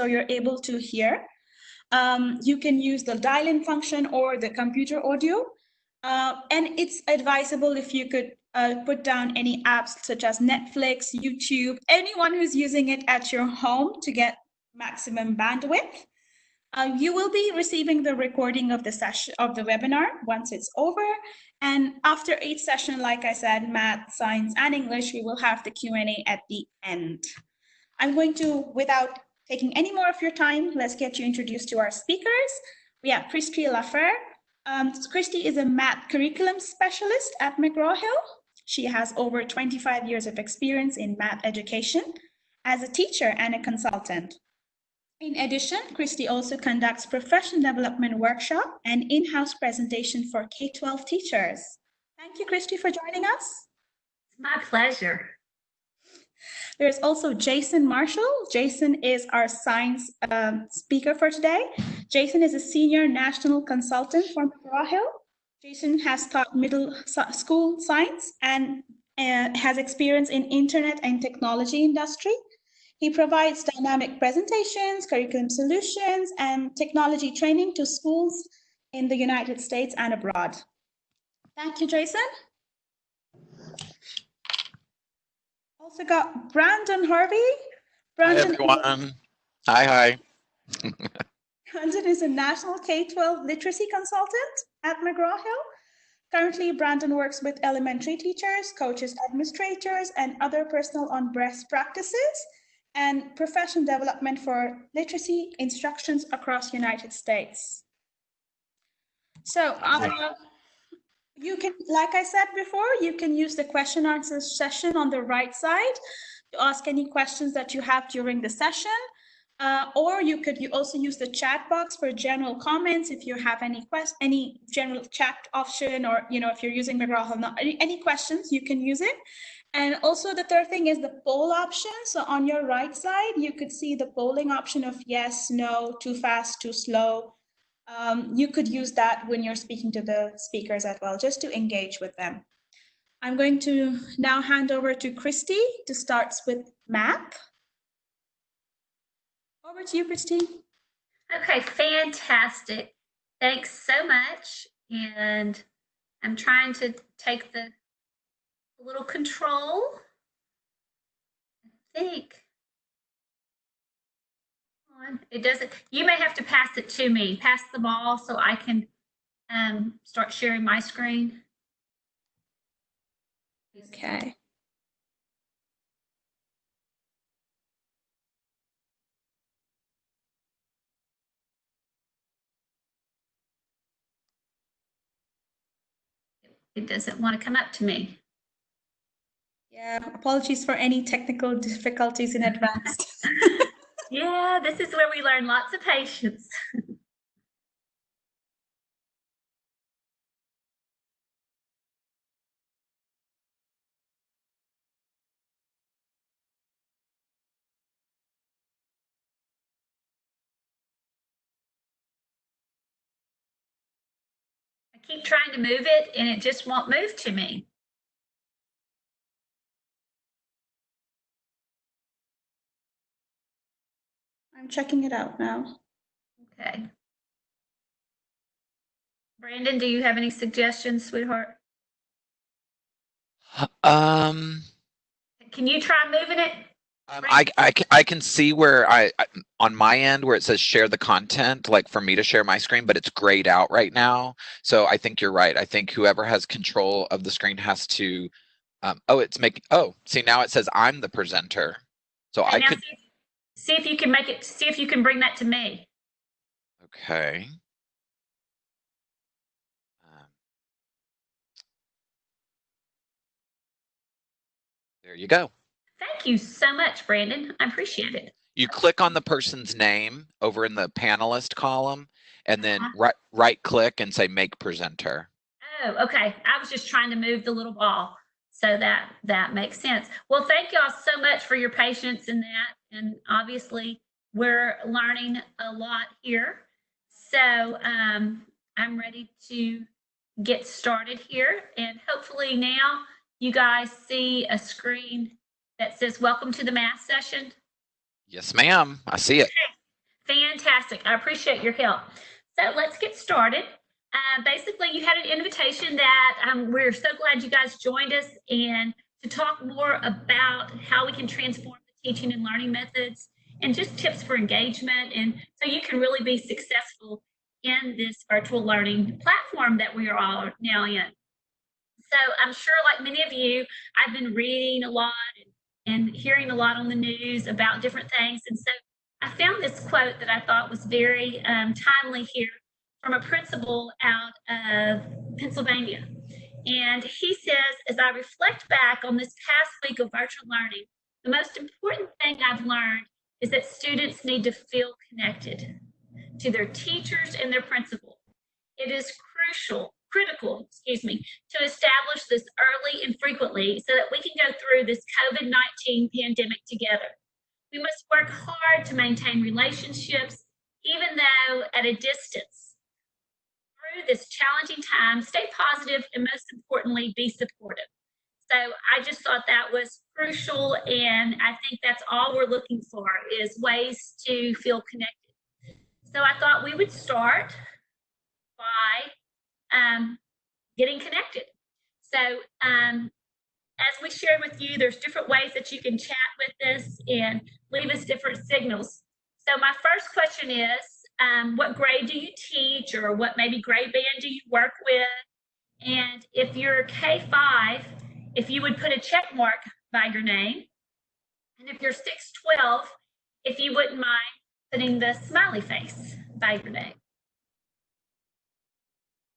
so you're able to hear. You can use the dial-in function or the computer audio. And it's advisable if you could put down any apps such as Netflix, YouTube, anyone who's using it at your home to get maximum bandwidth. You will be receiving the recording of the session of the webinar once it's over. And after each session, like I said, math, science, and English, we will have the Q&A at the end. I'm going to, without taking any more of your time, let's get you introduced to our speakers. We have Christy Laffer. Christy is a math curriculum specialist at McGraw-Hill. She has over 25 years of experience in math education as a teacher and a consultant. In addition, Christy also conducts professional development workshop and in-house presentation for K-12 teachers. Thank you, Christy, for joining us. My pleasure. There's also Jason Marshall. Jason is our science speaker for today. Jason is a senior national consultant for McGraw-Hill. Jason has taught middle school science and has experience in internet and technology industry. He provides dynamic presentations, curriculum solutions, and technology training to schools in the United States and abroad. Thank you, Jason. Also got Brandon Harvey. Brandon, hi, everyone. Hi. Brandon is a national K-12 literacy consultant at McGraw-Hill. Currently, Brandon works with elementary teachers, coaches, administrators, and other personnel on best practices and professional development for literacy instructions across the United States. So you can, like I said before, you can use the question answer session on the right side to ask any questions that you have during the session. Or you could also use the chat box for general comments if you have any general chat option, or if you're using McGraw-Hill, any questions, you can use it. And also the third thing is the poll option. So on your right side, you could see the polling option of yes, no, too fast, too slow. You could use that when you're speaking to the speakers as well, just to engage with them. I'm going to now hand over to Christy to start with math. Over to you, Christy. Okay, fantastic. Thanks so much. And I'm trying to take the little control. I think. It doesn't. You may have to pass it to me. Pass the ball so I can start sharing my screen. Okay. It doesn't want to come up to me. Yeah, apologies for any technical difficulties in advance. Yeah, this is where we learn lots of patience. I keep trying to move it and it just won't move to me. I'm checking it out now. Okay. Brandon, do you have any suggestions, sweetheart? Can you try moving it? I can see where I on my end where it says share the content, like for me to share my screen, but it's grayed out right now. So I think you're right. I think whoever has control of the screen has to. See, now it says I'm the presenter. So okay, I could see if you can make it. See if you can bring that to me. Okay. There you go. Thank you so much, Brandon. I appreciate it. You click on the person's name over in the panelist column, and then right click and say make presenter. Oh, okay. I was just trying to move the little ball. So that makes sense. Well, thank y'all so much for your patience in that. And obviously we're learning a lot here. So I'm ready to get started here. And hopefully now you guys see a screen that says welcome to the math session. Yes, ma'am. I see it. fantastic. I appreciate your help. So let's get started. Basically, you had an invitation that we're so glad you guys joined us and to talk more about how we can transform the teaching and learning methods and just tips for engagement. And so you can really be successful in this virtual learning platform that we are all now in. So I'm sure, like many of you, I've been reading a lot and hearing a lot on the news about different things. And so I found this quote that I thought was very timely here from a principal out of Pennsylvania. And he says, as I reflect back on this past week of virtual learning, the most important thing I've learned is that students need to feel connected to their teachers and their principal. It is critical, to establish this early and frequently so that we can go through this COVID-19 pandemic together. We must work hard to maintain relationships, even though at a distance. Through this challenging time, stay positive and most importantly, be supportive. So I just thought that was crucial, and I think that's all we're looking for is ways to feel connected. So I thought we would start by getting connected. So as we shared with you, there's different ways that you can chat with us and leave us different signals. So my first question is, what grade do you teach, or what maybe grade band do you work with? And if you're K-5, if you would put a check mark by your name. And if you're 6-12, if you wouldn't mind putting the smiley face by your name.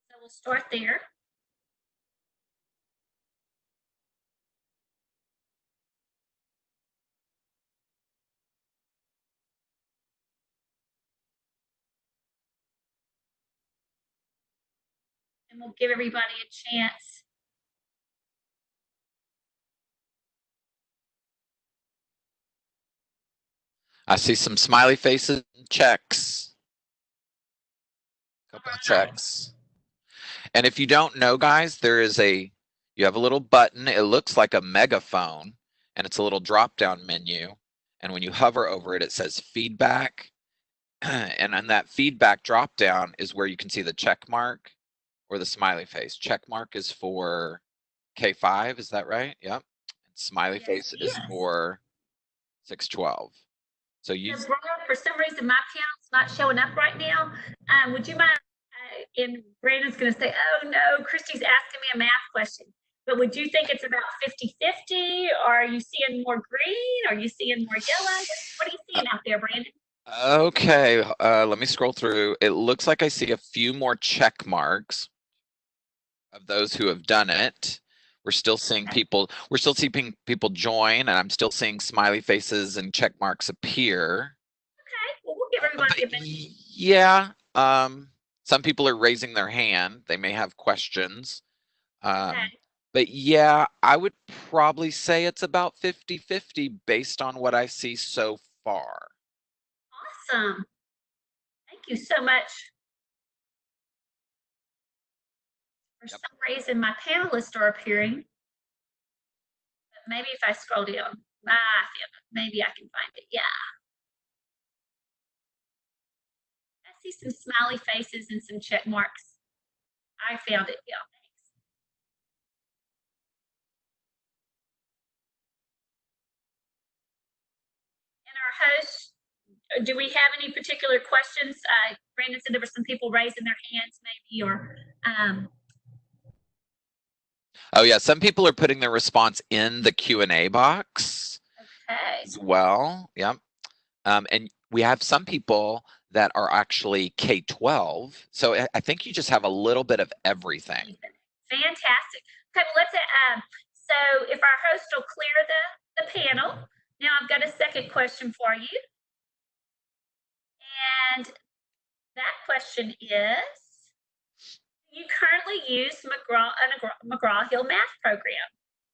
So we'll start there. And we'll give everybody a chance. I see some smiley faces and checks. A couple of checks. And if you don't know, guys, you have a little button. It looks like a megaphone, and it's a little drop-down menu. And when you hover over it, it says feedback. And on that feedback drop-down is where you can see the check mark or the smiley face. Check mark is for K-5, is that right? Yep. And smiley face is for 6-12. So for some reason, my panel's not showing up right now. Would you mind? And Brandon's going to say, oh no, Christy's asking me a math question. But would you think it's about 50-50? Or are you seeing more green? Are you seeing more yellow? What are you seeing out there, Brandon? Okay, let me scroll through. It looks like I see a few more check marks of those who have done it. We're still seeing people join, and I'm still seeing smiley faces and check marks appear. Okay, well, we'll give everybody a minute. Yeah, some people are raising their hand. They may have questions. Okay. But yeah, I would probably say it's about 50-50 based on what I see so far. Awesome. Thank you so much. For some reason, my panelists are appearing. But maybe if I scroll down, maybe I can find it. Yeah. I see some smiley faces and some check marks. I found it. Yeah, thanks. And our host, do we have any particular questions? Brandon said there were some people raising their hands maybe, or oh yeah, some people are putting their response in the Q&A box as well. Yep. And we have some people that are actually K-12. So I think you just have a little bit of everything. Fantastic. Okay, well, let's so if our host will clear the panel. Now I've got a second question for you. And that question is, you currently use McGraw-Hill math program.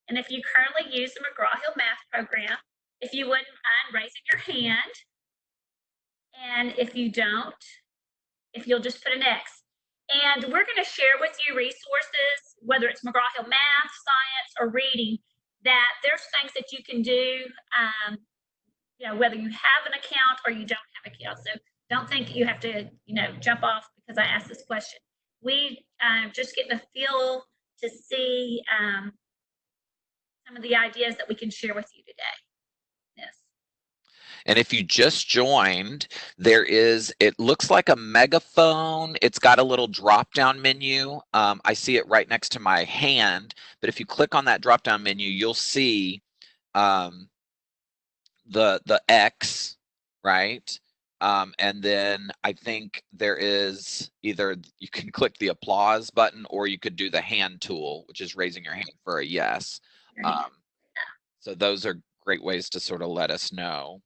And if you currently use the McGraw-Hill math program, if you wouldn't mind raising your hand. And if you don't, if you'll just put an X. And we're going to share with you resources, whether it's McGraw-Hill math, science, or reading, that there's things that you can do, whether you have an account or you don't have an account. So don't think you have to, jump off because I asked this question. We just getting a feel to see some of the ideas that we can share with you today. Yes. And if you just joined, it looks like a megaphone. It's got a little drop-down menu. I see it right next to my hand, but if you click on that drop-down menu, you'll see the X, right? And then I think there is either you can click the applause button or you could do the hand tool, which is raising your hand for a yes. So those are great ways to sort of let us know.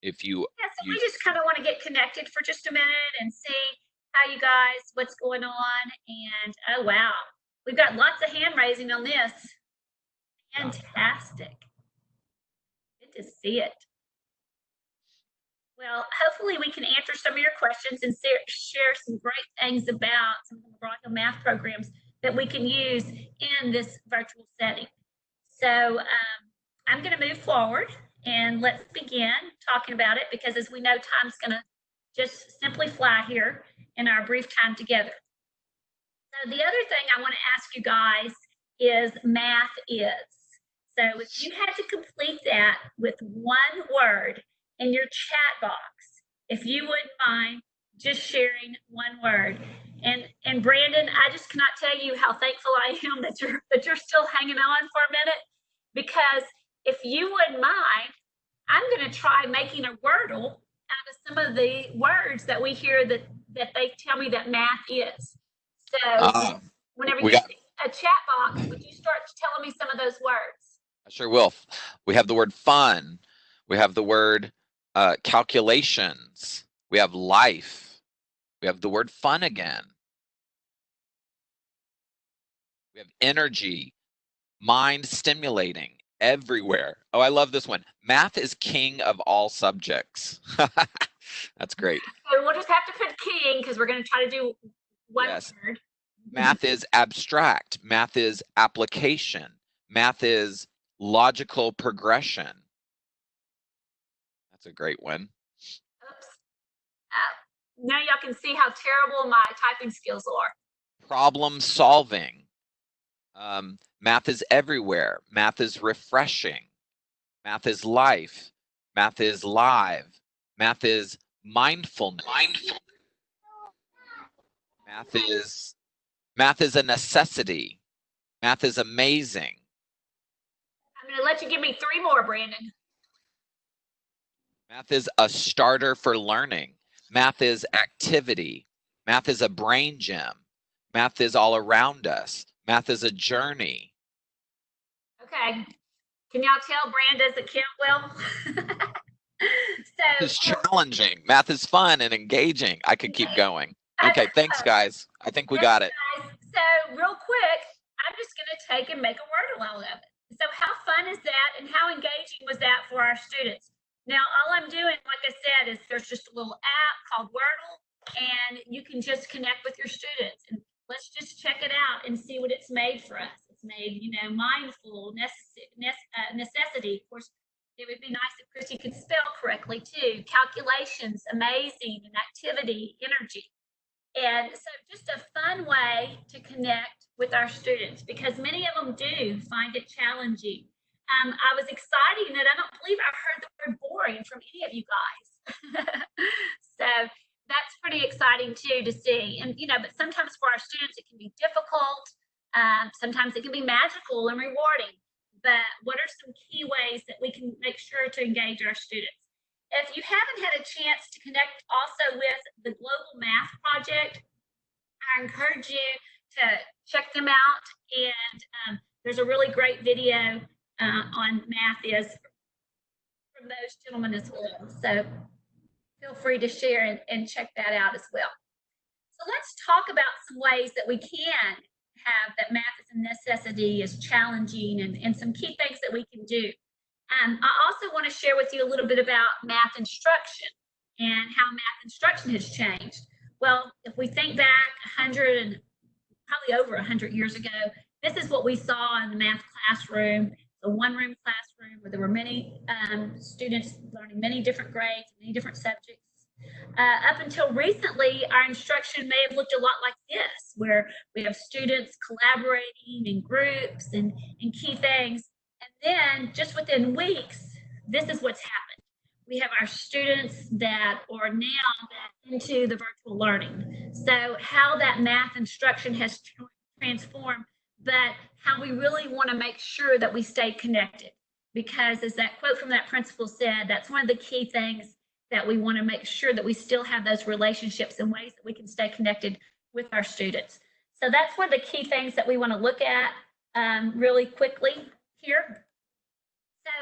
If you we just kind of want to get connected for just a minute and see how you guys, what's going on. And oh wow, we've got lots of hand raising on this. Fantastic. Good to see it. Well, hopefully we can answer some of your questions and share some great things about some of the McGraw-Hill math programs that we can use in this virtual setting. So I'm going to move forward and let's begin talking about it, because as we know, time's going to just simply fly here in our brief time together. So the other thing I want to ask you guys is math is. So if you had to complete that with one word in your chat box, if you wouldn't mind just sharing one word. And Brandon, I just cannot tell you how thankful I am that you're still hanging on for a minute, because if you wouldn't mind, I'm going to try making a Wordle out of some of the words that we hear that they tell me that math is. So whenever you see a chat box, would you start telling me some of those words? I sure will. We have the word fun. We have the word calculations. We have life. We have the word fun again. We have energy, mind stimulating, everywhere. Oh, I love this one. Math is king of all subjects. That's great. So we'll just have to put king because we're going to try to do one word. Math is abstract. Math is application. Math is logical progression. That's a great one. Oops. Now y'all can see how terrible my typing skills are. Problem solving. Math is everywhere. Math is refreshing. Math is life. Math is live. Math is mindfulness. Math is a necessity. Math is amazing. I'm going to let you give me 3 more, Brandon. Math is a starter for learning. Math is activity. Math is a brain gym. Math is all around us. Math is a journey. Okay. Can y'all tell Brand doesn't count well? Math is challenging. Math is fun and engaging. I could keep going. Okay, thanks, guys. I think we got it. Guys. So real quick, I'm just going to take and make a Wordle out of it. So how fun is that, and how engaging was that for our students? Now, all I'm doing, like I said, is there's just a little app called Wordle, and you can just connect with your students. And let's just check it out and see what it's made for us. It's made, mindful, necessity. Of course, it would be nice if Christy could spell correctly too. Calculations, amazing, and activity, energy. And so just a fun way to connect with our students, because many of them do find it challenging. I was excited that I don't believe I heard the word boring from any of you guys. So that's pretty exciting too to see. And, but sometimes for our students, it can be difficult. Sometimes it can be magical and rewarding. But what are some key ways that we can make sure to engage our students? If you haven't had a chance to connect also with the Global Math Project, I encourage you to check them out. And there's a really great video on math is from those gentlemen as well. So feel free to share and check that out as well. So let's talk about some ways that we can have that math is a necessity, is challenging, and some key things that we can do. I also want to share with you a little bit about math instruction and how math instruction has changed. Well, if we think back 100 and probably over 100 years ago, this is what we saw in the math classroom, a one-room classroom where there were many students learning many different grades, many different subjects. Up until recently, our instruction may have looked a lot like this, where we have students collaborating in groups and key things. And then just within weeks, this is what's happened. We have our students that are now into the virtual learning. So how that math instruction has transformed, but how we really want to make sure that we stay connected. Because as that quote from that principal said, that's one of the key things that we want to make sure that we still have those relationships and ways that we can stay connected with our students. So that's one of the key things that we want to look at really quickly here. So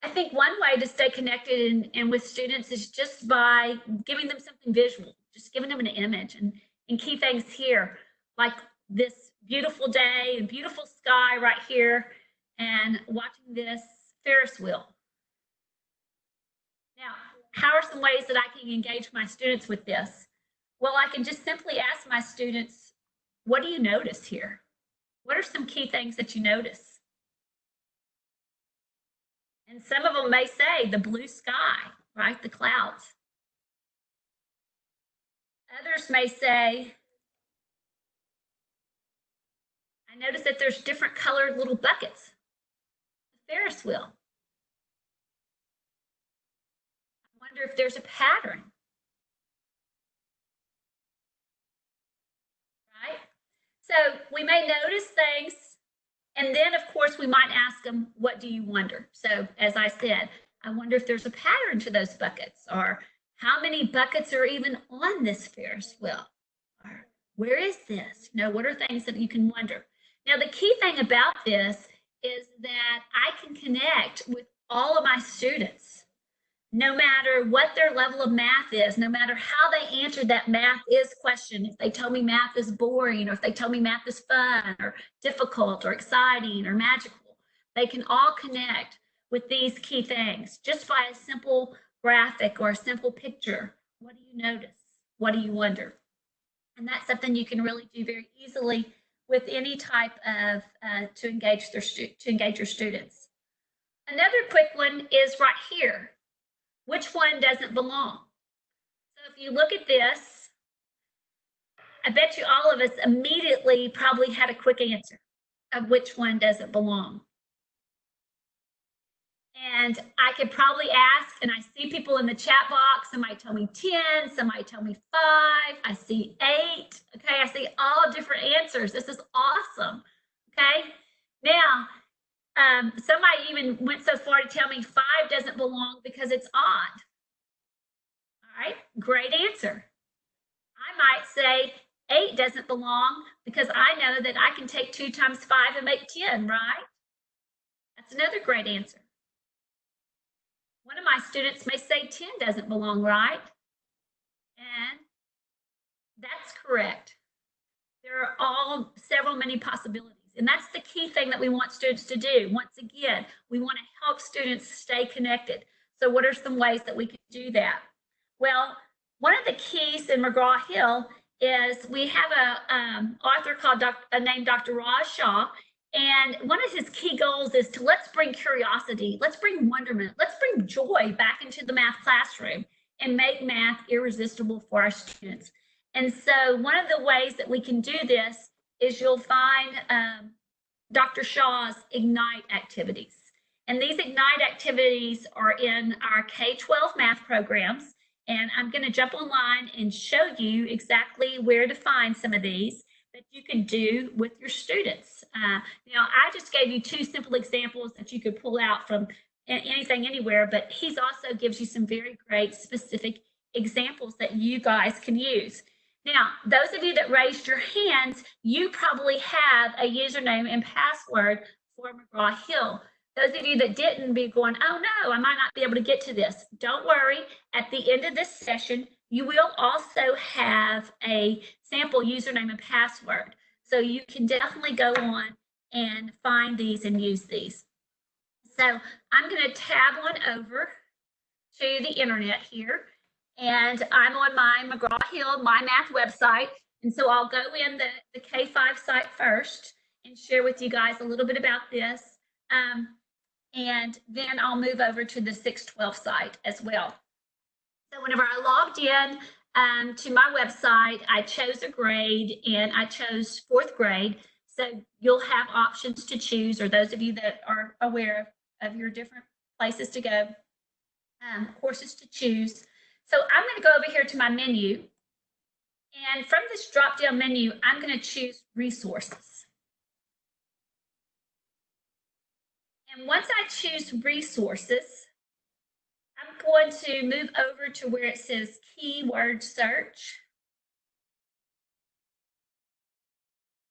I think one way to stay connected and with students is just by giving them something visual, just giving them an image and key things here, like this beautiful day and beautiful sky right here and watching this Ferris wheel. Now, how are some ways that I can engage my students with this? Well, I can just simply ask my students, what do you notice here? What are some key things that you notice? And some of them may say the blue sky, right? The clouds. Others may say, I notice that there's different colored little buckets. The Ferris wheel. I wonder if there's a pattern. Right? So we may notice things, and then of course we might ask them, what do you wonder? So as I said, I wonder if there's a pattern to those buckets, or how many buckets are even on this Ferris wheel? Or where is this? You know, what are things that you can wonder? Now, the key thing about this is that I can connect with all of my students, no matter what their level of math is, no matter how they answered that math is question. If they tell me math is boring, or if they tell me math is fun, or difficult, or exciting, or magical, they can all connect with these key things just by a simple graphic or a simple picture. What do you notice? What do you wonder? And that's something you can really do very easily with any type of to engage your students. Another quick one is right here. Which one doesn't belong? So if you look at this, I bet you all of us immediately probably had a quick answer of which one doesn't belong. And I could probably ask, and I see people in the chat box, some might tell me 10, some might tell me 5, I see 8, okay? I see all different answers. This is awesome, okay? Now, some might even went so far to tell me 5 doesn't belong because it's odd. All right, great answer. I might say 8 doesn't belong because I know that I can take 2 times 5 and make 10, right? That's another great answer. One of my students may say 10 doesn't belong, right? And that's correct. There are many possibilities. And that's the key thing that we want students to do. Once again, we want to help students stay connected. So what are some ways that we can do that? Well, one of the keys in McGraw-Hill is we have a author called named Dr. Raj Shah. And one of his key goals is to let's bring curiosity, let's bring wonderment, let's bring joy back into the math classroom and make math irresistible for our students. And so one of the ways that we can do this is you'll find Dr. Shah's Ignite activities. And these Ignite activities are in our K-12 math programs. And I'm going to jump online and show you exactly where to find some of these that you can do with your students. I just gave you 2 simple examples that you could pull out from anything, anywhere, but he's also gives you some very great specific examples that you guys can use. Now, those of you that raised your hands, you probably have a username and password for McGraw-Hill. Those of you that didn't be going, oh no, I might not be able to get to this. Don't worry, at the end of this session, you will also have a sample username and password. So you can definitely go on and find these and use these. So I'm going to tab on over to the internet here. And I'm on my McGraw-Hill My Math website. And so I'll go in the K5 site first and share with you guys a little bit about this. And then I'll move over to the 612 site as well. So whenever I logged in to my website, I chose a grade and I chose 4th grade. So you'll have options to choose, or those of you that are aware of your different places to go, courses to choose. So I'm going to go over here to my menu. And from this drop-down menu, I'm going to choose resources. And once I choose resources, I'm going to move over to where it says keyword search.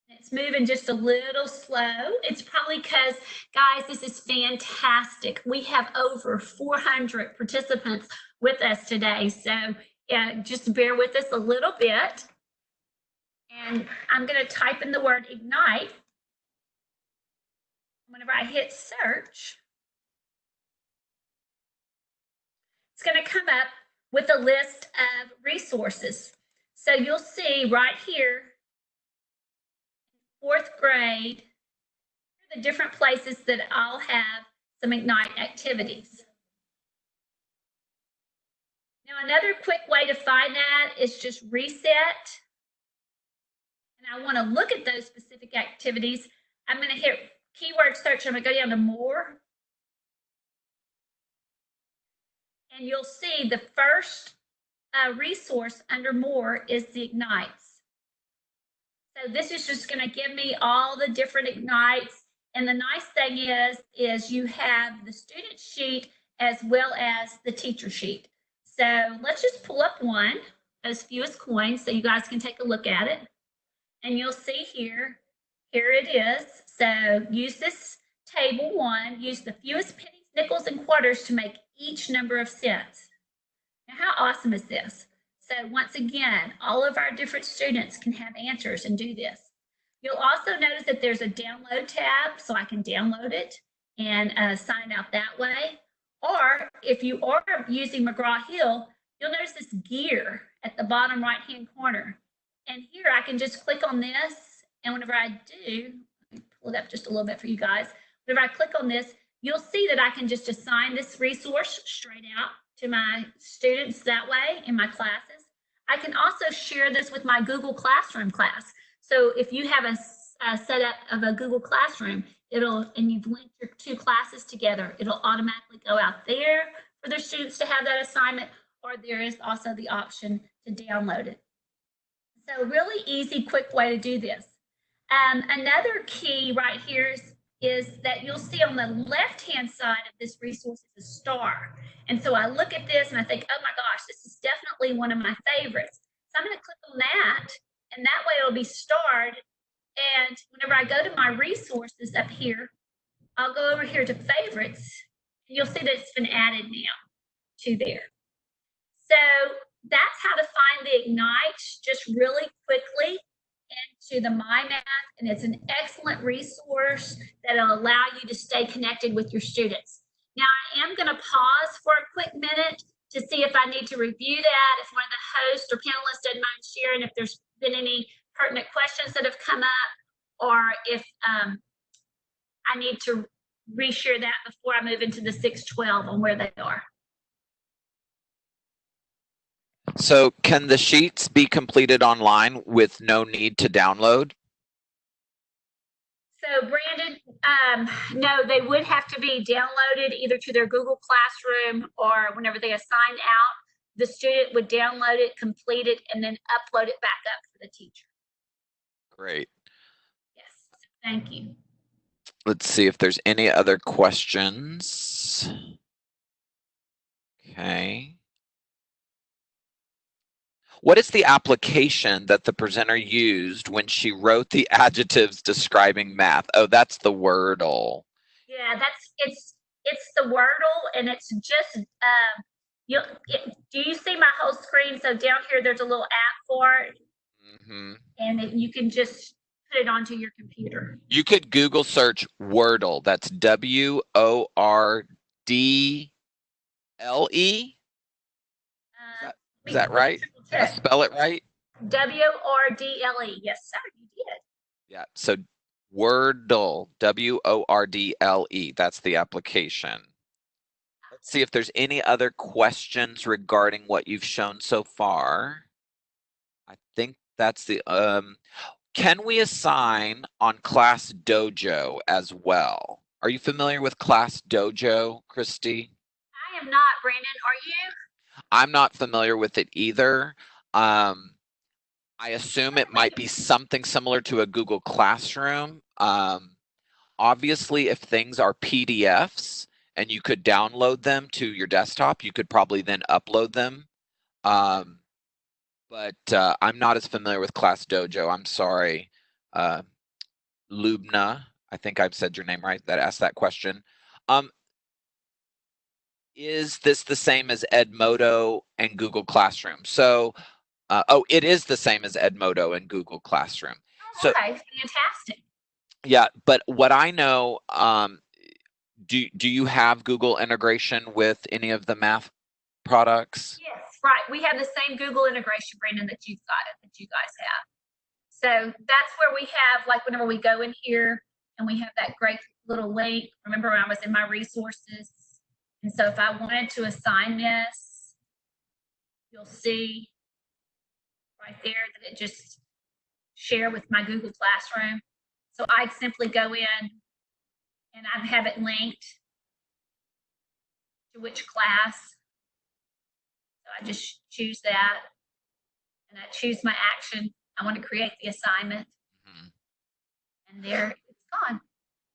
It's moving just a little slow. It's probably because, guys, this is fantastic. We have over 400 participants with us today. So just bear with us a little bit. And I'm going to type in the word ignite. Whenever I hit search, it's going to come up with a list of resources. So you'll see right here, 4th grade, the different places that I'll have some Ignite activities. Now, another quick way to find that is just reset. And I want to look at those specific activities. I'm going to hit keyword search. I'm going to go down to more. And you'll see the first resource under more is the Ignites. So this is just going to give me all the different Ignites. And the nice thing is you have the student sheet as well as the teacher sheet. So let's just pull up one, those fewest coins, so you guys can take a look at it. And you'll see here it is. So use this table 1, use the fewest pennies, nickels, and quarters to make each number of cents. Now, how awesome is this? So once again, all of our different students can have answers and do this. You'll also notice that there's a download tab, so I can download it and sign out that way. Or if you are using McGraw-Hill, you'll notice this gear at the bottom right-hand corner. And here I can just click on this, and whenever I do, let me pull it up just a little bit for you guys. Whenever I click on this, you'll see that I can just assign this resource straight out to my students that way in my classes. I can also share this with my Google Classroom class. So if you have a setup of a Google Classroom, and you've linked your 2 classes together, it'll automatically go out there for their students to have that assignment, or there is also the option to download it. So really easy, quick way to do this. Another key right here is that you'll see on the left-hand side of this resource is a star. And so I look at this and I think, oh my gosh, this is definitely one of my favorites. So I'm going to click on that, and that way it'll be starred. And whenever I go to my resources up here, I'll go over here to favorites, and you'll see that it's been added now to there. So that's how to find the Ignite just really quickly into the My Math, and it's an excellent resource that'll allow you to stay connected with your students. Now, I am going to pause for a quick minute to see if I need to review that, if one of the hosts or panelists doesn't mind sharing, if there's been any pertinent questions that have come up, or if I need to reshare that before I move into the 612 on where they are. So can the sheets be completed online with no need to download? So Brandon, no, they would have to be downloaded either to their Google Classroom, or whenever they assign out, the student would download it, complete it, and then upload it back up for the teacher. Great. Yes, thank you. Let's see if there's any other questions. Okay. What is the application that the presenter used when she wrote the adjectives describing math? Oh, that's the Wordle. Yeah, it's the Wordle, and it's just do you see my whole screen? So down here, there's a little app for it, and you can just put it onto your computer. You could Google search Wordle. That's WORDLE. Is that right? Did I spell it right? WORDLE. Yes, sir, you did. Yeah. So Wordle, WORDLE. That's the application. Let's see if there's any other questions regarding what you've shown so far. I think that's the, can we assign on Class Dojo as well? Are you familiar with Class Dojo, Christy? I am not, Brandon. Are you? I'm not familiar with it either. I assume it might be something similar to a Google Classroom. Obviously, if things are PDFs and you could download them to your desktop, you could probably then upload them. But I'm not as familiar with Class Dojo. I'm sorry. Lubna, I think I've said your name right, that asked that question. Is this the same as Edmodo and Google Classroom? So, oh, it is the same as Edmodo and Google Classroom. Oh, okay, fantastic. Yeah, but what I know, do you have Google integration with any of the math products? Yes, right. We have the same Google integration, Brandon, that you guys have. So that's where we have, like, whenever we go in here and we have that great little link. Remember when I was in my resources? And so if I wanted to assign this, you'll see right there that it just share with my Google Classroom. So I'd simply go in and I'd have it linked to which class. So I just choose that and I choose my action. I want to create the assignment. And there it's gone.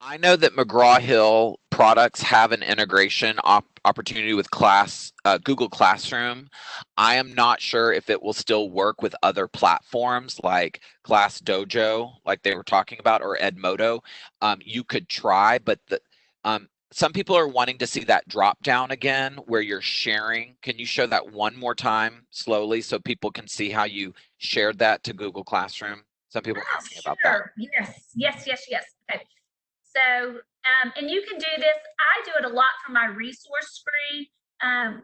I know that McGraw-Hill products have an integration opportunity with Google Classroom. I am not sure if it will still work with other platforms like Class Dojo, like they were talking about, or Edmodo. You could try, but some people are wanting to see that drop down again where you're sharing. Can you show that one more time slowly so people can see how you shared that to Google Classroom? Some people are asking about that. Yes. Okay. So, and you can do this. I do it a lot from my resource screen.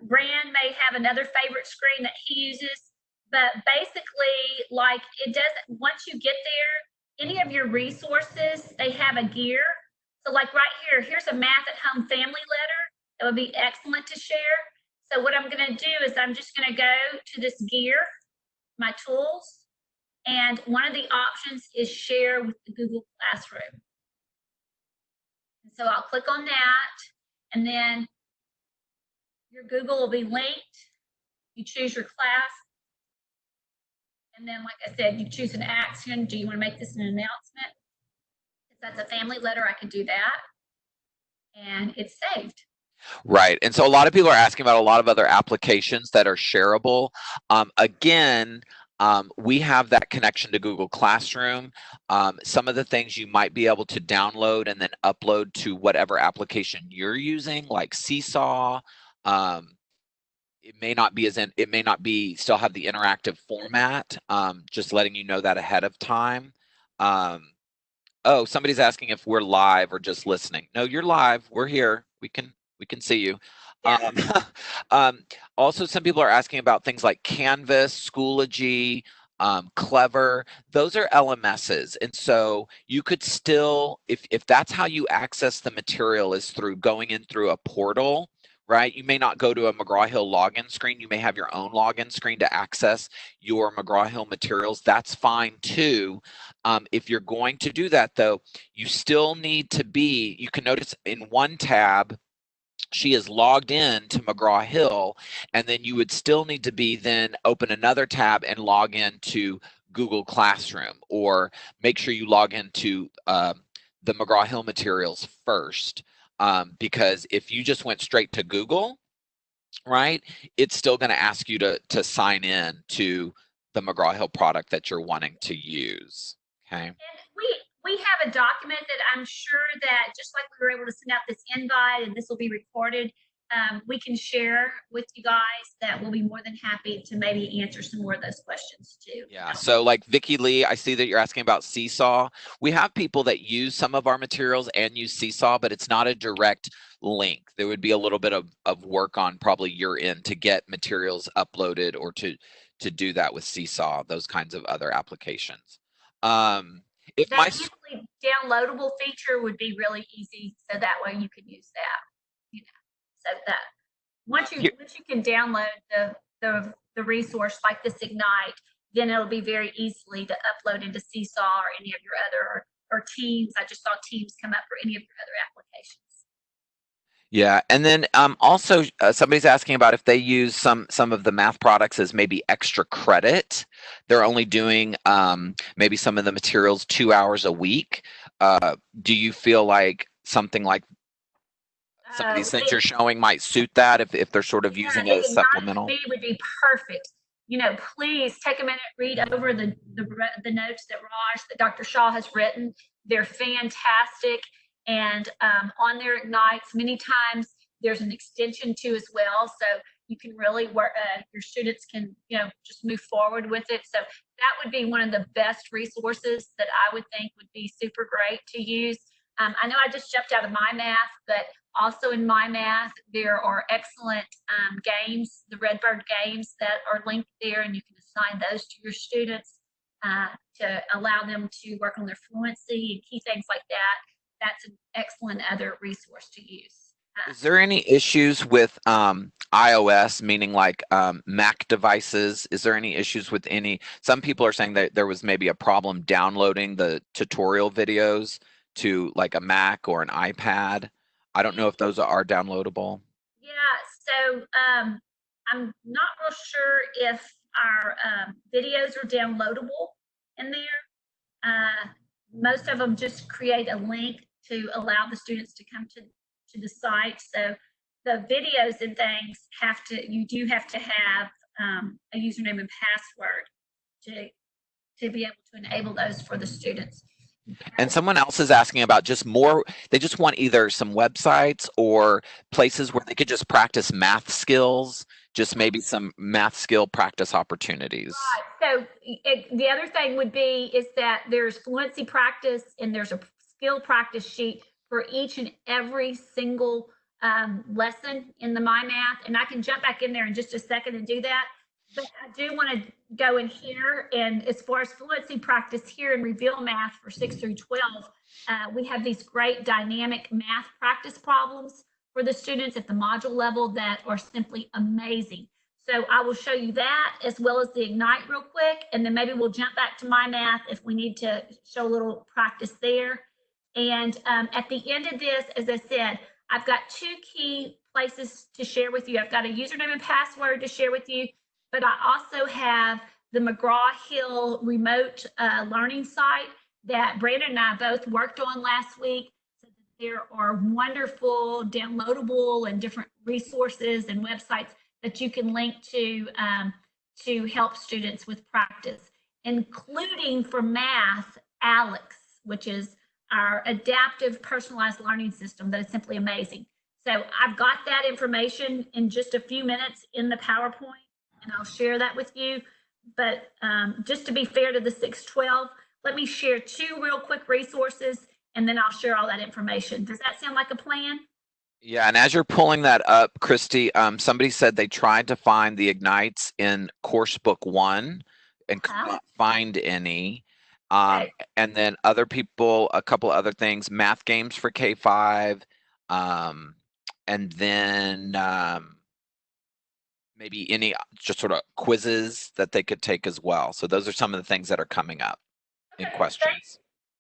Brand may have another favorite screen that he uses, but basically, like, it doesn't, once you get there, any of your resources, they have a gear. So like right here, here's a math at home family letter. That would be excellent to share. So what I'm going to do is I'm just going to go to this gear, my tools, and one of the options is share with the Google Classroom. And so I'll click on that, and then your Google will be linked. You choose your class, and then, like I said, you choose an action. Do you want to make this an announcement? If that's a family letter, I can do that, and it's saved. Right. And so a lot of people are asking about a lot of other applications that are shareable. Again, we have that connection to Google Classroom. Some of the things you might be able to download and then upload to whatever application you're using, like Seesaw. It may not be still have the interactive format. Just letting you know that ahead of time. Oh, somebody's asking if we're live or just listening. No, you're live. We're here. We can see you. Also, some people are asking about things like Canvas, Schoology, Clever. Those are LMSs, and so you could still, if that's how you access the material, is through going in through a portal, right? You may not go to a McGraw-Hill login screen. You may have your own login screen to access your McGraw-Hill materials. That's fine too. If you're going to do that, though, you still need to be, you can notice in one tab, she is logged in to McGraw-Hill, and then you would still need to be then open another tab and log in to Google Classroom, or make sure you log into the McGraw-Hill materials first. Because if you just went straight to Google, right, it's still going to ask you to sign in to the McGraw-Hill product that you're wanting to use. Okay. And we have a document that I'm sure that, just like we were able to send out this invite and this will be recorded, we can share with you guys that we'll be more than happy to maybe answer some more of those questions too. Yeah, so like Vicky Lee, I see that you're asking about Seesaw. We have people that use some of our materials and use Seesaw, but it's not a direct link. There would be a little bit of work on probably your end to get materials uploaded, or to do that with Seesaw, those kinds of other applications. If that easily downloadable feature would be really easy, so that way you could use that, so that once you can download the resource like this Ignite, then it'll be very easily to upload into Seesaw or any of your other, or Teams. I just saw Teams come up for any of your other applications. Yeah, and then also somebody's asking about if they use some of the math products as maybe extra credit. They're only doing maybe some of the materials 2 hours a week. Do you feel like something like some of these things you're showing might suit that if they're sort of using it as supplemental? Me would be perfect. You know, please take a minute, read over the notes that Dr. Shaw has written. They're fantastic. And on their Ignites, many times there's an extension too as well. So you can really work, your students can, just move forward with it. So that would be one of the best resources that I would think would be super great to use. I know I just jumped out of My Math, but also in My Math, there are excellent games, the Redbird games that are linked there, and you can assign those to your students to allow them to work on their fluency and key things like that. That's an excellent other resource to use. Is there any issues with iOS, meaning like Mac devices? Is there any issues with any? Some people are saying that there was maybe a problem downloading the tutorial videos to like a Mac or an iPad. I don't know if those are downloadable. Yeah, so I'm not real sure if our videos are downloadable in there. Most of them just create a link to allow the students to come to the site. So the videos and things you do have to have a username and password to be able to enable those for the students. And someone else is asking about just more, they just want either some websites or places where they could just practice math skills, just maybe some math skill practice opportunities. Right. So the other thing is that there's fluency practice and there's a skill practice sheet for each and every single lesson in the My Math. And I can jump back in there in just a second and do that. But I do want to go in here, and as far as fluency practice here in Reveal Math for 6 through 12, we have these great dynamic math practice problems for the students at the module level that are simply amazing. So I will show you that as well as the Ignite real quick, and then maybe we'll jump back to My Math if we need to show a little practice there. And at the end of this, as I said, I've got 2 key places to share with you. I've got a username and password to share with you, but I also have the McGraw-Hill remote learning site that Brandon and I both worked on last week. So there are wonderful downloadable and different resources and websites that you can link to help students with practice, including for math, ALEX, which is our adaptive personalized learning system that is simply amazing. So I've got that information in just a few minutes in the PowerPoint, and I'll share that with you. But just to be fair to the 612, let me share 2 real quick resources, and then I'll share all that information. Does that sound like a plan? Yeah, and as you're pulling that up, Christy, somebody said they tried to find the Ignites in Course Book 1 and couldn't find any. Okay. And then other people, a couple other things, math games for K5, and then maybe any just sort of quizzes that they could take as well. So those are some of the things that are coming up in questions. Thanks,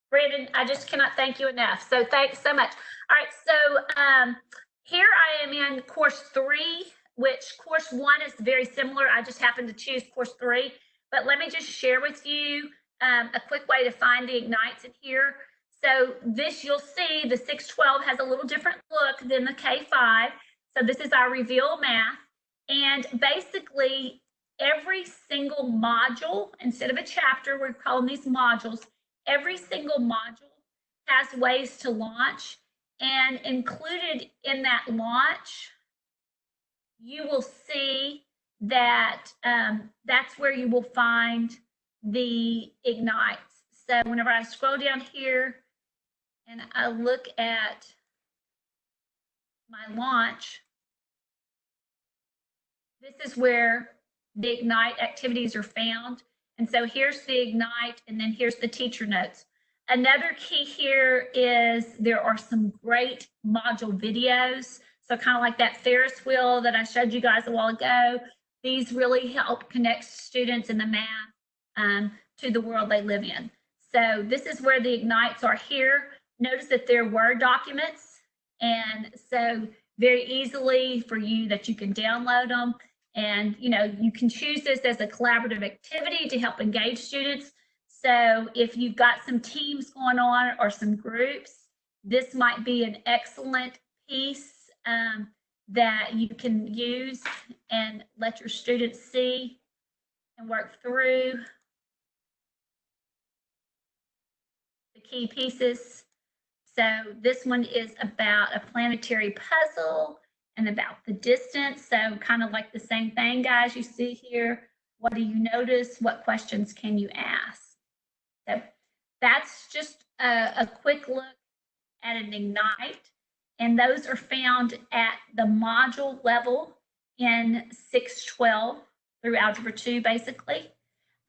Brandon, I just cannot thank you enough. So thanks so much. All right, so here I am in course 3, which course 1 is very similar. I just happened to choose course 3, but let me just share with you a quick way to find the Ignites in here. So this, you'll see the 612 has a little different look than the K5. So this is our Reveal Math. And basically every single module, instead of a chapter, we're calling these modules, every single module has ways to launch. And included in that launch, you will see that that's where you will find the Ignites. So whenever I scroll down here and I look at my launch, this is where the Ignite activities are found. And so here's the Ignite, and then here's the teacher notes. Another key here is there are some great module videos. So kind of like that Ferris wheel that I showed you guys a while ago, these really help connect students in the math to the world they live in. So this is where the ignites are here. Notice that they're Word documents, and so very easily for you that you can download them. And you can choose this as a collaborative activity to help engage students. So if you've got some teams going on or some groups, this might be an excellent piece that you can use and let your students see and work through the key pieces. So this one is about a planetary puzzle and about the distance. So kind of like the same thing, guys, you see here. What do you notice? What questions can you ask? So that's just a quick look at an Ignite. And those are found at the module level in 612 through Algebra 2, basically.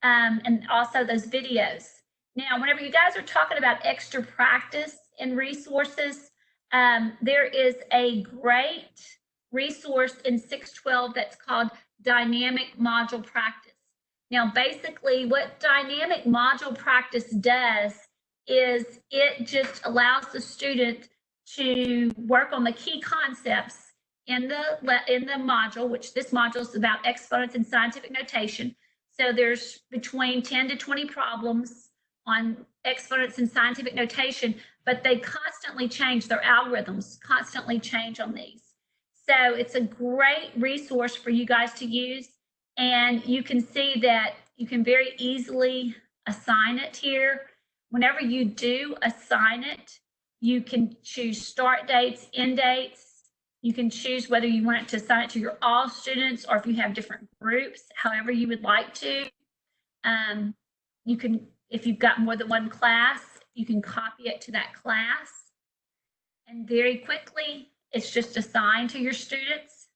And also those videos. Now, whenever you guys are talking about extra practice and resources, there is a great resource in 612 that's called Dynamic Module Practice. Now, basically, what Dynamic Module Practice does is it just allows the student to work on the key concepts in the module, which this module is about exponents and scientific notation. So there's between 10 to 20 problems on exponents and scientific notation, but they constantly change. Their algorithms constantly change on these. So it's a great resource for you guys to use. And you can see that you can very easily assign it here. Whenever you do assign it, you can choose start dates, end dates. You can choose whether you want it to assign it to your all students or if you have different groups, however you would like to. You can, if you've got more than one class, you can copy it to that class. And very quickly, it's just assigned to your students.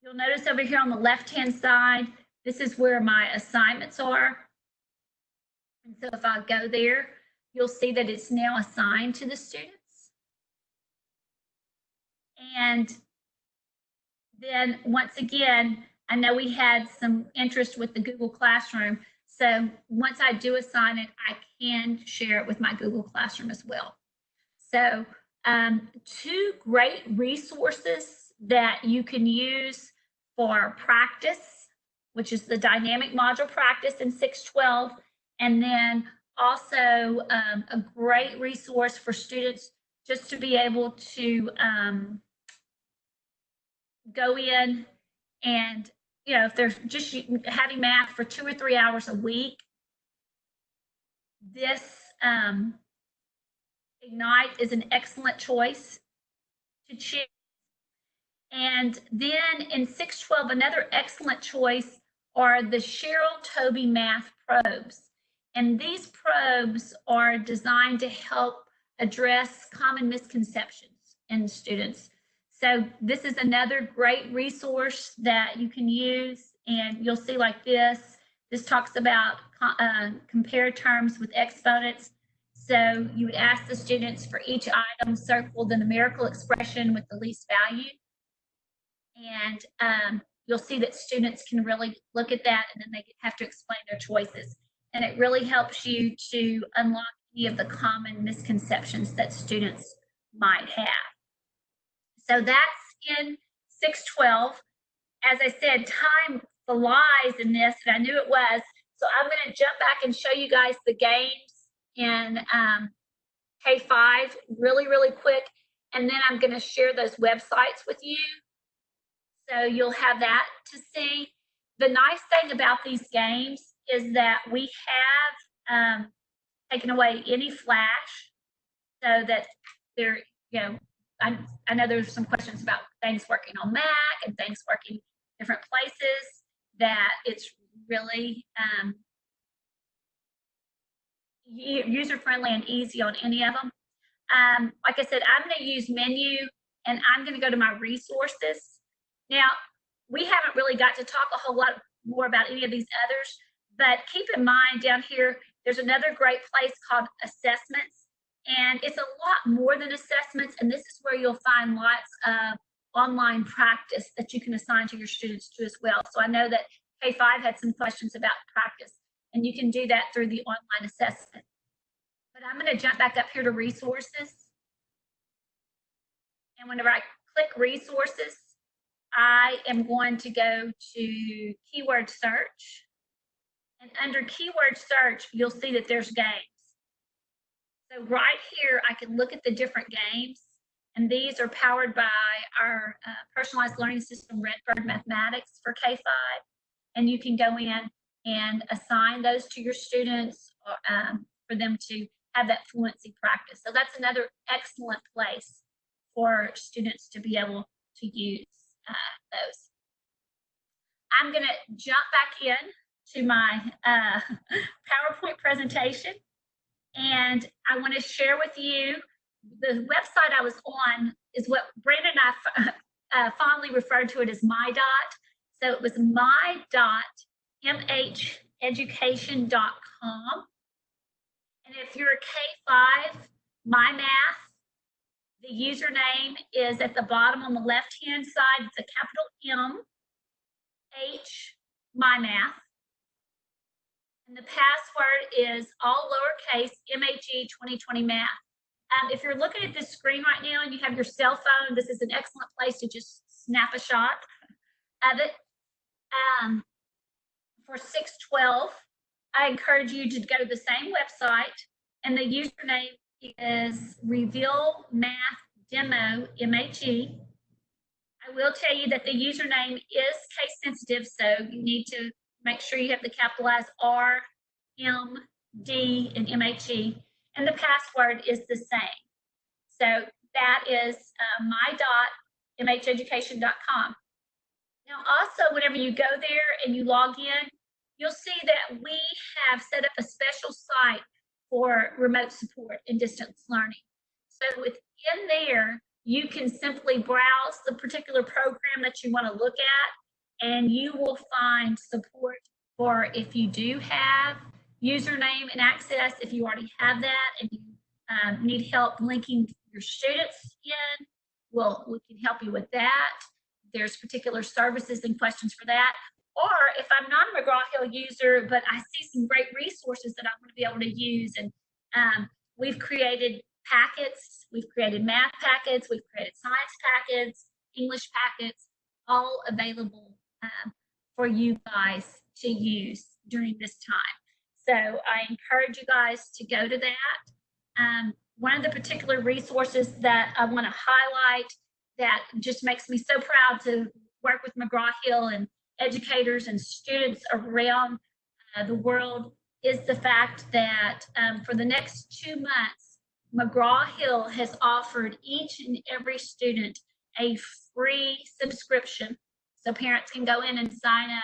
You'll notice over here on the left-hand side, this is where my assignments are. And so if I go there, you'll see that it's now assigned to the students. And then once again, I know we had some interest with the Google Classroom. So once I do assign it, I can share it with my Google Classroom as well. So two great resources that you can use for practice, which is the Dynamic Module Practice in 612, and then also a great resource for students just to be able to go in and, if they're just having math for 2 or 3 hours a week, this Ignite is an excellent choice to choose. And then in 612, another excellent choice are the Sheryl Toby math probes. And these probes are designed to help address common misconceptions in students. So this is another great resource that you can use, and you'll see like this. This talks about compare terms with exponents. So you would ask the students for each item, circle the numerical expression with the least value. And you'll see that students can really look at that, and then they have to explain their choices. And it really helps you to unlock any of the common misconceptions that students might have. So that's in 612. As I said, time flies in this, and I knew it was. So I'm going to jump back and show you guys the games in K5 really, really quick. And then I'm going to share those websites with you. So you'll have that to see. The nice thing about these games is that we have taken away any flash so that they're, I know there's some questions about things working on Mac and things working different places, that it's really user-friendly and easy on any of them. Like I said, I'm going to use menu, and I'm going to go to my resources. Now, we haven't really got to talk a whole lot more about any of these others, but keep in mind down here, there's another great place called assessments, and it's a lot more than assessments, and this is where you'll find lots of online practice that you can assign to your students too as well. So I know that K5 had some questions about practice, and you can do that through the online assessment. But I'm going to jump back up here to resources. And whenever I click resources, I am going to go to keyword search. And under keyword search, you'll see that there's games. So right here, I can look at the different games. And these are powered by our personalized learning system, Redbird Mathematics for K5. And you can go in and assign those to your students for them to have that fluency practice. So that's another excellent place for students to be able to use those. I'm going to jump back in to my PowerPoint presentation, and I want to share with you the website I was on is what Brandon and I fondly referred to it as my dot. So it was my.mheducation.com. And if you're a K5, my math, the username is at the bottom on the left-hand side. It's a capital M, H, my math. And the password is all lowercase MHE 2020 math. If you're looking at this screen right now and you have your cell phone, this is an excellent place to just snap a shot of it. For 612, I encourage you to go to the same website, and the username is Reveal Math Demo MHE. I will tell you that the username is case sensitive, so you need to make sure you have the capitalized R, M, D, and MHE, and the password is the same. So that is my.mheducation.com. Now, also, whenever you go there and you log in, you'll see that we have set up a special site for remote support and distance learning. So within there, you can simply browse the particular program that you want to look at, and you will find support for if you do have username and access, if you already have that and you need help linking your students in, well, we can help you with that. There's particular services and questions for that. Or if I'm not a McGraw-Hill user, but I see some great resources that I want to be able to use, and we've created packets, we've created math packets, we've created science packets, English packets, all available for you guys to use during this time. So I encourage you guys to go to that. One of the particular resources that I want to highlight that just makes me so proud to work with McGraw-Hill and educators and students around the world is the fact that for the next 2 months, McGraw-Hill has offered each and every student a free subscription. So parents can go in and sign up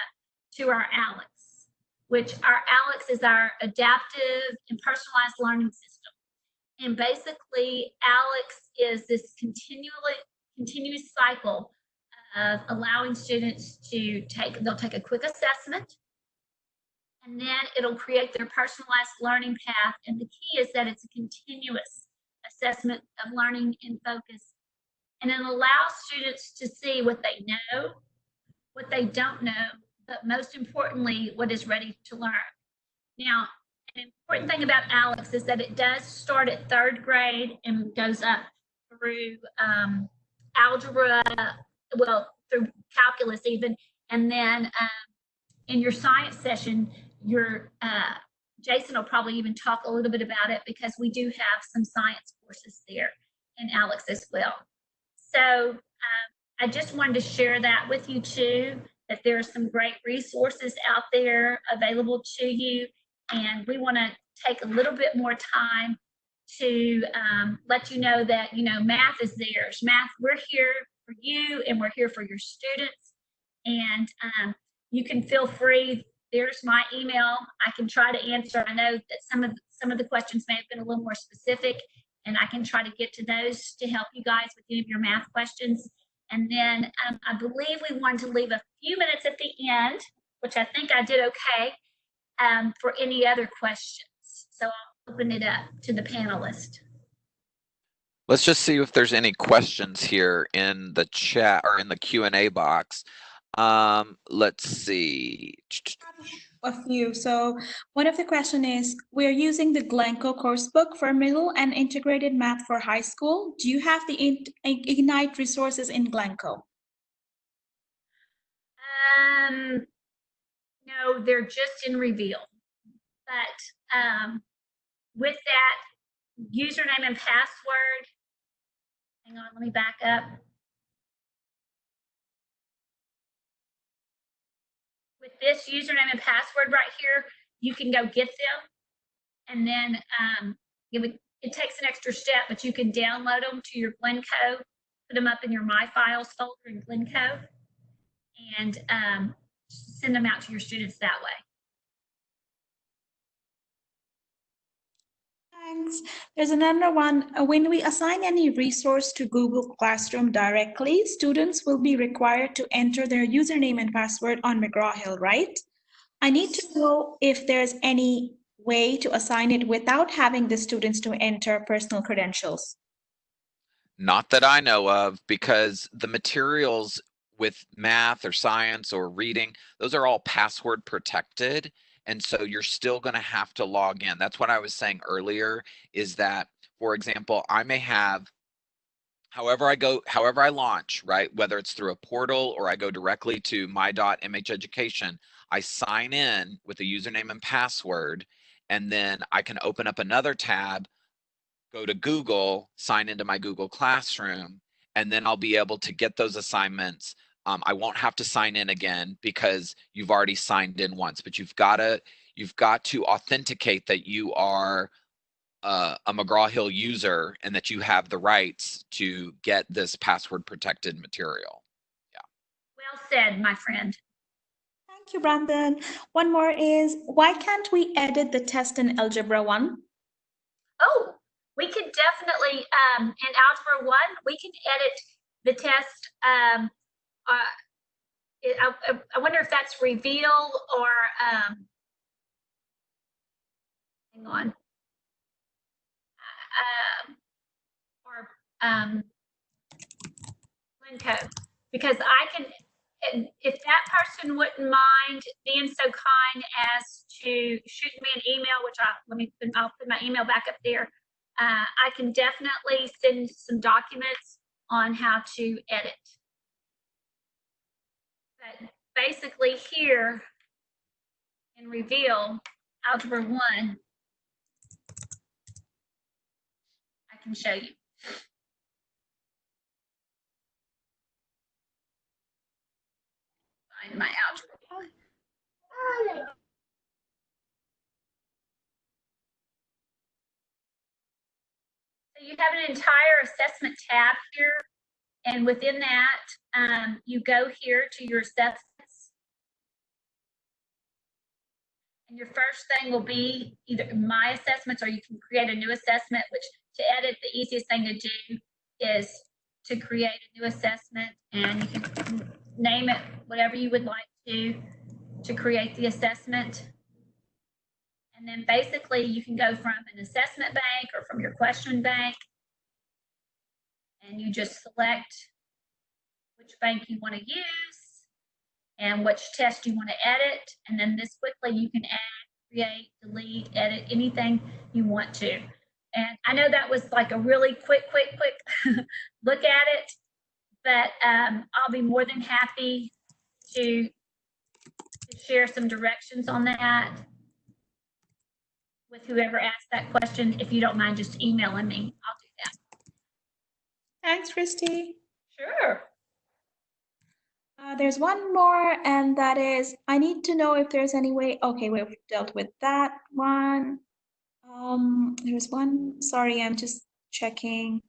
to our ALEX, which our ALEX is our adaptive and personalized learning system. And basically, ALEX is this continuous cycle of allowing students to they'll take a quick assessment, and then it'll create their personalized learning path. And the key is that it's a continuous assessment of learning in focus. And it allows students to see what they know, what they don't know, but most importantly, what is ready to learn. Now, an important thing about ALEX is that it does start at 3rd grade and goes up through algebra, well, through calculus even, and then in your science session, Jason will probably even talk a little bit about it, because we do have some science courses there in ALEX as well. So I just wanted to share that with you too, that there are some great resources out there available to you, and we want to take a little bit more time to let you know that, math is theirs. Math, we're here for you, and we're here for your students. And you can feel free. There's my email. I can try to answer. I know that some of the questions may have been a little more specific, and I can try to get to those to help you guys with any of your math questions. And then I believe we wanted to leave a few minutes at the end, which I think I did okay, for any other questions. So I'll open it up to the panelists. Let's just see if there's any questions here in the chat or in the Q&A box. Let's see. A few. So one of the question is, we're using the Glencoe coursebook for middle and integrated math for high school. Do you have the Ignite resources in Glencoe? No, they're just in Reveal. But with that username and password, hang on, let me back up. With this username and password right here, you can go get them. And then it takes an extra step, but you can download them to your Glencoe, put them up in your My Files folder in Glencoe, and send them out to your students that way. Thanks. There's another one. When we assign any resource to Google Classroom directly, students will be required to enter their username and password on McGraw-Hill, right? I need to know if there's any way to assign it without having the students to enter personal credentials. Not that I know of, because the materials with math or science or reading, those are all password protected. And so you're still going to have to log in. That's what I was saying earlier, is that, for example, I may have, however I launch, right? Whether it's through a portal or I go directly to my.mheducation, I sign in with a username and password, and then I can open up another tab, go to Google, sign into my Google Classroom, and then I'll be able to get those assignments. I won't have to sign in again because you've already signed in once, but you've got to authenticate that you are a McGraw-Hill user and that you have the rights to get this password protected material. Yeah. Well said, my friend. Thank you, Brandon. One more is, why can't we edit the test in Algebra 1? Oh, we can definitely, in Algebra 1, we can edit the test. I wonder if that's Reveal or, hang on. Glencoe, because I can, if that person wouldn't mind being so kind as to shoot me an email, which I'll put my email back up there. I can definitely send some documents on how to edit. But basically here in Reveal, Algebra 1, I can show you. Find my Algebra 1. So you have an entire assessment tab here, and within that, you go here to your assessments. And your first thing will be either my assessments, or you can create a new assessment, which to edit, the easiest thing to do is to create a new assessment, and you can name it whatever you would like to create the assessment. And then basically you can go from an assessment bank or from your question bank, and you just select which bank you want to use and which test you want to edit. And then this quickly you can add, create, delete, edit, anything you want to. And I know that was like a really quick look at it, but I'll be more than happy to share some directions on that with whoever asked that question. If you don't mind just emailing me, I'll do that. Thanks, Christy. Sure. There's one more, and that is, I need to know if there's any way. Okay, we've dealt with that one. There's one. Sorry, I'm just checking.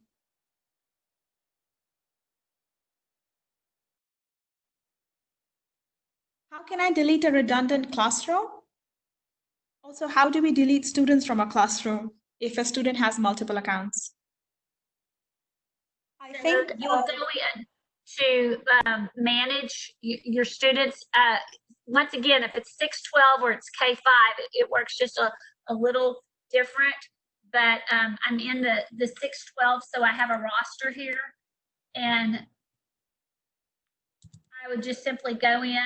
How can I delete a redundant classroom? Also, how do we delete students from a classroom if a student has multiple accounts? I think you'll go in to manage your students. Once again, if it's 612 or it's K5, it works just a little different. but I'm in the 612, so I have a roster here, and I would just simply go in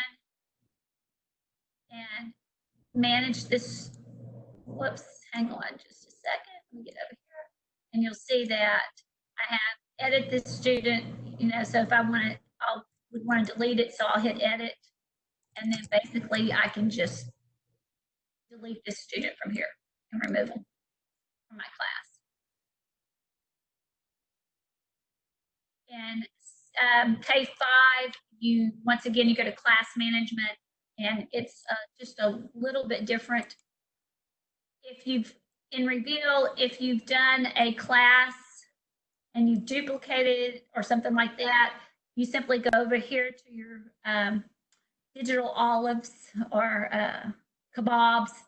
and manage this. Whoops, hang on just a second. Let me get over here, and you'll see that I have edit this student. So if I would want to delete it, so I'll hit edit, and then basically I can just delete this student from here and remove them from my class. And K5, once again you go to class management, and it's just a little bit different. If you've done a class and you've duplicated or something like that, you simply go over here to your digital olives or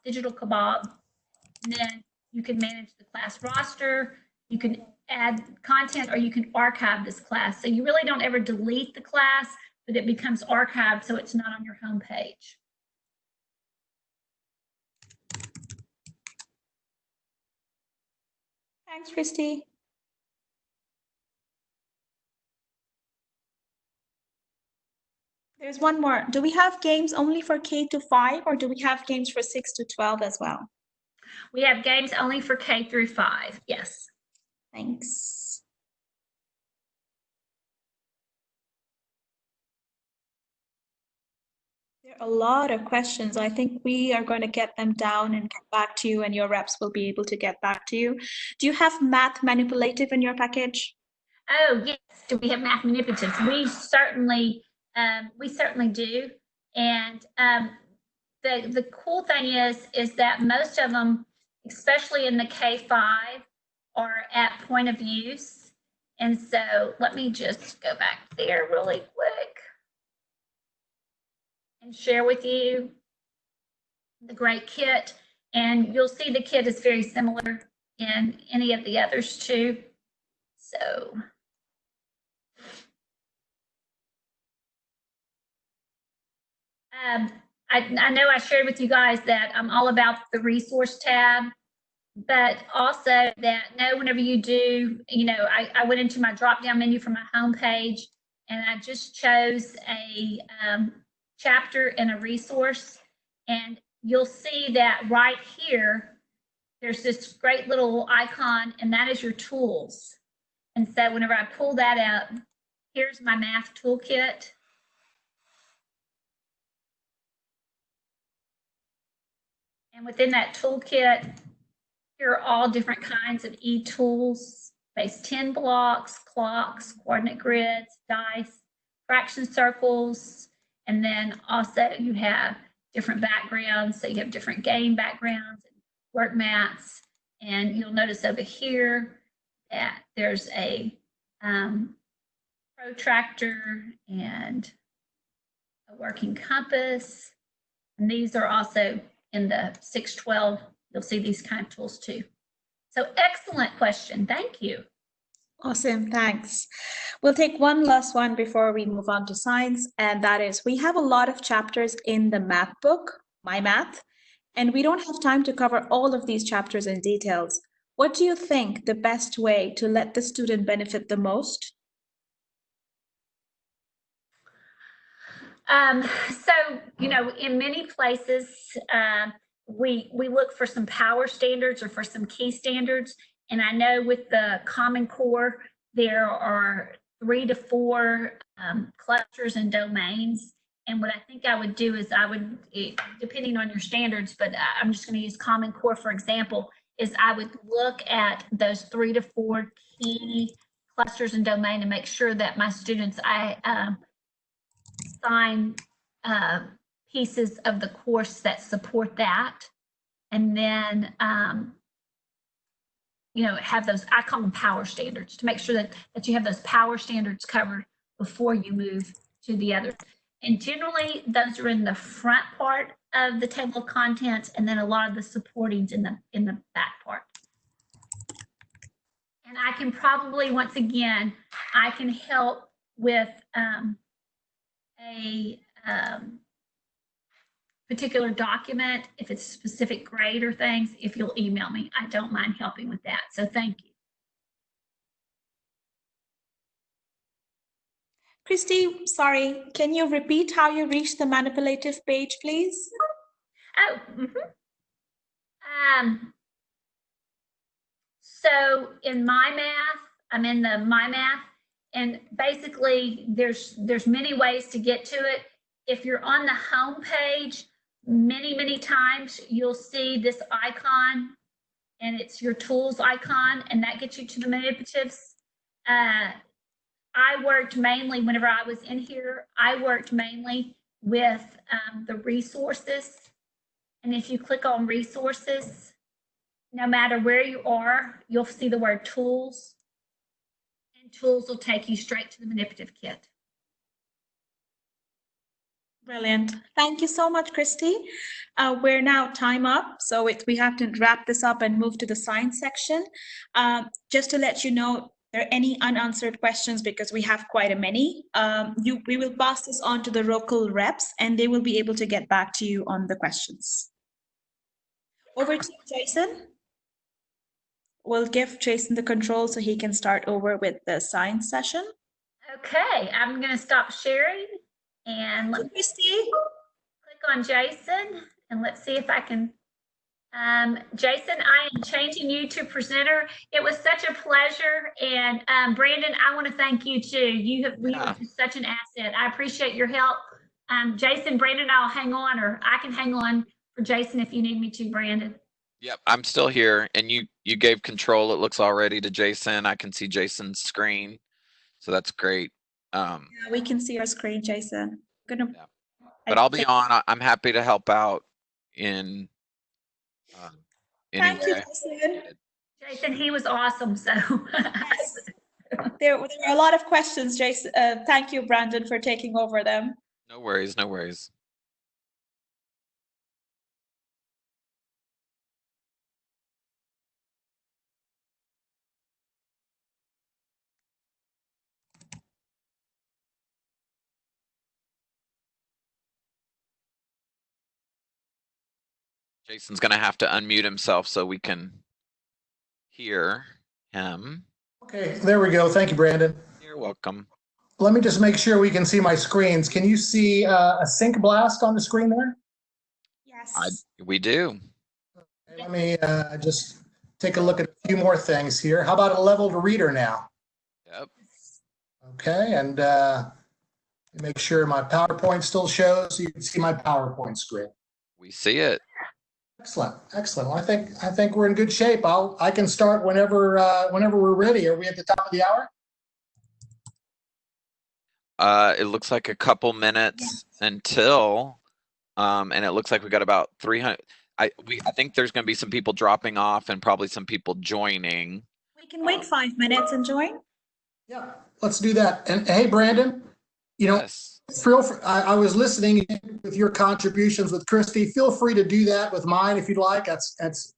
digital kebab, and then you can manage the class roster, you can add content, or you can archive this class. So you really don't ever delete the class, but it becomes archived, so it's not on your home page. Thanks, Christy. There's one more. Do we have games only for K to 5, or do we have games for 6 to 12 as well? We have games only for K through 5, yes. Thanks. There are a lot of questions. I think we are going to get them down and get back to you, and your reps will be able to get back to you. Do you have math manipulative in your package? Oh, yes. Do we have math manipulative? We certainly do. And the cool thing is that most of them, especially in the K5, are at point of use. And so let me just go back there really quick and share with you the great kit. And you'll see the kit is very similar in any of the others too. So I know I shared with you guys that I'm all about the resource tab, but also that whenever you do, I went into my drop-down menu for my home page, and I just chose a chapter and a resource, and you'll see that right here, there's this great little icon, and that is your tools. And so whenever I pull that out, here's my math toolkit. And within that toolkit, here are all different kinds of e-tools, base 10 blocks, clocks, coordinate grids, dice, fraction circles, and then also you have different backgrounds. So you have different game backgrounds, and work mats, and you'll notice over here that there's a protractor and a working compass, and these are also in the 612. You'll see these kind of tools too. So excellent question. Thank you. Awesome. Thanks. We'll take one last one before we move on to science. And that is, we have a lot of chapters in the math book, My Math, and we don't have time to cover all of these chapters in details. What do you think the best way to let the student benefit the most? So, in many places, we look for some power standards or for some key standards. And I know with the Common Core, there are 3 to 4 clusters and domains. And what I think I would do is depending on your standards, but I'm just going to use Common Core for example, is I would look at those 3 to 4 key clusters and domain and make sure that my students, assign pieces of the course that support that, and then have those, I call them power standards, to make sure that you have those power standards covered before you move to the others. And generally those are in the front part of the table of contents, and then a lot of the supportings in the back part. And I can probably, once again, I can help with particular document, if it's a specific grade or things, if you'll email me, I don't mind helping with that. So thank you. Christy, sorry, can you repeat how you reached the manipulative page, please? Oh, so in my math, I'm in the my math, and basically there's many ways to get to it. If you're on the home page, many times you'll see this icon, and it's your tools icon, and that gets you to the manipulatives. I worked mainly, whenever I was in here, I worked mainly with the resources. And if you click on resources, no matter where you are, you'll see the word tools. And tools will take you straight to the manipulative kit. Brilliant. Thank you so much, Christy. We're now time up, so we have to wrap this up and move to the science section. Just to let you know, there are any unanswered questions, because we have quite a many, we will pass this on to the local reps, and they will be able to get back to you on the questions. Over to you, Jason. We'll give Jason the control so he can start over with the science session. Okay, I'm going to stop sharing, and let me click on Jason, and let's see if I can. Jason, I am changing you to presenter. It was such a pleasure, and Brandon, I want to thank you too. You have been such an asset. I appreciate your help. Jason, Brandon, I'll hang on, or I can hang on for Jason if you need me to, Brandon. Yep, I'm still here, and you gave control, it looks already, to Jason. I can see Jason's screen, so that's great. Yeah, we can see your screen, Jason. Yeah. But I'll be on. I'm happy to help out in Thank you, Jason. Jason, he was awesome. So yes. There are a lot of questions, Jason. Thank you, Brandon, for taking over them. No worries, no worries. Jason's going to have to unmute himself so we can hear him. Okay, there we go. Thank you, Brandon. You're welcome. Let me just make sure we can see my screens. Can you see a sync blast on the screen there? Yes. We do. Okay, let me just take a look at a few more things here. How about a leveled reader now? Yep. Okay, and make sure my PowerPoint still shows so you can see my PowerPoint screen. We see it. Excellent, excellent. Well, I think we're in good shape. I can start whenever we're ready. Are we at the top of the hour? It looks like a couple minutes until, and it looks like we got about 300. I think there's going to be some people dropping off and probably some people joining. We can wait 5 minutes and join. Yeah, let's do that. And hey, Brandon, you know. Yes. I was listening with your contributions with Christy. Feel free to do that with mine if you'd like. That's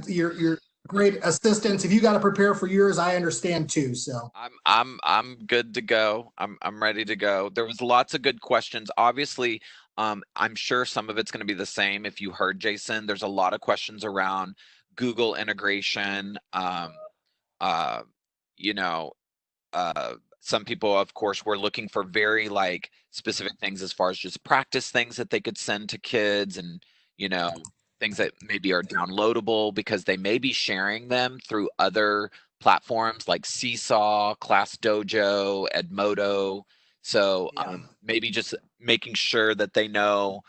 your great assistance. If you got to prepare for yours, I understand too. So I'm good to go. I'm ready to go. There was lots of good questions. Obviously, I'm sure some of it's going to be the same. If you heard Jason, there's a lot of questions around Google integration. Some people, of course, were looking for very specific things as far as just practice things that they could send to kids, and things that maybe are downloadable because they may be sharing them through other platforms like Seesaw, Class Dojo, Edmodo. So maybe just making sure that they know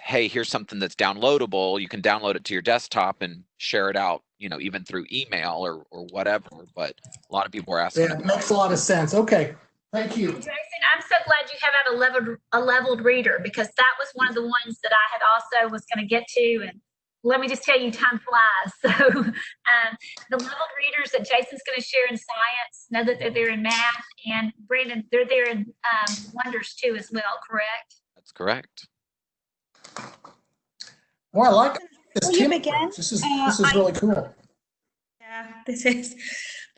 hey, here's something that's downloadable. You can download it to your desktop and share it out, even through email or whatever. But a lot of people are asking. Yeah, it makes a lot of sense. Okay, thank you. Jason, I'm so glad you have a leveled reader, because that was one of the ones that I had also was going to get to. And let me just tell you, time flies. So the leveled readers that Jason's going to share in science, know that they're there in math, and Brandon, they're there in wonders too as well, correct? That's correct. Well, I like this team. Begin? This is really cool. Yeah, this is.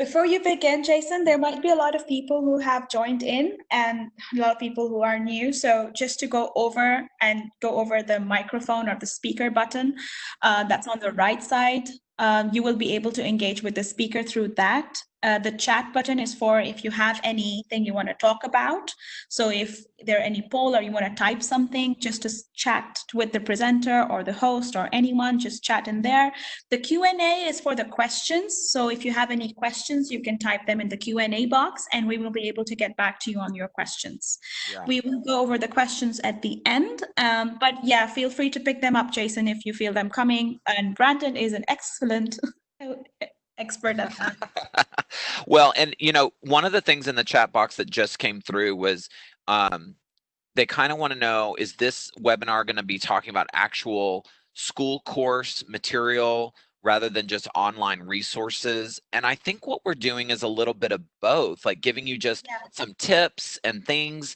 Before you begin, Jason, there might be a lot of people who have joined in and a lot of people who are new. So just to go over the microphone or the speaker button that's on the right side, you will be able to engage with the speaker through that. The chat button is for if you have anything you want to talk about. So if there are any poll or you want to type something, just to chat with the presenter or the host or anyone, just chat in there. The Q&A is for the questions. So if you have any questions, you can type them in the Q&A box and we will be able to get back to you on your questions. Yeah. We will go over the questions at the end. But yeah, feel free to pick them up, Jason, if you feel them coming. And Brandon is an excellent expert at that. Well, and you know, one of the things in the chat box that just came through was they kind of want to know, is this webinar going to be talking about actual school course material rather than just online resources? And I think what we're doing is a little bit of both, like giving you just some tips and things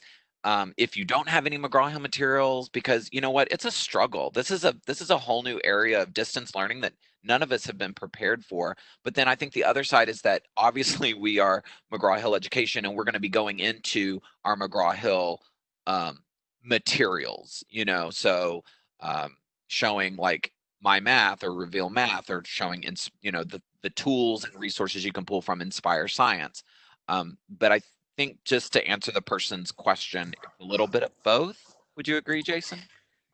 if you don't have any McGraw-Hill materials, because you know what, it's a struggle. This is a whole new area of distance learning that none of us have been prepared for. But then I think the other side is that obviously we are McGraw-Hill Education and we're going to be going into our McGraw-Hill materials, you know, so showing like My Math or Reveal Math, or showing, you know, the tools and resources you can pull from Inspire Science. But I think just to answer the person's question, a little bit of both. Would you agree, Jason?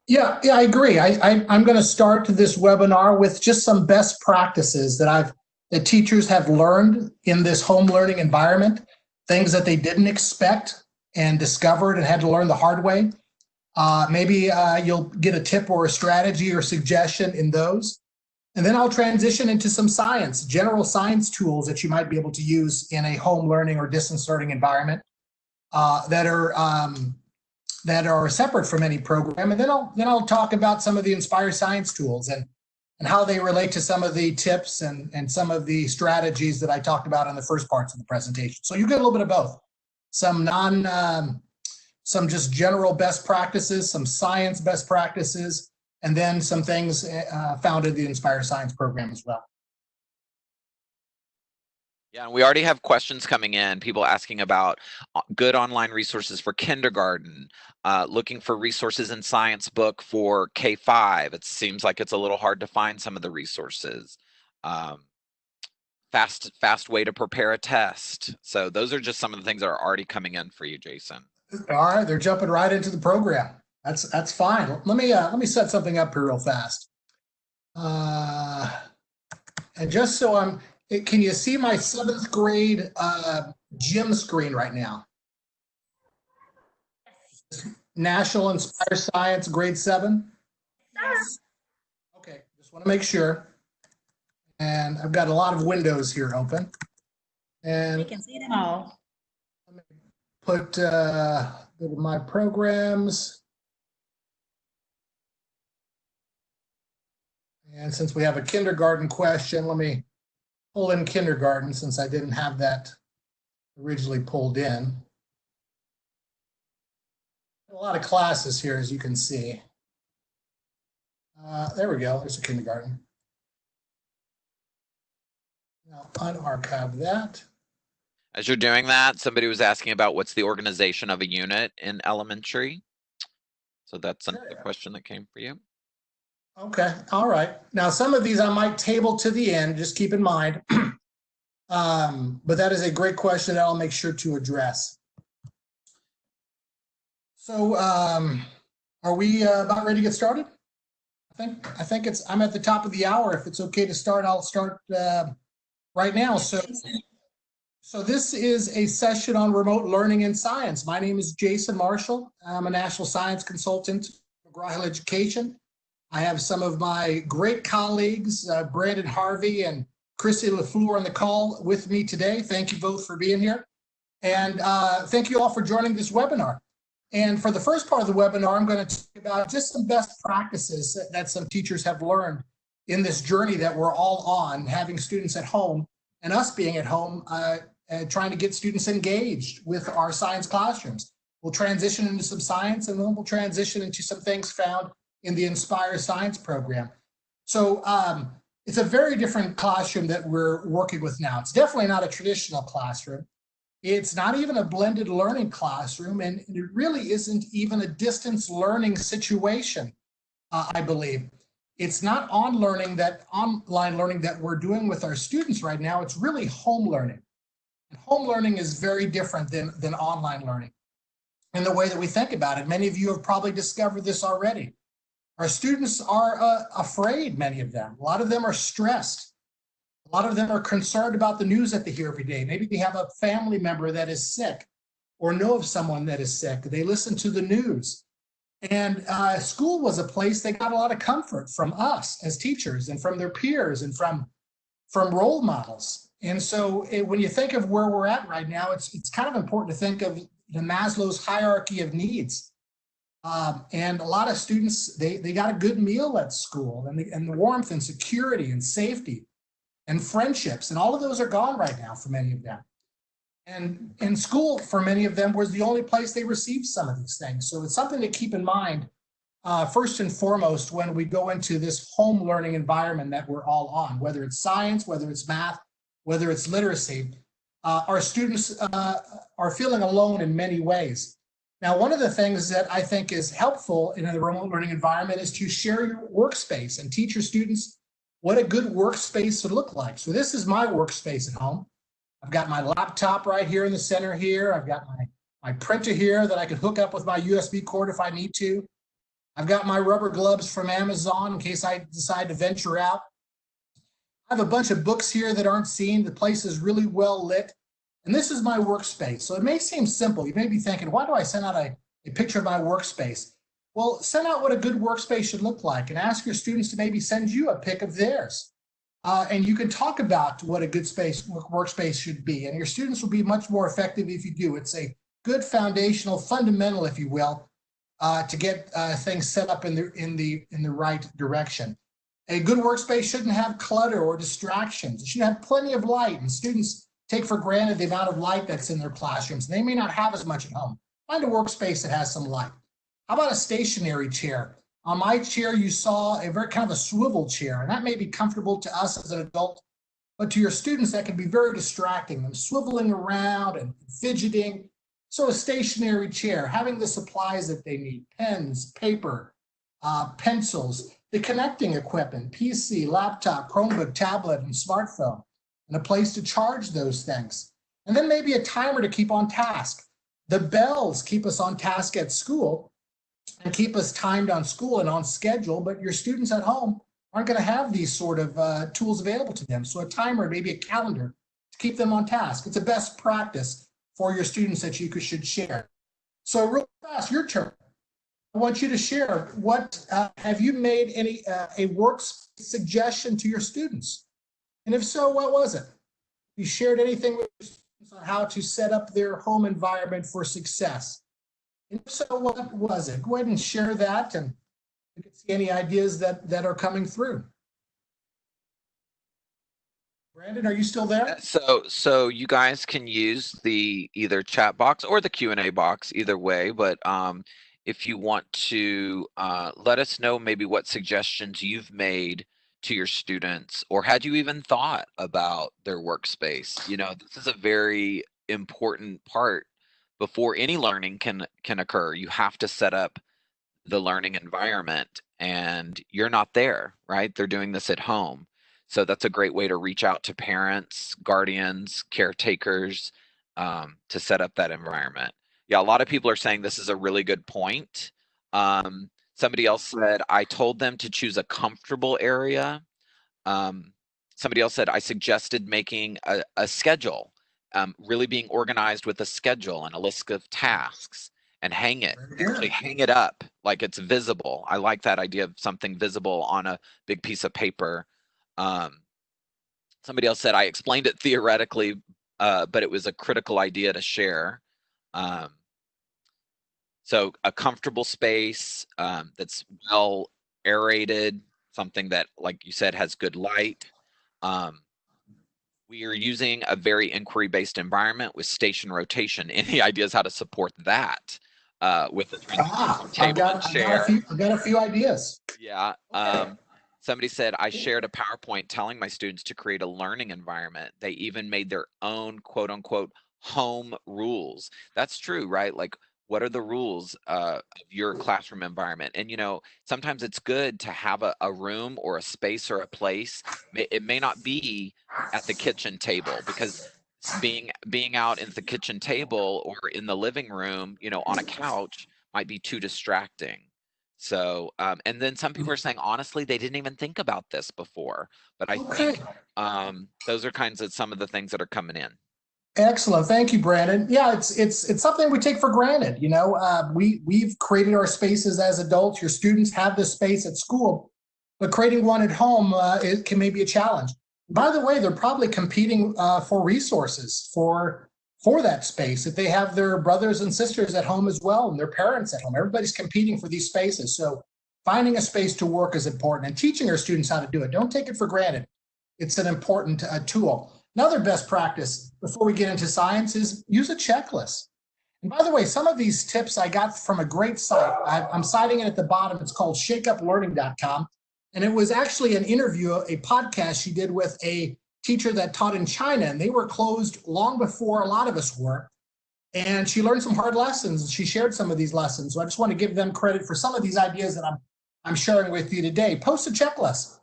Yeah, I agree. I'm going to start this webinar with just some best practices that teachers have learned in this home learning environment, things that they didn't expect and discovered and had to learn the hard way. Maybe you'll get a tip or a strategy or suggestion in those. And then I'll transition into some science, general science tools that you might be able to use in a home learning or distance learning environment that are separate from any program. And then I'll talk about some of the Inspire Science tools and how they relate to some of the tips and some of the strategies that I talked about in the first parts of the presentation. So you get a little bit of both, some just general best practices, some science best practices, and then some things found in the Inspire Science program as well. Yeah, we already have questions coming in, people asking about good online resources for kindergarten, looking for resources in science book for K-5. It seems like it's a little hard to find some of the resources. Fast way to prepare a test. So those are just some of the things that are already coming in for you, Jason. All right, they're jumping right into the program. That's fine. Let me set something up here real fast. And just so can you see my 7th grade gym screen right now? National Inspire Science, grade 7? Yes. Okay, just want to make sure. And I've got a lot of windows here open. And we can see them all. Let me put go to my programs. And since we have a kindergarten question, let me pull in kindergarten since I didn't have that originally pulled in. A lot of classes here, as you can see. There we go, there's a kindergarten. Now unarchive that. As you're doing that, somebody was asking about what's the organization of a unit in elementary. So that's another question that came for you. Okay, all right. Now, some of these I might table to the end, just keep in mind. But that is a great question that I'll make sure to address. So are we about ready to get started? I think I'm at the top of the hour. If it's okay to start, I'll start right now. So this is a session on remote learning in science. My name is Jason Marshall. I'm a national science consultant for McGraw-Hill Education. I have some of my great colleagues, Brandon Harvey and Christy LaFleur on the call with me today. Thank you both for being here. And thank you all for joining this webinar. And for the first part of the webinar, I'm going to talk about just some best practices that some teachers have learned in this journey that we're all on, having students at home and us being at home, trying to get students engaged with our science classrooms. We'll transition into some science, and then we'll transition into some things found in the Inspire Science program. So it's a very different classroom that we're working with now. It's definitely not a traditional classroom. It's not even a blended learning classroom, and it really isn't even a distance learning situation, I believe. It's not online learning that we're doing with our students right now. It's really home learning. And home learning is very different than online learning in the way that we think about it. Many of you have probably discovered this already. Our students are afraid, many of them. A lot of them are stressed. A lot of them are concerned about the news that they hear every day. Maybe they have a family member that is sick or know of someone that is sick. They listen to the news. And school was a place they got a lot of comfort from us as teachers and from their peers and from role models. And so when you think of where we're at right now, it's kind of important to think of the Maslow's hierarchy of needs. And a lot of students, they got a good meal at school, and the warmth and security and safety and friendships, and all of those are gone right now for many of them. And in school, for many of them, was the only place they received some of these things. So it's something to keep in mind, first and foremost, when we go into this home learning environment that we're all on, whether it's science, whether it's math, whether it's literacy. Our students are feeling alone in many ways. Now, one of the things that I think is helpful in a remote learning environment is to share your workspace and teach your students what a good workspace would look like. So this is my workspace at home. I've got my laptop right here in the center here. I've got my printer here that I can hook up with my USB cord if I need to. I've got my rubber gloves from Amazon in case I decide to venture out. I have a bunch of books here that aren't seen. The place is really well lit. And this is my workspace. So it may seem simple. You may be thinking, why do I send out a picture of my workspace? Well, send out what a good workspace should look like and ask your students to maybe send you a pic of theirs. And you can talk about what a good workspace should be. And your students will be much more effective if you do. It's a good foundational, fundamental, if you will, to get things set up in the right direction. A good workspace shouldn't have clutter or distractions. It should have plenty of light, and students take for granted the amount of light that's in their classrooms. They may not have as much at home. Find a workspace that has some light. How about a stationary chair? On my chair, you saw a very kind of a swivel chair, and that may be comfortable to us as an adult, but to your students, that can be very distracting, them swiveling around and fidgeting. So a stationary chair, having the supplies that they need, pens, paper, pencils, the connecting equipment, PC, laptop, Chromebook, tablet, and smartphone, and a place to charge those things. And then maybe a timer to keep on task. The bells keep us on task at school and keep us timed on school and on schedule, but your students at home aren't going to have these sort of tools available to them. So a timer, maybe a calendar to keep them on task. It's a best practice for your students that you should share. So real fast, your turn. I want you to share what, have you made a work suggestion to your students? And if so, what was it? You shared anything with your students on how to set up their home environment for success? And if so, what was it? Go ahead and share that, and you can see any ideas that are coming through. Brandon, are you still there? So you guys can use the either chat box or the Q&A box, either way, but if you want to let us know maybe what suggestions you've made to your students, or had you even thought about their workspace. You know, this is a very important part before any learning can occur. You have to set up the learning environment, and you're not there, right? They're doing this at home. So that's a great way to reach out to parents, guardians, caretakers, to set up that environment. Yeah, a lot of people are saying this is a really good point. Somebody else said, I told them to choose a comfortable area. Somebody else said, I suggested making a schedule, really being organized with a schedule and a list of tasks, and hang it, actually hang it up like it's visible. I like that idea of something visible on a big piece of paper. Somebody else said, I explained it theoretically, but it was a critical idea to share. So a comfortable space that's well aerated, something that, like you said, has good light. We are using a very inquiry-based environment with station rotation. Any ideas how to support that with the table and share? I've got a few ideas. Yeah. Okay. Somebody said, I shared a PowerPoint telling my students to create a learning environment. They even made their own quote unquote home rules. That's true, right? Like, what are the rules of your classroom environment? And, you know, sometimes it's good to have a room or a space or a place. It may not be at the kitchen table, because being out at the kitchen table or in the living room, you know, on a couch might be too distracting. So, and then some people are saying, honestly, they didn't even think about this before. But I think those are kinds of some of the things that are coming in. Excellent. Thank you, Brandon. Yeah, it's something we take for granted. You know, we've created our spaces as adults. Your students have this space at school, but creating one at home, it can maybe a challenge. By the way, they're probably competing for resources for that space. If they have their brothers and sisters at home as well, and their parents at home, everybody's competing for these spaces. So finding a space to work is important, and teaching our students how to do it. Don't take it for granted. It's an important tool. Another best practice before we get into science is use a checklist. And by the way, some of these tips I got from a great site. I'm citing it at the bottom. It's called shakeuplearning.com. And it was actually an interview, a podcast she did with a teacher that taught in China, and they were closed long before a lot of us were. And she learned some hard lessons. She shared some of these lessons. So I just want to give them credit for some of these ideas that I'm sharing with you today. Post a checklist.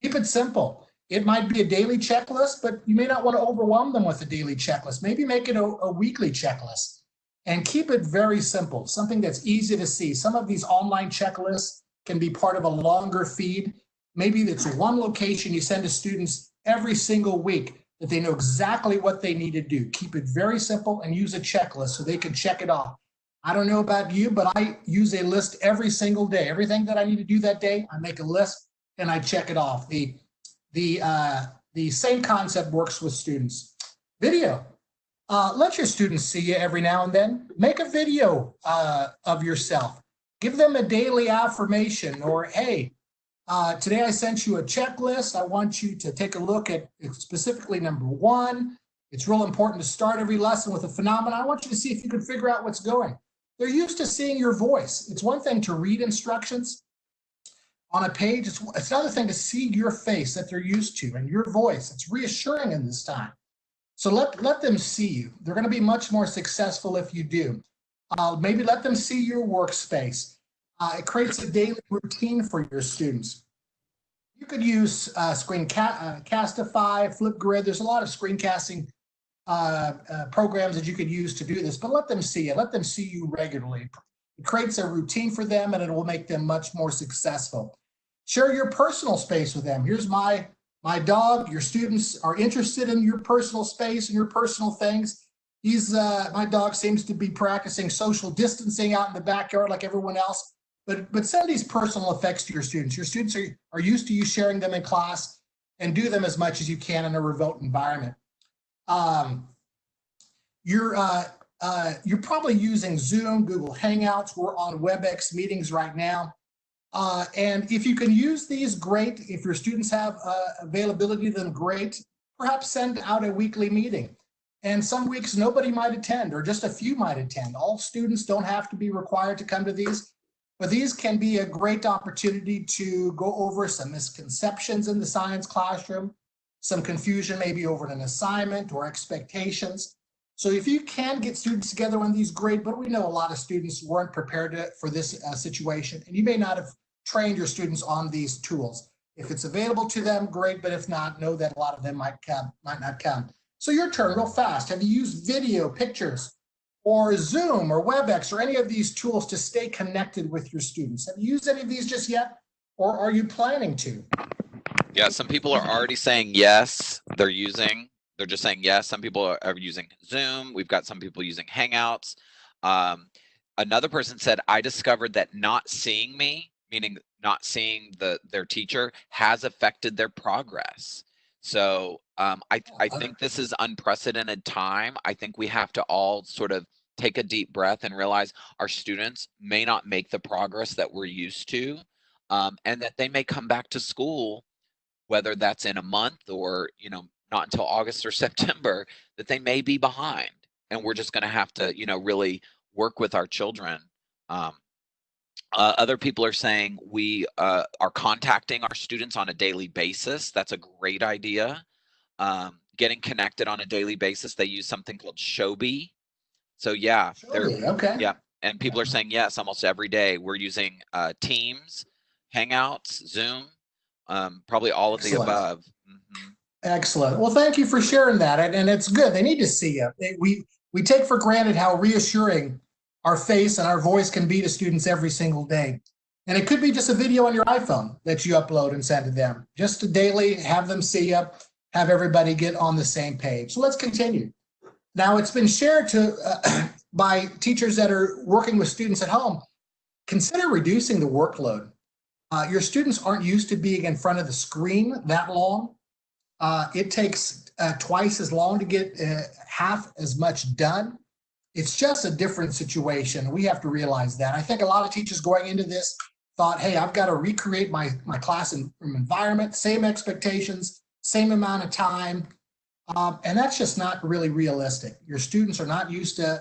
Keep it simple. It might be a daily checklist, but you may not want to overwhelm them with a daily checklist. Maybe make it a weekly checklist and keep it very simple, something that's easy to see. Some of these online checklists can be part of a longer feed. Maybe it's one location you send to students every single week that they know exactly what they need to do. Keep it very simple and use a checklist so they can check it off. I don't know about you, but I use a list every single day. Everything that I need to do that day, I make a list and I check it off. The same concept works with students. Video. Let your students see you every now and then. Make a video of yourself. Give them a daily affirmation, or, hey, today I sent you a checklist. I want you to take a look at specifically number 1. It's real important to start every lesson with a phenomenon. I want you to see if you can figure out what's going. They're used to seeing your voice. It's one thing to read instructions on a page. It's another thing to see your face that they're used to and your voice. It's reassuring in this time. So let them see you. They're going to be much more successful if you do. Maybe let them see your workspace. It creates a daily routine for your students. You could use Screencastify, Flipgrid. There's a lot of screencasting programs that you could use to do this, but let them see it. Let them see you regularly. It creates a routine for them, and it will make them much more successful. Share your personal space with them. Here's my dog. Your students are interested in your personal space and your personal things. My dog seems to be practicing social distancing out in the backyard like everyone else. But send these personal effects to your students. Your students are used to you sharing them in class, and do them as much as you can in a remote environment. You're probably using Zoom, Google Hangouts. We're on WebEx meetings right now. And if you can use these, great. If your students have availability, then great. Perhaps send out a weekly meeting. And some weeks nobody might attend, or just a few might attend. All students don't have to be required to come to these, but these can be a great opportunity to go over some misconceptions in the science classroom, some confusion maybe over an assignment or expectations. So if you can get students together on these, great, but we know a lot of students weren't prepared for this situation, and you may not have trained your students on these tools. If it's available to them, great, but if not, know that a lot of them might not come. So your turn, real fast. Have you used video, pictures, or Zoom or WebEx or any of these tools to stay connected with your students? Have you used any of these just yet, or are you planning to? Yeah, some people are already saying yes, they're just saying yes. Some people are using Zoom. We've got some people using Hangouts. Another person said, I discovered that not seeing me, meaning not seeing their teacher, has affected their progress. So I think this is unprecedented time. I think we have to all sort of take a deep breath and realize our students may not make the progress that we're used to, and that they may come back to school, whether that's in a month or, not until August or September, that they may be behind. And we're just going to have to, really work with our children Other people are saying we are contacting our students on a daily basis. That's a great idea. Getting connected on a daily basis. They use something called Shobi. So yeah, okay. Yeah, and people are saying yes, almost every day. We're using Teams, Hangouts, Zoom, probably all of the Excellent. above. Mm-hmm. Excellent. Well, thank you for sharing that, and it's good. They need to see you. We take for granted how reassuring our face and our voice can be to students every single day. And it could be just a video on your iPhone that you upload and send to them. Just to daily have them see you, have everybody get on the same page. So let's continue. Now, it's been shared by teachers that are working with students at home. Consider reducing the workload. Your students aren't used to being in front of the screen that long. It takes twice as long to get half as much done. It's just a different situation. We have to realize that. I think a lot of teachers going into this thought, hey, I've got to recreate my classroom environment, same expectations, same amount of time. And that's just not really realistic. Your students are not used to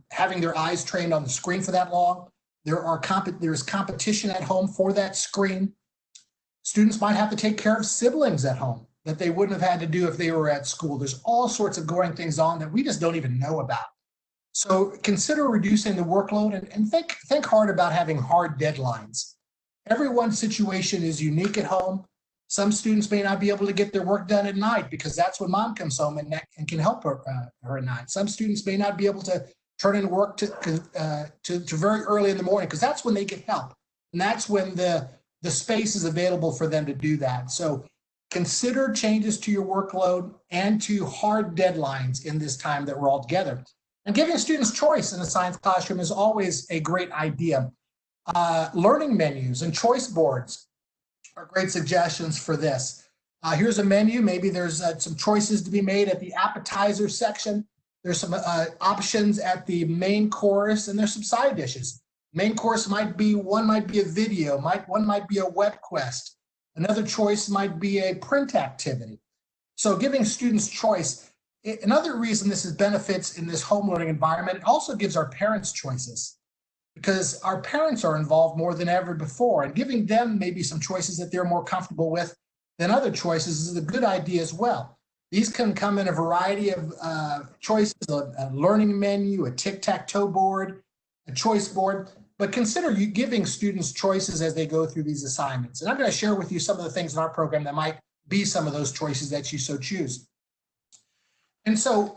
having their eyes trained on the screen for that long. There's competition at home for that screen. Students might have to take care of siblings at home that they wouldn't have had to do if they were at school. There's all sorts of going things on that we just don't even know about. So consider reducing the workload and think hard about having hard deadlines. Everyone's situation is unique at home. Some students may not be able to get their work done at night because that's when mom comes home and can help her at night. Some students may not be able to turn in work to very early in the morning because that's when they get help. And that's when the space is available for them to do that. So consider changes to your workload and to hard deadlines in this time that we're all together. And giving students choice in a science classroom is always a great idea. Learning menus and choice boards are great suggestions for this. Here's a menu. Maybe there's some choices to be made at the appetizer section. There's some options at the main course, and there's some side dishes. Main course might be a video, one might be a web quest. Another choice might be a print activity. So giving students choice. Another reason this is benefits in this home learning environment, it also gives our parents choices because our parents are involved more than ever before, and giving them maybe some choices that they're more comfortable with than other choices is a good idea as well. These can come in a variety of choices, a learning menu, a tic-tac-toe board, a choice board, but consider you giving students choices as they go through these assignments. And I'm going to share with you some of the things in our program that might be some of those choices that you so choose. And so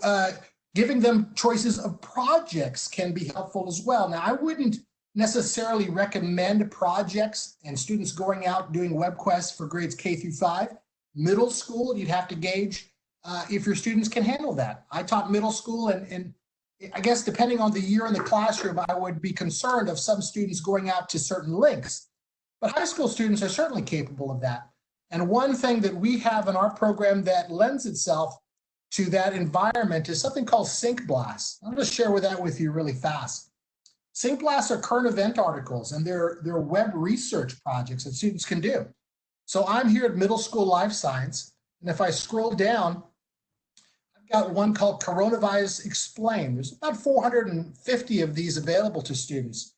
giving them choices of projects can be helpful as well. Now, I wouldn't necessarily recommend projects and students going out doing web quests for grades K through 5. Middle school, you'd have to gauge if your students can handle that. I taught middle school, and I guess depending on the year in the classroom, I would be concerned of some students going out to certain links. But high school students are certainly capable of that. And one thing that we have in our program that lends itself to that environment is something called Sync Blasts. I'm going to share that with you really fast. Sync Blasts are current event articles, and they're web research projects that students can do. So I'm here at Middle School Life Science, and if I scroll down, I've got one called Coronavirus Explained. There's about 450 of these available to students.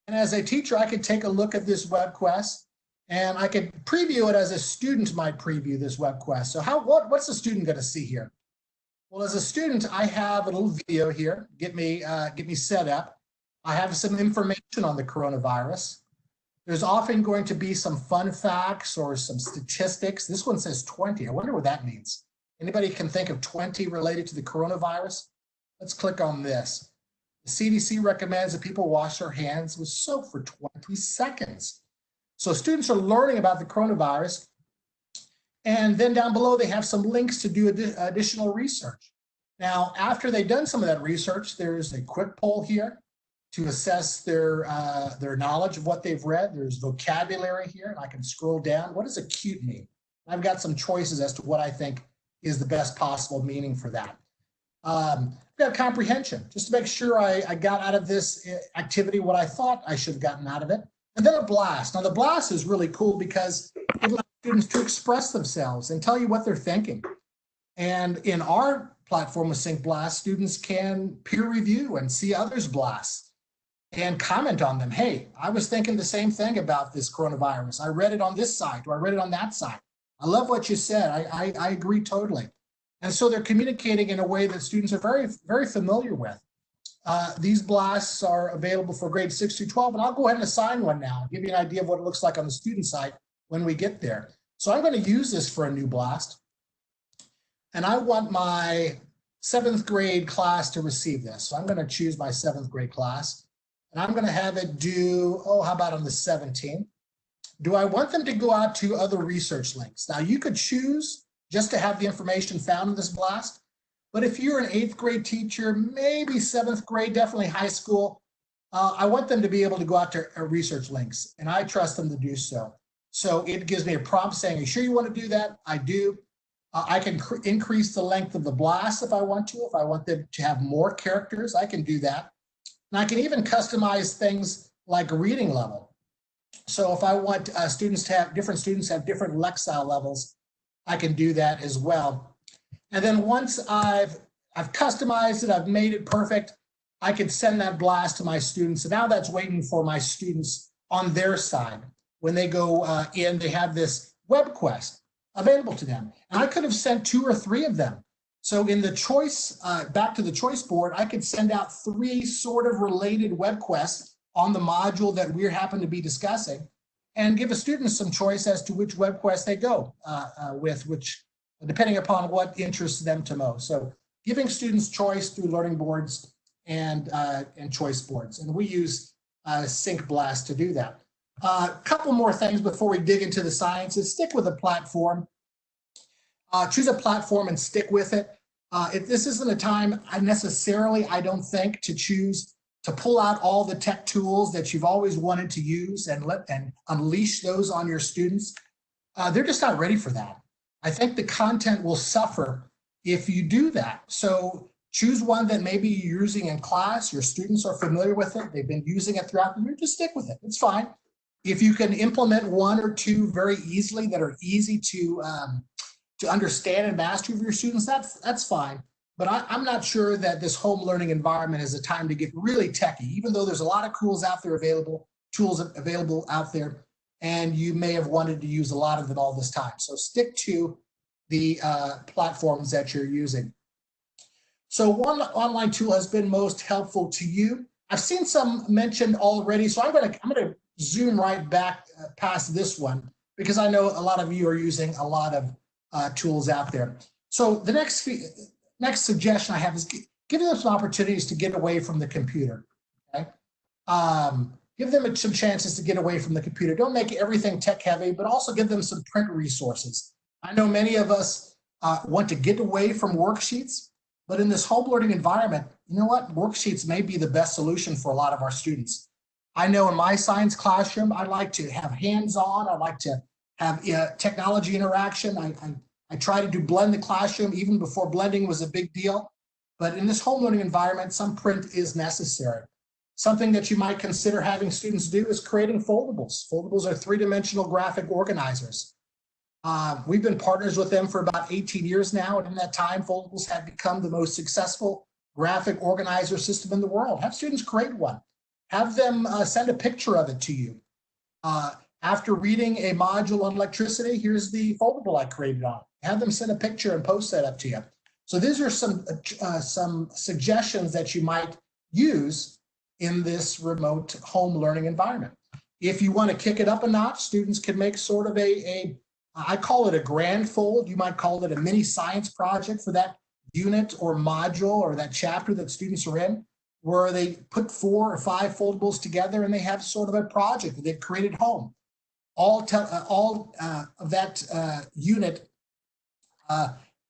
And as a teacher, I could take a look at this web quest, and I could preview it as a student might preview this web quest. So what's the student going to see here? Well, as a student, I have a little video here, get me set up. I have some information on the coronavirus. There's often going to be some fun facts or some statistics. This one says 20. I wonder what that means. Anybody can think of 20 related to the coronavirus? Let's click on this. The CDC recommends that people wash their hands with soap for 20 seconds. So students are learning about the coronavirus. And then down below, they have some links to do additional research. Now, after they've done some of that research, there's a quick poll here to assess their knowledge of what they've read. There's vocabulary here, and I can scroll down. What does acute mean? I've got some choices as to what I think is the best possible meaning for that. I've got comprehension, just to make sure I got out of this activity what I thought I should have gotten out of it. And then a blast. Now, the blast is really cool because it allows students to express themselves and tell you what they're thinking. And in our platform with Sync Blast, students can peer review and see others' blasts. and comment on them. Hey, I was thinking the same thing about this coronavirus. I read it on this site, or I read it on that site. I love what you said. I agree totally. And so they're communicating in a way that students are very, very familiar with. These blasts are available for grades 6 through 12, and I'll go ahead and assign one now, give you an idea of what it looks like on the student side when we get there. So I'm going to use this for a new blast, and I want my 7th grade class to receive this. So I'm going to choose my 7th grade class, and I'm going to have it due, how about on the 17th? Do I want them to go out to other research links? Now, you could choose just to have the information found in this blast, but if you're an 8th grade teacher, maybe 7th grade, definitely high school, I want them to be able to go out to research links, and I trust them to do so. So it gives me a prompt saying, are you sure you want to do that? I do. I can increase the length of the blast if I want to. If I want them to have more characters, I can do that. And I can even customize things like reading level. So if I want different students have different lexile levels, I can do that as well. And then once I've customized it, I've made it perfect, I can send that blast to my students. And now that's waiting for my students on their side. When they go in, they have this web quest available to them. And I could have sent 2 or 3 of them. So in the choice, back to the choice board, I could send out 3 sort of related web quests on the module that we happen to be discussing, and give a student some choice as to which web quest they go with, which depending upon what interests them to most. So giving students choice through learning boards and choice boards. And we use Sync Blast to do that. A couple more things before we dig into the sciences. Stick with a platform. Choose a platform and stick with it. This isn't a time I don't think, to pull out all the tech tools that you've always wanted to use and unleash those on your students. They're just not ready for that. I think the content will suffer if you do that. So choose one that maybe you're using in class, your students are familiar with it, they've been using it throughout the year, just stick with it, it's fine. If you can implement 1 or 2 very easily that are easy to understand and master for your students, that's fine. But I'm not sure that this home learning environment is a time to get really techie, even though there's a lot of tools available out there, and you may have wanted to use a lot of them all this time. So stick to the platforms that you're using. So one online tool has been most helpful to you. I've seen some mentioned already, so I'm gonna zoom right back past this one, because I know a lot of you are using a lot of tools out there. So the next suggestion I have is give them some opportunities to get away from the computer. Okay, give them some chances to get away from the computer. Don't make everything tech heavy, but also give them some print resources. I know many of us want to get away from worksheets, but in this home learning environment, you know what? Worksheets may be the best solution for a lot of our students. I know in my science classroom, I like to have hands-on. I like to have technology interaction. I try to blend the classroom even before blending was a big deal. But in this home learning environment, some print is necessary. Something that you might consider having students do is creating foldables. Foldables are 3-dimensional graphic organizers. We've been partners with them for about 18 years now, and in that time, foldables have become the most successful graphic organizer system in the world. Have students create one. Have them send a picture of it to you. After reading a module on electricity, here's the foldable I created on. Have them send a picture and post that up to you. So these are some suggestions that you might use in this remote home learning environment. If you want to kick it up a notch, students can make sort of I call it a grand fold. You might call it a mini science project for that unit or module or that chapter that students are in, where they put 4 or 5 foldables together and they have sort of a project that they've created home. All of that unit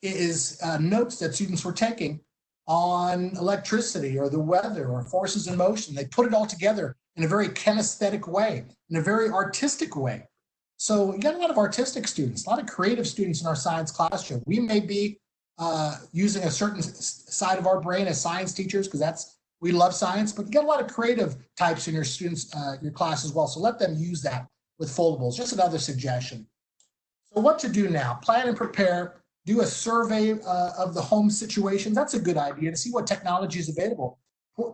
is notes that students were taking on electricity or the weather or forces in motion. They put it all together in a very kinesthetic way, in a very artistic way. So you got a lot of artistic students, a lot of creative students in our science classroom. We may be using a certain side of our brain as science teachers because we love science, but you got a lot of creative types in your students, your class as well. So let them use that with foldables. Just another suggestion. So what to do now? Plan and prepare. Do a survey of the home situations. That's a good idea to see what technology is available.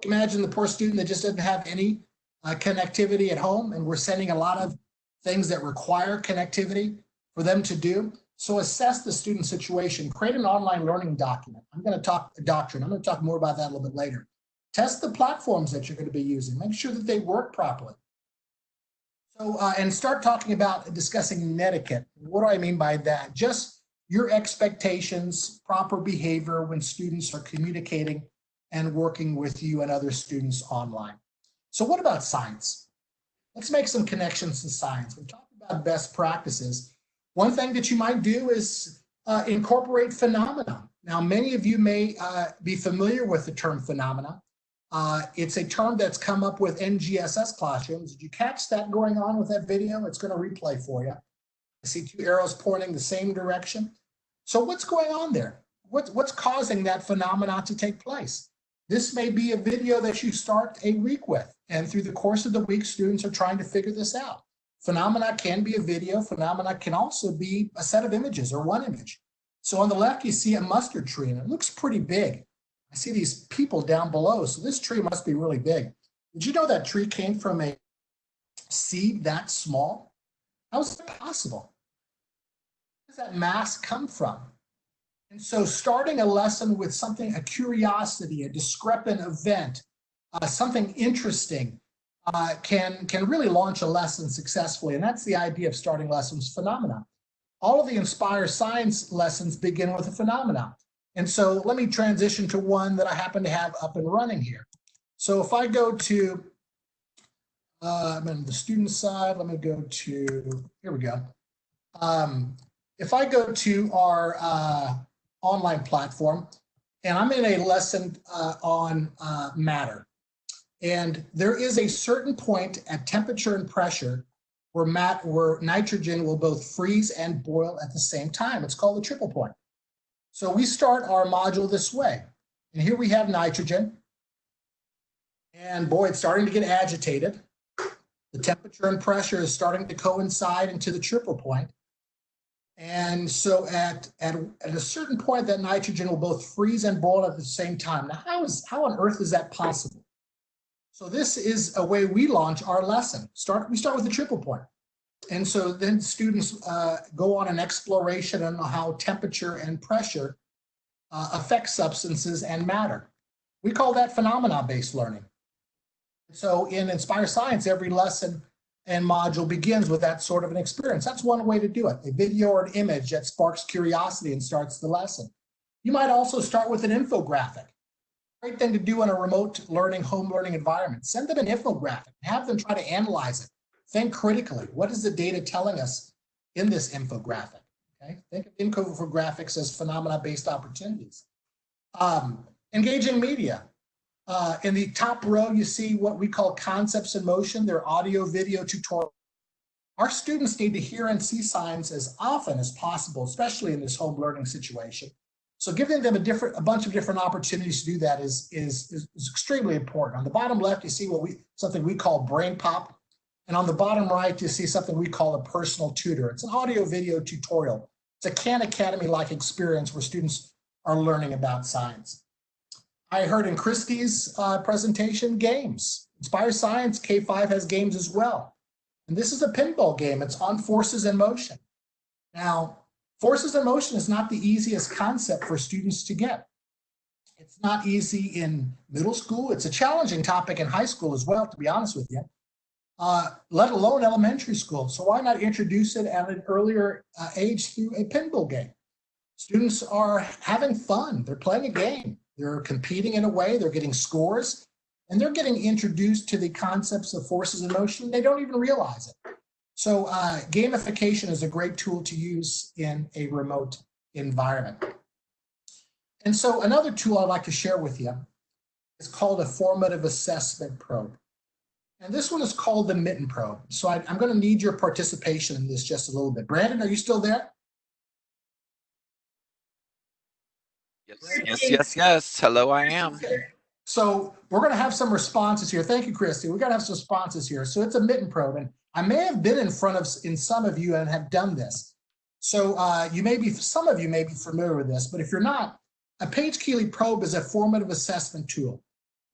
Imagine the poor student that just doesn't have any connectivity at home, and we're sending a lot of things that require connectivity for them to do. So assess the student situation, create an online learning document. I'm going to talk doctrine. I'm going to talk more about that a little bit later. Test the platforms that you're going to be using. Make sure that they work properly. So, and start talking about discussing netiquette. What do I mean by that? Just your expectations, proper behavior when students are communicating and working with you and other students online. So what about science? Let's make some connections to science. We're talking about best practices. One thing that you might do is incorporate phenomena. Now, many of you may be familiar with the term phenomena. It's a term that's come up with NGSS classrooms. Did you catch that going on with that video? It's going to replay for you. I see two arrows pointing the same direction. So what's going on there? What's causing that phenomena to take place? This may be a video that you start a week with, and through the course of the week, students are trying to figure this out. Phenomena can be a video. Phenomena can also be a set of images or one image. So on the left, you see a mustard tree, and it looks pretty big. I see these people down below, so this tree must be really big. Did you know that tree came from a seed that small? How is that possible? Where does that mass come from? And so starting a lesson with something, a curiosity, a discrepant event, something interesting, can really launch a lesson successfully. And that's the idea of starting lessons phenomena. All of the Inspire Science lessons begin with a phenomena. And so let me transition to one that I happen to have up and running here. So if I go to, I'm on the student side, let me go to, here we go. If I go to our online platform, and I'm in a lesson on matter. And there is a certain point at temperature and pressure where nitrogen will both freeze and boil at the same time. It's called the triple point. So we start our module this way. And here we have nitrogen. And boy, it's starting to get agitated. The temperature and pressure is starting to coincide into the triple point. And so at a certain point, that nitrogen will both freeze and boil at the same time. Now, how on earth is that possible? So this is a way we launch our lesson. We start with the triple point. And so then students go on an exploration on how temperature and pressure affect substances and matter. We call that phenomena-based learning. So in Inspire Science, every lesson and module begins with that sort of an experience. That's one way to do it, a video or an image that sparks curiosity and starts the lesson. You might also start with an infographic. Great thing to do in a remote learning, home learning environment. Send them an infographic, have them try to analyze it. Think critically. What is the data telling us in this infographic? Okay? Think of infographics as phenomena-based opportunities. Engaging media. In the top row, you see what we call concepts in motion. They're audio, video tutorials. Our students need to hear and see signs as often as possible, especially in this home learning situation. So giving them a bunch of different opportunities to do that is extremely important. On the bottom left, you see something we call Brain Pop. And on the bottom right, you see something we call a personal tutor. It's an audio video tutorial. It's a Khan Academy-like experience where students are learning about science. I heard in Christy's presentation, games. Inspire Science K5 has games as well. And this is a pinball game. It's on forces in motion. Now, forces in motion is not the easiest concept for students to get. It's not easy in middle school. It's a challenging topic in high school as well, to be honest with you, let alone elementary school. So why not introduce it at an earlier age through a pinball game? Students are having fun. They're playing a game. They're competing in a way. They're getting scores. And they're getting introduced to the concepts of forces in motion. They don't even realize it. So gamification is a great tool to use in a remote environment. And so another tool I'd like to share with you is called a formative assessment probe. And this one is called the mitten probe. So I'm going to need your participation in this just a little bit. Brandon, are you still there? Yes. Hello, I am. Okay. So we're going to have some responses here. Thank you, Christy. We're going to have some responses here. So it's a mitten probe. And I may have been in some of you and have done this. So some of you may be familiar with this, but if you're not, a Page-Keeley probe is a formative assessment tool.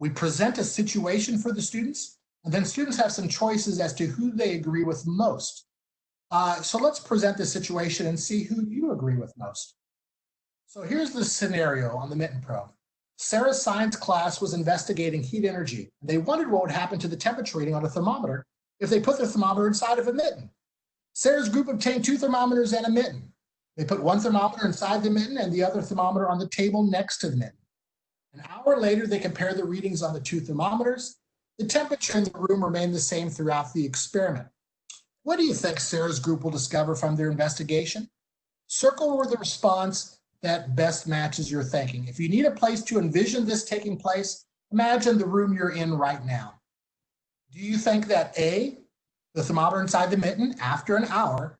We present a situation for the students, and then students have some choices as to who they agree with most. So let's present the situation and see who you agree with most. So here's the scenario on the mitten probe. Sarah's science class was investigating heat energy. They wondered what would happen to the temperature reading on a thermometer if they put the thermometer inside of a mitten. Sarah's group obtained 2 thermometers and a mitten. They put one thermometer inside the mitten and the other thermometer on the table next to the mitten. An hour later, they compared the readings on the 2 thermometers. The temperature in the room remained the same throughout the experiment. What do you think Sarah's group will discover from their investigation? Circle where the response that best matches your thinking. If you need a place to envision this taking place, imagine the room you're in right now. Do you think that A, the thermometer inside the mitten after an hour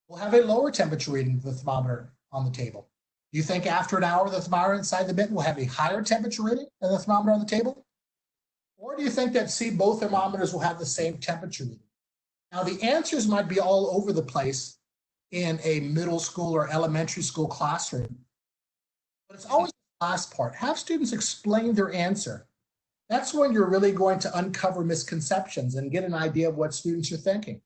will have a lower temperature reading than the thermometer on the table? Do you think after an hour, the thermometer inside the mitten will have a higher temperature reading than the thermometer on the table? Or do you think that C, both thermometers will have the same temperature reading? Now, the answers might be all over the place in a middle school or elementary school classroom, but it's always the last part. Have students explain their answer. That's when you're really going to uncover misconceptions and get an idea of what students are thinking.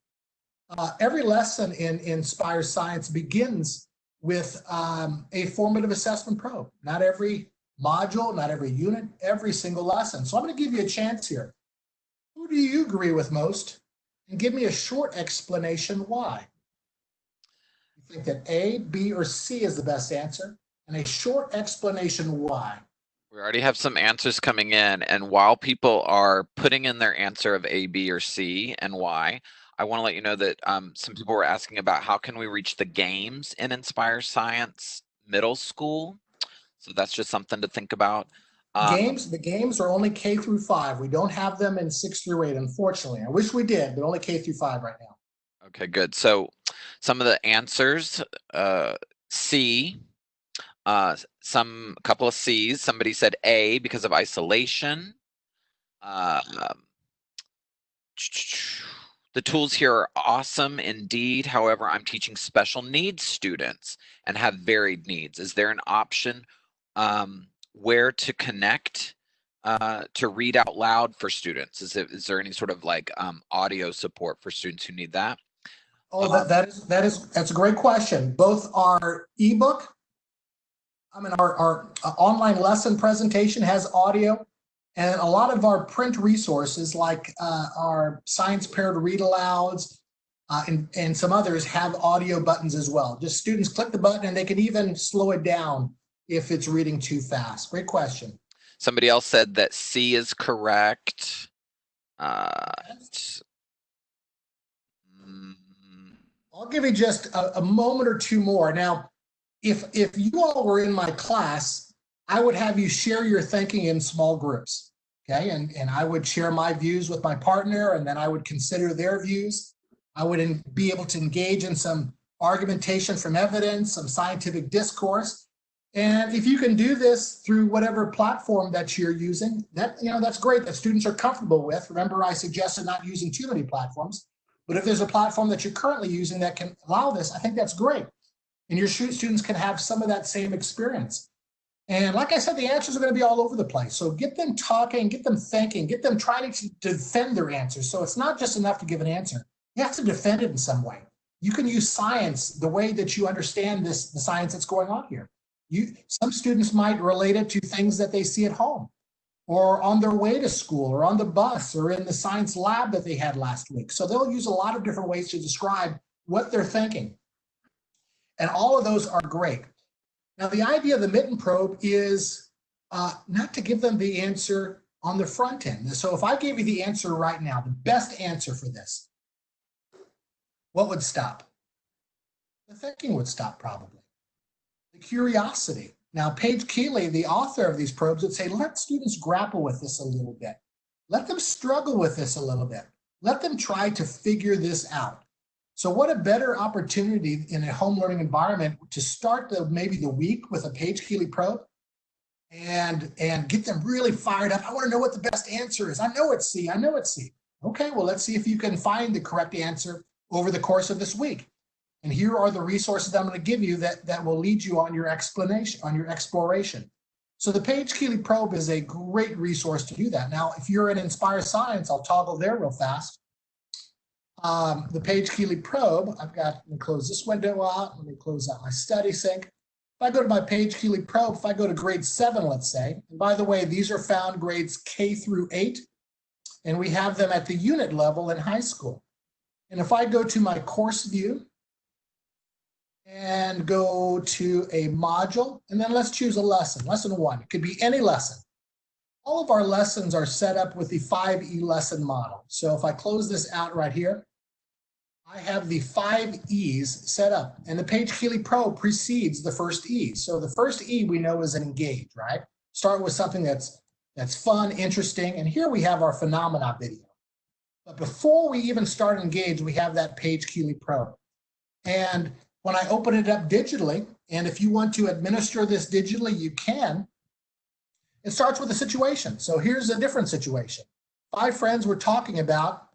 Every lesson in Inspire Science begins with a formative assessment probe. Not every module, not every unit, every single lesson. So I'm going to give you a chance here. Who do you agree with most? And give me a short explanation why. You think that A, B, or C is the best answer, and a short explanation why. We already have some answers coming in, and while people are putting in their answer of A, B, or C and why, I want to let you know that some people were asking about how can we reach the games in Inspire Science Middle School. So that's just something to think about. The games are only K through 5. We don't have them in 6 through 8, unfortunately. I wish we did, but only K through 5 right now. Okay, good. So some of the answers, C, a couple of C's. Somebody said A because of isolation. The tools here are awesome indeed. However, I'm teaching special needs students and have varied needs. Is there an option where to connect to read out loud for students? Is there any sort of like audio support for students who need that? Oh, that's a great question. Both our ebook, our online lesson presentation has audio, and a lot of our print resources like our science paired read alouds and some others have audio buttons as well. Just students click the button and they can even slow it down if it's reading too fast. Great question. Somebody else said that C is correct. I'll give you just a moment or two more. Now, if you all were in my class, I would have you share your thinking in small groups, okay? And I would share my views with my partner, and then I would consider their views. I would be able to engage in some argumentation from evidence, some scientific discourse. And if you can do this through whatever platform that you're using, that's great, that students are comfortable with. Remember, I suggested not using too many platforms. But if there's a platform that you're currently using that can allow this, I think that's great. And your students can have some of that same experience. And like I said, the answers are going to be all over the place. So get them talking, get them thinking, get them trying to defend their answers. So it's not just enough to give an answer. You have to defend it in some way. You can use science the way that you understand the science that's going on here. Some students might relate it to things that they see at home, or on their way to school, or on the bus, or in the science lab that they had last week. So they'll use a lot of different ways to describe what they're thinking. And all of those are great. Now, the idea of the mitten probe is not to give them the answer on the front end. So if I gave you the answer right now, the best answer for this, what would stop? The thinking would stop, probably. The curiosity. Now, Paige Keeley, the author of these probes, would say, let students grapple with this a little bit. Let them struggle with this a little bit. Let them try to figure this out. So what a better opportunity in a home learning environment to start maybe the week with a Paige Keeley probe and get them really fired up. I want to know what the best answer is. I know it's C. I know it's C. Okay, well, let's see if you can find the correct answer over the course of this week. And here are the resources that I'm going to give you that will lead you on your explanation, on your exploration. So the Page Keeley Probe is a great resource to do that. Now, if you're in Inspire Science, I'll toggle there real fast. The Page Keeley Probe, let me close this window out. Let me close out my study sync. If I go to my Page Keeley Probe, if I go to grade 7, let's say, and by the way, these are found grades K through 8, and we have them at the unit level in high school. And if I go to my course view and go to a module, and then let's choose a lesson, lesson 1. It could be any lesson. All of our lessons are set up with the 5E lesson model. So if I close this out right here, I have the 5 E's set up, and the Page Keeley Probe precedes the first E. So the first E we know is an engage, right? Start with something that's fun, interesting, and here we have our phenomena video. But before we even start engage, we have that Page Keeley Probe. And when I open it up digitally, and if you want to administer this digitally, you can, it starts with a situation. So here's a different situation. 5 friends were talking about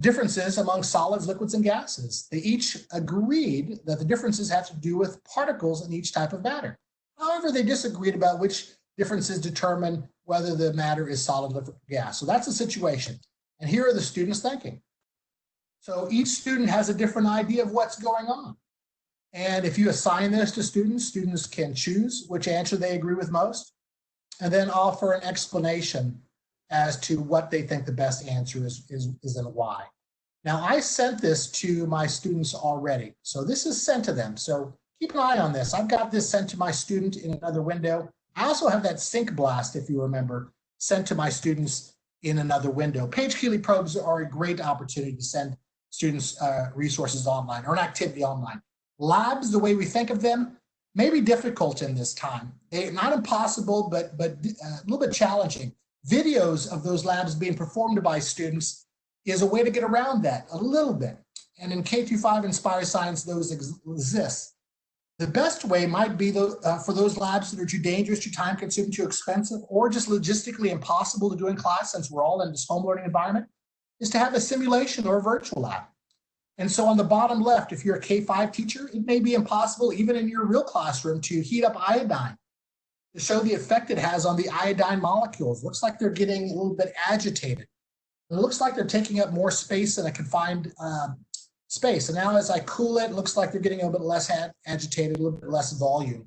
differences among solids, liquids, and gases. They each agreed that the differences have to do with particles in each type of matter. However, they disagreed about which differences determine whether the matter is solid, liquid, or gas. So that's the situation. And here are the students thinking. So each student has a different idea of what's going on. And if you assign this to students, students can choose which answer they agree with most, and then offer an explanation as to what they think the best answer is and why. Now, I sent this to my students already. So this is sent to them. So keep an eye on this. I've got this sent to my student in another window. I also have that sync blast, if you remember, sent to my students in another window. Page Keeley Probes are a great opportunity to send students resources online or an activity online. Labs, the way we think of them, may be difficult in this time. They're not impossible, but a little bit challenging. Videos of those labs being performed by students is a way to get around that a little bit. And in K-5 Inspire Science, those exist. The best way might be for those labs that are too dangerous, too time-consuming, too expensive, or just logistically impossible to do in class, since we're all in this home learning environment, is to have a simulation or a virtual lab. And so on the bottom left, if you're a K-5 teacher, it may be impossible, even in your real classroom, to heat up iodine to show the effect it has on the iodine molecules. Looks like they're getting a little bit agitated. It looks like they're taking up more space in a confined space. And now as I cool it, it looks like they're getting a little bit less agitated, a little bit less volume.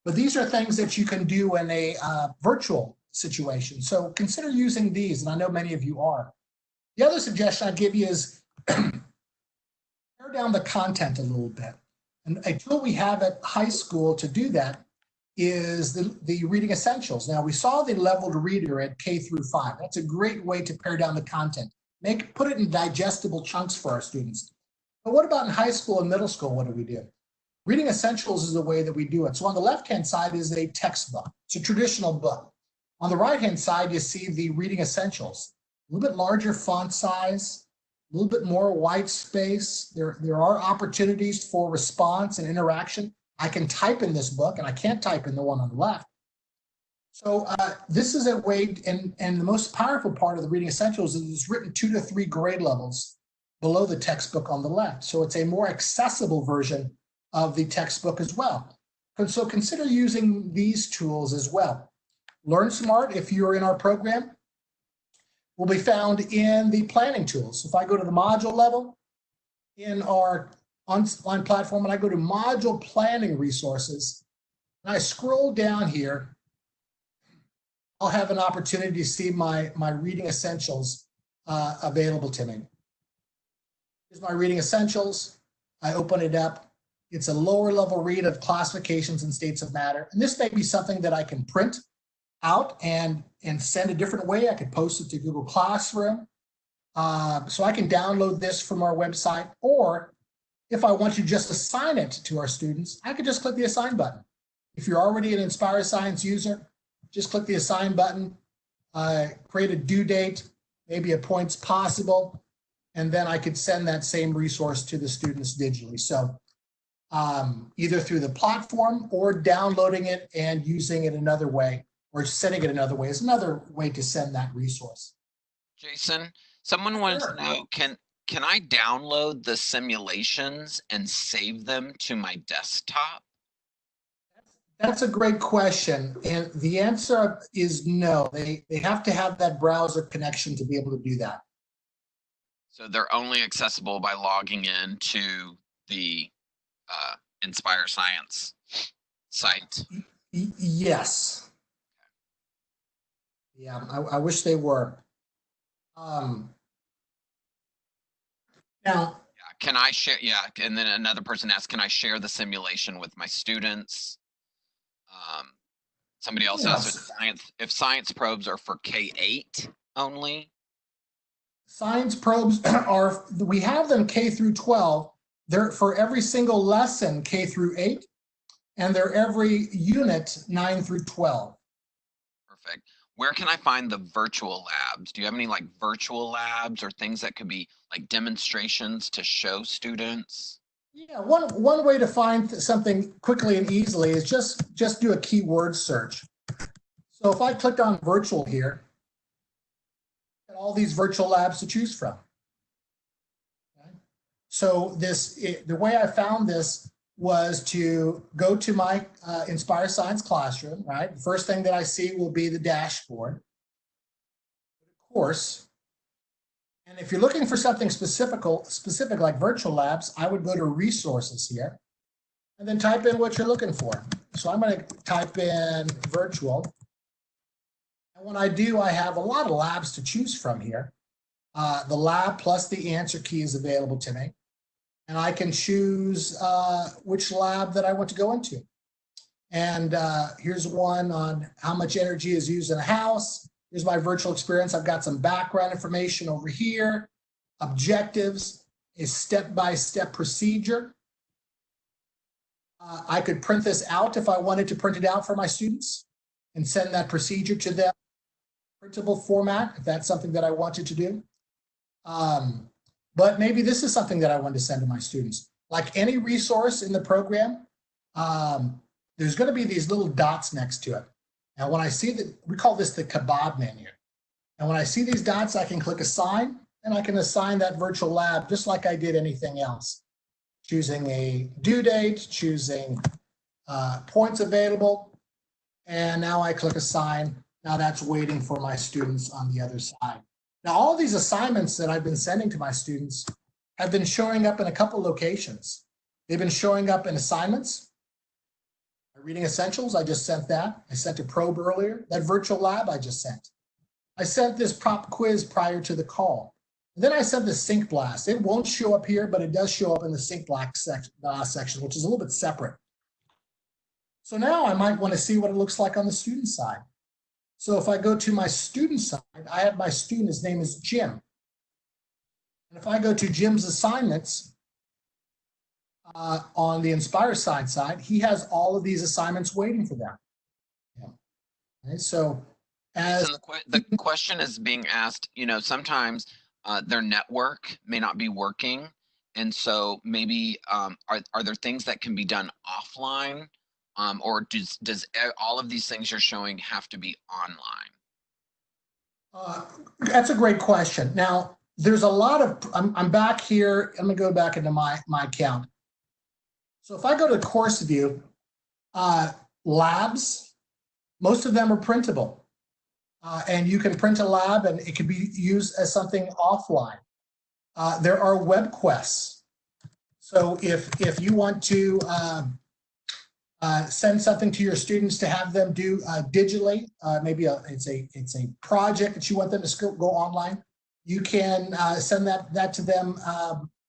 But these are things that you can do in a virtual situation. So consider using these, and I know many of you are. The other suggestion I'd give you is pare down the content a little bit. And a tool we have at high school to do that is the reading essentials. Now, we saw the leveled reader at K-5. That's a great way to pare down the content. Put it in digestible chunks for our students. But what about in high school and middle school? What do we do? Reading essentials is the way that we do it. So on the left-hand side is a textbook. It's a traditional book. On the right-hand side, you see the reading essentials. A little bit larger font size, a little bit more white space. There are opportunities for response and interaction. I can type in this book, and I can't type in the one on the left. So this is a way, and the most powerful part of the reading essentials is it's written 2 to 3 grade levels below the textbook on the left. So it's a more accessible version of the textbook as well. And so consider using these tools as well. Learnsmart, if you're in our program, will be found in the planning tools. If I go to the module level in our online platform, and I go to module planning resources, and I scroll down here, I'll have an opportunity to see my reading essentials available to me. Here's my reading essentials. I open it up. It's a lower level read of classifications and states of matter. And this may be something that I can print out and send a different way. I could post it to Google Classroom. So I can download this from our website, or if I want to just assign it to our students, I could just click the assign button. If you're already an Inspire Science user, just click the assign button, create a due date, maybe a points possible, and then I could send that same resource to the students digitally. So either through the platform or downloading it and using it another way, or sending it another way is another way to send that resource. Jason, someone wants to know, can I download the simulations and save them to my desktop? That's a great question. And the answer is no. They have to have that browser connection to be able to do that. So they're only accessible by logging in to the Inspire Science site. Yes. Yeah, I wish they were. Now, can I share? Yeah, and then another person asked, can I share the simulation with my students? Somebody else asked if science probes are for K-8 only. Science probes are, we have them K through 12. They're for every single lesson K through 8, and they're every unit 9 through 12. Perfect. Where can I find the virtual labs? Do you have any like virtual labs or things that could be like demonstrations to show students? Yeah, one way to find something quickly and easily is just do a keyword search. So if I click on virtual here, got all these virtual labs to choose from. Okay. So the way I found this was to go to my Inspire Science classroom, right? The first thing that I see will be the dashboard, course. And if you're looking for something specific like virtual labs, I would go to resources here and then type in what you're looking for. So I'm going to type in virtual. And when I do, I have a lot of labs to choose from here. The lab plus the answer key is available to me. And I can choose which lab that I want to go into. And here's one on how much energy is used in a house. Here's my virtual experience. I've got some background information over here, objectives, a step-by-step procedure. I could print this out if I wanted to print it out for my students and send that procedure to them in printable format, if that's something that I wanted to do. But maybe this is something that I want to send to my students. Like any resource in the program, there's going to be these little dots next to it. And when I see that, we call this the kebab menu. And when I see these dots, I can click assign, and I can assign that virtual lab just like I did anything else. Choosing a due date, choosing points available, and now I click assign. Now that's waiting for my students on the other side. Now, all these assignments that I've been sending to my students have been showing up in a couple locations. They've been showing up in assignments. Reading Essentials, I just sent that. I sent a probe earlier. That virtual lab I just sent. I sent this pop quiz prior to the call. And then I sent the Sync Blast. It won't show up here, but it does show up in the Sync Blast section, which is a little bit separate. So now I might want to see what it looks like on the student side. So if I go to my student side, I have my student, his name is Jim. And if I go to Jim's assignments, on the Inspire side, he has all of these assignments waiting for them. Yeah. Okay, so as the question is being asked, you know, sometimes their network may not be working. And so maybe are there things that can be done offline? Or does all of these things you're showing have to be online? That's a great question. Now, there's a lot of, I'm back here. Let me go back into my account. So if I go to course view, labs, most of them are printable. And you can print a lab and it can be used as something offline. There are web quests. So if you want to send something to your students to have them do digitally, maybe it's a project that you want them to go online, you can send that to them,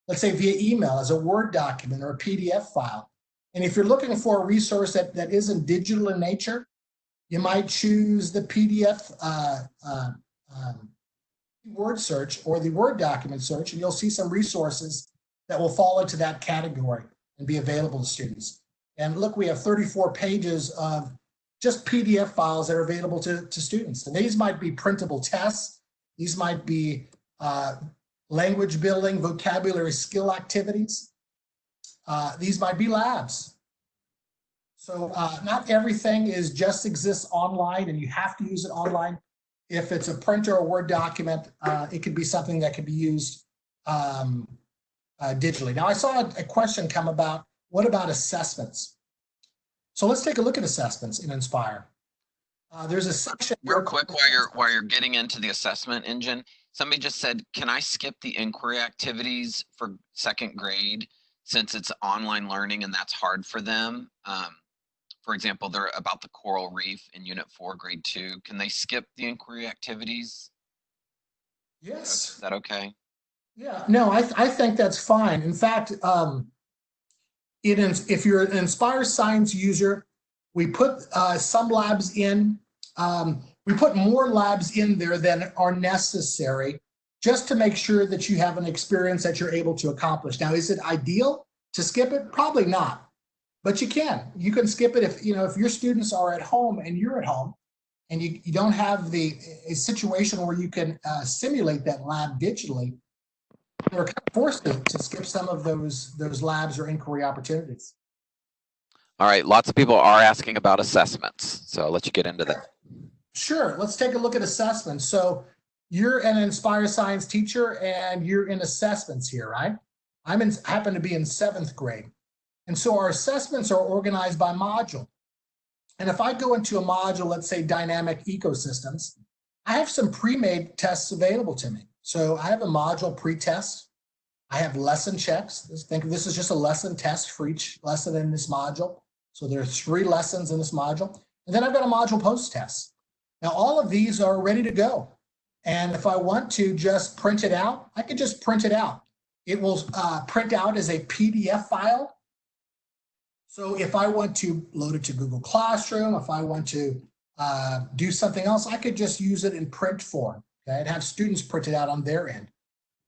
let's say via email as a Word document or a PDF file. And if you're looking for a resource that isn't digital in nature, you might choose the PDF word search or the Word document search, and you'll see some resources that will fall into that category and be available to students. And look, we have 34 pages of just PDF files that are available to students. And these might be printable tests. These might be language building, vocabulary skill activities. These might be labs. So not everything just exists online and you have to use it online. If it's a printer or Word document, it could be something that could be used digitally. Now, I saw a question come about, what about assessments? So let's take a look at assessments in Inspire. There's a section. Real quick, while you're getting into the assessment engine, somebody just said, can I skip the inquiry activities for second grade since it's online learning and that's hard for them? For example, they're about the coral reef in Unit 4, Grade 2. Can they skip the inquiry activities? Yes. Is that okay? Yeah, no, I think that's fine. In fact, if you're an Inspire Science user, we put some labs in. We put more labs in there than are necessary just to make sure that you have an experience that you're able to accomplish. Now, is it ideal to skip it? Probably not, but you can. You can skip it if your students are at home and you're at home and you don't have a situation where you can simulate that lab digitally. You're kind of forced to skip some of those labs or inquiry opportunities. All right, lots of people are asking about assessments, so I'll let you get into that. Sure, let's take a look at assessments. So you're an Inspire Science teacher and you're in assessments here, right? I happen to be in 7th grade. And so our assessments are organized by module. And if I go into a module, let's say dynamic ecosystems, I have some pre-made tests available to me. So I have a module pre-test. I have lesson checks. Think of this as just a lesson test for each lesson in this module. So there are 3 lessons in this module. And then I've got a module post-test. Now, all of these are ready to go. And if I want to just print it out, I can just print it out. It will print out as a PDF file. So if I want to load it to Google Classroom, if I want to do something else, I could just use it in print form, okay, and have students print it out on their end.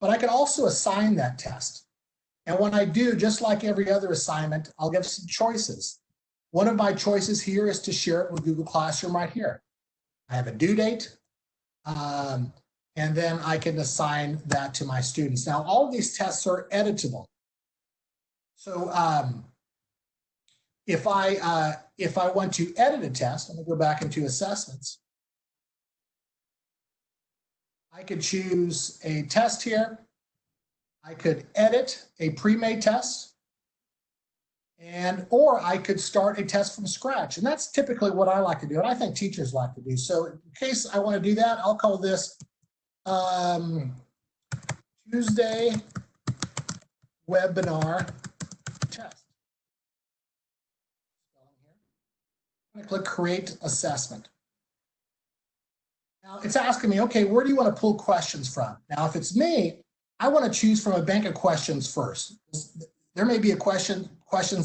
But I could also assign that test. And when I do, just like every other assignment, I'll give some choices. One of my choices here is to share it with Google Classroom right here. I have a due date, and then I can assign that to my students. Now, all of these tests are editable. So if I want to edit a test, let me go back into assessments. I could choose a test here. I could edit a pre-made test, or I could start a test from scratch. And that's typically what I like to do, and I think teachers like to do. So in case I want to do that, I'll call this Tuesday webinar test. I'm going to click Create Assessment. Now it's asking me, okay, where do you want to pull questions from? Now, if it's me, I want to choose from a bank of questions first. There may be questions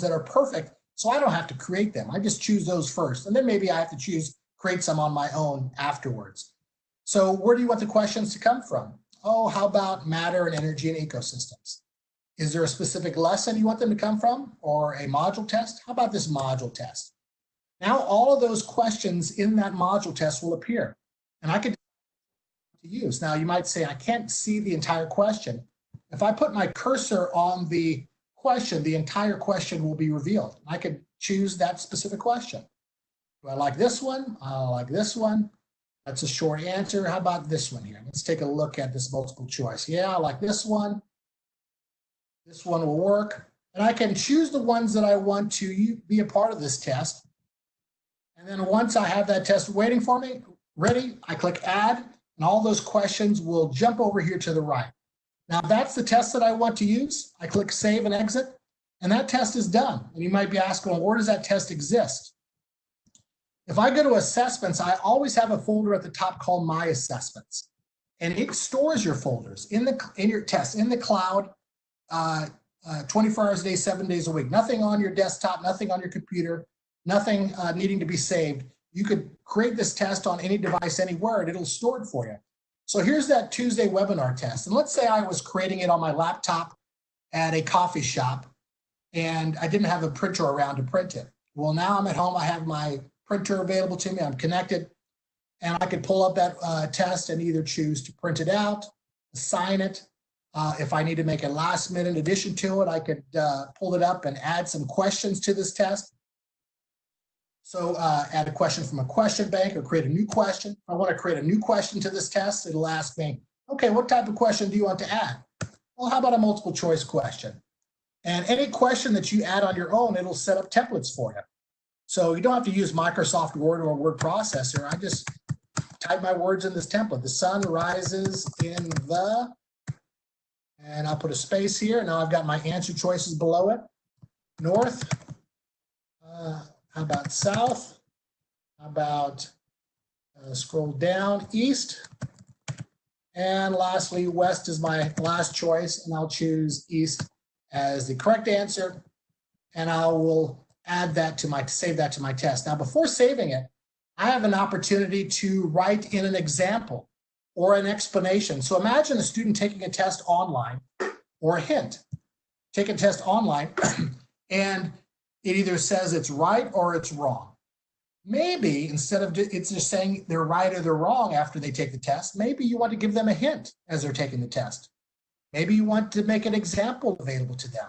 that are perfect, so I don't have to create them. I just choose those first, and then maybe I have to create some on my own afterwards. So where do you want the questions to come from? Oh, how about matter and energy and ecosystems? Is there a specific lesson you want them to come from, or a module test? How about this module test? Now all of those questions in that module test will appear, and I could use. Now you might say, I can't see the entire question. If I put my cursor on the question, the entire question will be revealed. I could choose that specific question. Do I like this one? I like this one. That's a short answer. How about this one here? Let's take a look at this multiple choice. Yeah, I like this one. This one will work. And I can choose the ones that I want to be a part of this test. And then once I have that test waiting for me, ready, I click Add, and all those questions will jump over here to the right. Now that's the test that I want to use. I click Save and Exit, and that test is done. And you might be asking, well, where does that test exist? If I go to Assessments, I always have a folder at the top called My Assessments. And it stores your folders in your test, in the cloud, 24 hours a day, 7 days a week. Nothing on your desktop, nothing on your computer, nothing needing to be saved. You could create this test on any device, anywhere, and it'll store it for you. So here's that Tuesday webinar test. And let's say I was creating it on my laptop at a coffee shop, and I didn't have a printer around to print it. Well, now I'm at home. I have my printer available to me. I'm connected, and I could pull up that test and either choose to print it out, assign it. If I need to make a last-minute addition to it, I could pull it up and add some questions to this test. So add a question from a question bank or create a new question. If I want to create a new question to this test, it'll ask me, okay, what type of question do you want to add? Well, how about a multiple choice question? And any question that you add on your own, it'll set up templates for you. So you don't have to use Microsoft Word or word processor. I just type my words in this template. The sun rises in the, and I'll put a space here. Now I've got my answer choices below it. North, how about south? How about scroll down, east? And lastly, west is my last choice, and I'll choose east as the correct answer. And I will add that to my, save that to my test. Now, before saving it, I have an opportunity to write in an example or an explanation. So imagine a student taking a test online, or a hint. Take a test online and it either says it's right or it's wrong. Maybe instead of it's just saying they're right or they're wrong after they take the test, maybe you want to give them a hint as they're taking the test. Maybe you want to make an example available to them.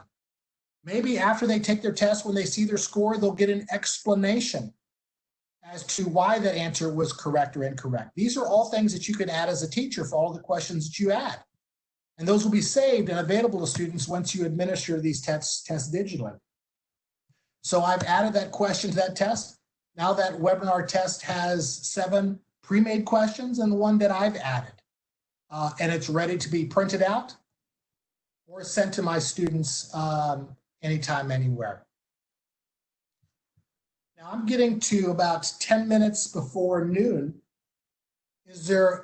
Maybe after they take their test, when they see their score, they'll get an explanation as to why that answer was correct or incorrect. These are all things that you can add as a teacher for all the questions that you add. And those will be saved and available to students once you administer these tests digitally. So I've added that question to that test. Now that webinar test has 7 pre-made questions and the one that I've added. And it's ready to be printed out or sent to my students anytime, anywhere. Now I'm getting to about 10 minutes before noon.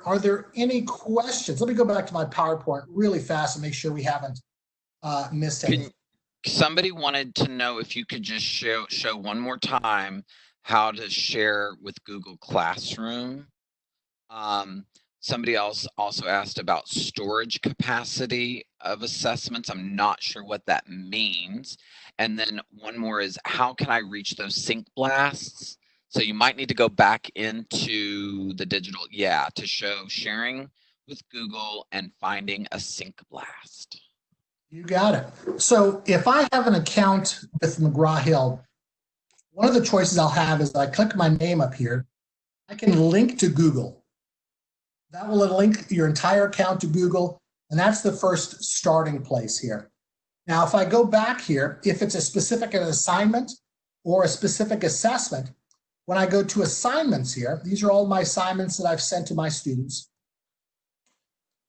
Are there any questions? Let me go back to my PowerPoint really fast and make sure we haven't missed anything. Somebody wanted to know if you could just show one more time how to share with Google Classroom. Somebody else also asked about storage capacity of assessments. I'm not sure what that means. And then one more is, how can I reach those sync blasts? So you might need to go back into the digital, to show sharing with Google and finding a sync blast. You got it. So if I have an account with McGraw-Hill, one of the choices I'll have is I click my name up here. I can link to Google. That will link your entire account to Google, and that's the first starting place here. Now, if I go back here, if it's a specific assignment or a specific assessment, when I go to assignments here, these are all my assignments that I've sent to my students.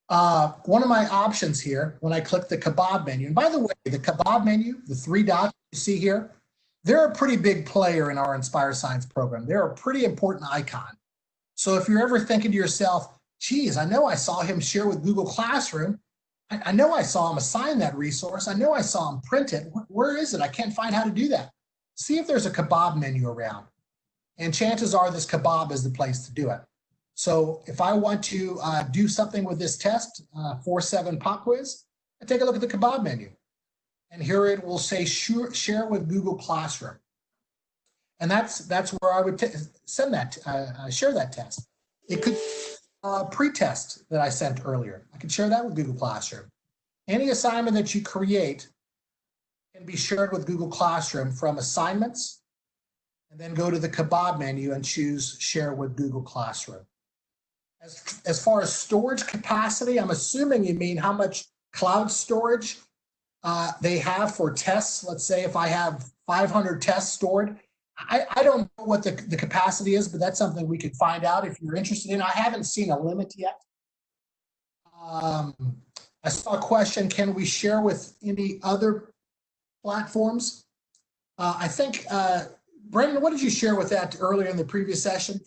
One of my options here, when I click the kebab menu, and by the way, the kebab menu, the 3 dots you see here, they're a pretty big player in our Inspire Science program. They're a pretty important icon. So if you're ever thinking to yourself, geez, I know I saw him share with Google Classroom. I know I saw him assign that resource. I know I saw him print it. Where is it? I can't find how to do that. See if there's a kebab menu around. And chances are this kebab is the place to do it. So if I want to do something with this test, 4-7 pop quiz, I take a look at the kebab menu. And here it will say share with Google Classroom. And that's where I would send that, share that test. It could pre-test that I sent earlier. I can share that with Google Classroom. Any assignment that you create can be shared with Google Classroom from assignments, and then go to the kebab menu and choose share with Google Classroom. As far as storage capacity, I'm assuming you mean how much cloud storage they have for tests. Let's say if I have 500 tests stored, I don't know what the capacity is, but that's something we could find out if you're interested in. I haven't seen a limit yet. I saw a question, can we share with any other platforms? I think, Brendan, what did you share with that earlier in the previous session?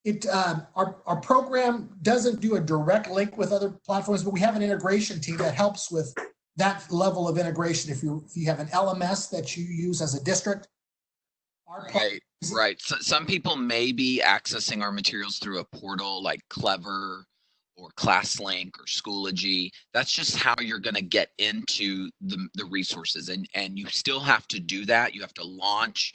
Our program doesn't do a direct link with other platforms, but we have an integration team that helps with that level of integration. If you have an LMS that you use as a district. Right. So some people may be accessing our materials through a portal like Clever or ClassLink or Schoology. That's just how you're going to get into the resources. And you still have to do that. You have to launch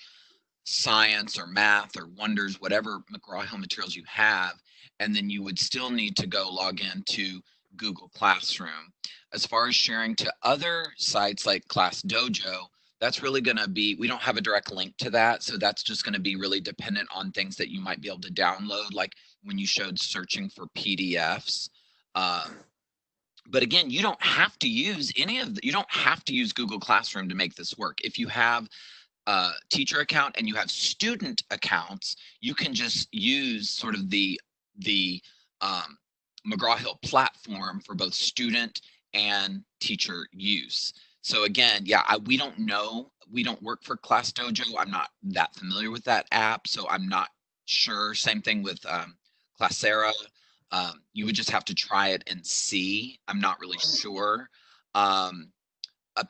science or math or wonders, whatever McGraw-Hill materials you have. And then you would still need to go log into Google Classroom. As far as sharing to other sites like Class Dojo, that's really going to be, we don't have a direct link to that. So that's just going to be really dependent on things that you might be able to download, like when you showed searching for PDFs. But again, you don't have to use you don't have to use Google Classroom to make this work. If you have teacher account and you have student accounts, you can just use sort of the McGraw-Hill platform for both student and teacher use. So again, yeah, we don't know. We don't work for Class Dojo. I'm not that familiar with that app, so I'm not sure. Same thing with Classera. You would just have to try it and see. I'm not really sure.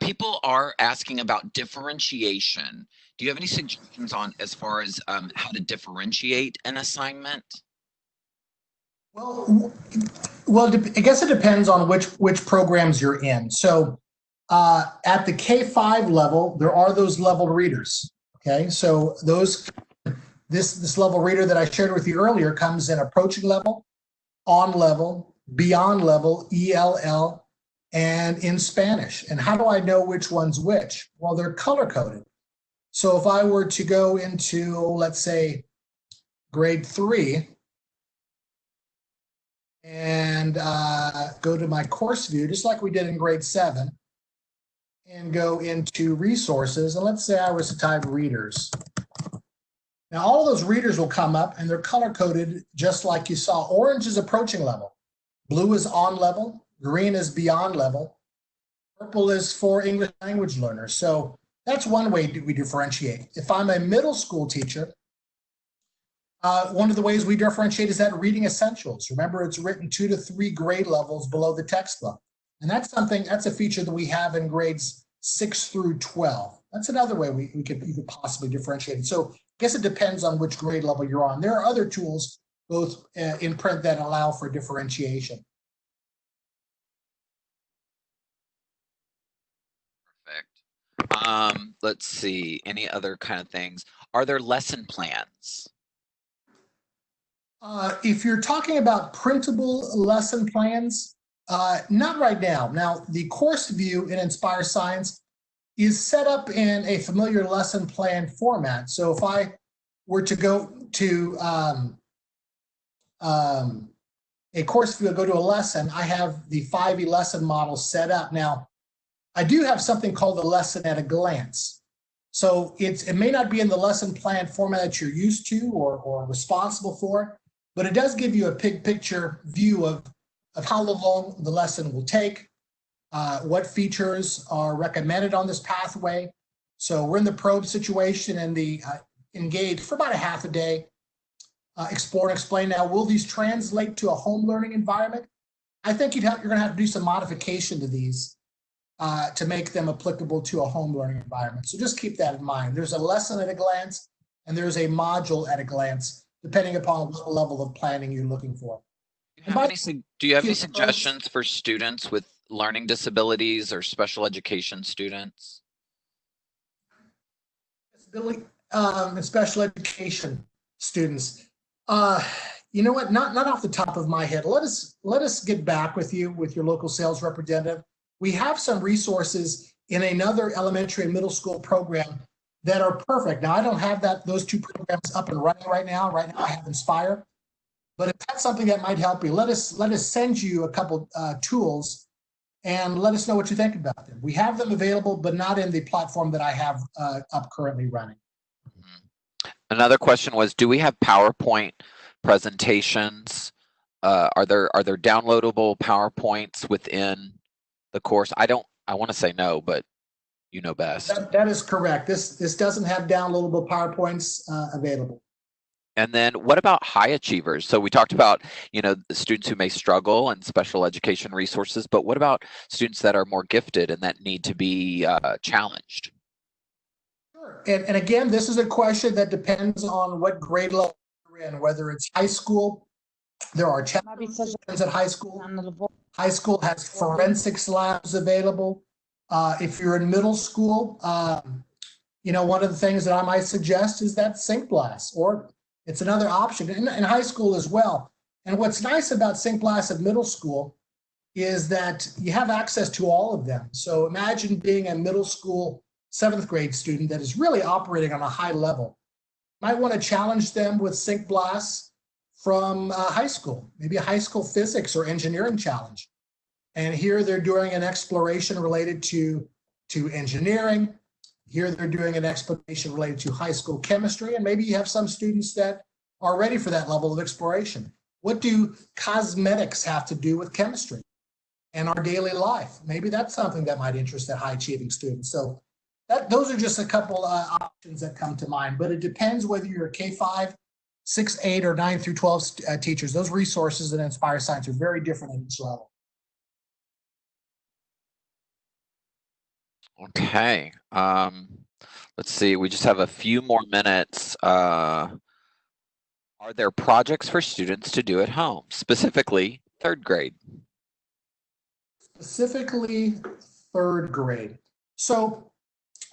People are asking about differentiation. Do you have any suggestions on as far as how to differentiate an assignment? Well, I guess it depends on which programs you're in. So at the K-5 level, there are those level readers. Okay, so this level reader that I shared with you earlier comes in approaching level, on level, beyond level, ELL, and in Spanish. And how do I know which one's which? Well, they're color coded. So if I were to go into, let's say, grade 3 and go to my course view, just like we did in grade 7, and go into resources, and let's say I was to type readers. Now all of those readers will come up and they're color coded just like you saw. Orange is approaching level, blue is on level, green is beyond level, purple is for English language learners. So that's one way we differentiate. If I'm a middle school teacher, one of the ways we differentiate is that reading essentials. Remember, it's written 2 to 3 grade levels below the textbook. And that's a feature that we have in grades 6 through 12. That's another way you could possibly differentiate it. So I guess it depends on which grade level you're on. There are other tools, both in print, that allow for differentiation. Perfect. Let's see, any other kind of things? Are there lesson plans? If you're talking about printable lesson plans, not right now. Now, the course view in Inspire Science is set up in a familiar lesson plan format. So if I were to go to a course view, go to a lesson, I have the 5E lesson model set up. Now, I do have something called a lesson at a glance. So it may not be in the lesson plan format that you're used to or responsible for, but it does give you a big picture view of how long the lesson will take, what features are recommended on this pathway. So we're in the probe situation and the engage for about a half a day. Explore and explain. Now, will these translate to a home learning environment? I think you're going to have to do some modification to these to make them applicable to a home learning environment. So just keep that in mind. There's a lesson at a glance and there's a module at a glance, depending upon what level of planning you're looking for. Do you have any suggestions for students with learning disabilities or special education students? Disability and special education students. You know what? Not off the top of my head. Let us get back with you with your local sales representative. We have some resources in another elementary and middle school program that are perfect. Now, I don't have those 2 programs up and running right now. Right now, I have Inspire. But if that's something that might help you, let us send you a couple tools and let us know what you think about them. We have them available, but not in the platform that I have up currently running. Another question was, do we have PowerPoint presentations? Are there downloadable PowerPoints within the course? I want to say no, but you know best. That is correct. This doesn't have downloadable PowerPoints available. And then what about high achievers? So we talked about, the students who may struggle and special education resources, but what about students that are more gifted and that need to be challenged? Sure. And again, this is a question that depends on what grade level you're in, whether it's high school. There are challenges at high school. High school has forensics labs available. If you're in middle school, one of the things that I might suggest is that Sync Blast, or it's another option in high school as well. And what's nice about Sync Blast at middle school is that you have access to all of them. So imagine being a middle school 7th grade student that is really operating on a high level. You might want to challenge them with Sync Blast from high school, maybe a high school physics or engineering challenge. And here they're doing an exploration related to engineering. Here they're doing an explanation related to high school chemistry, and maybe you have some students that are ready for that level of exploration. What do cosmetics have to do with chemistry and our daily life? Maybe that's something that might interest that high achieving students. So those are just a couple options that come to mind, but it depends whether you're a K-5, 6, 8, or 9 through 12 teachers. Those resources in Inspire Science are very different at each level. Okay. Let's see. We just have a few more minutes. Are there projects for students to do at home, specifically third grade? Specifically third grade. So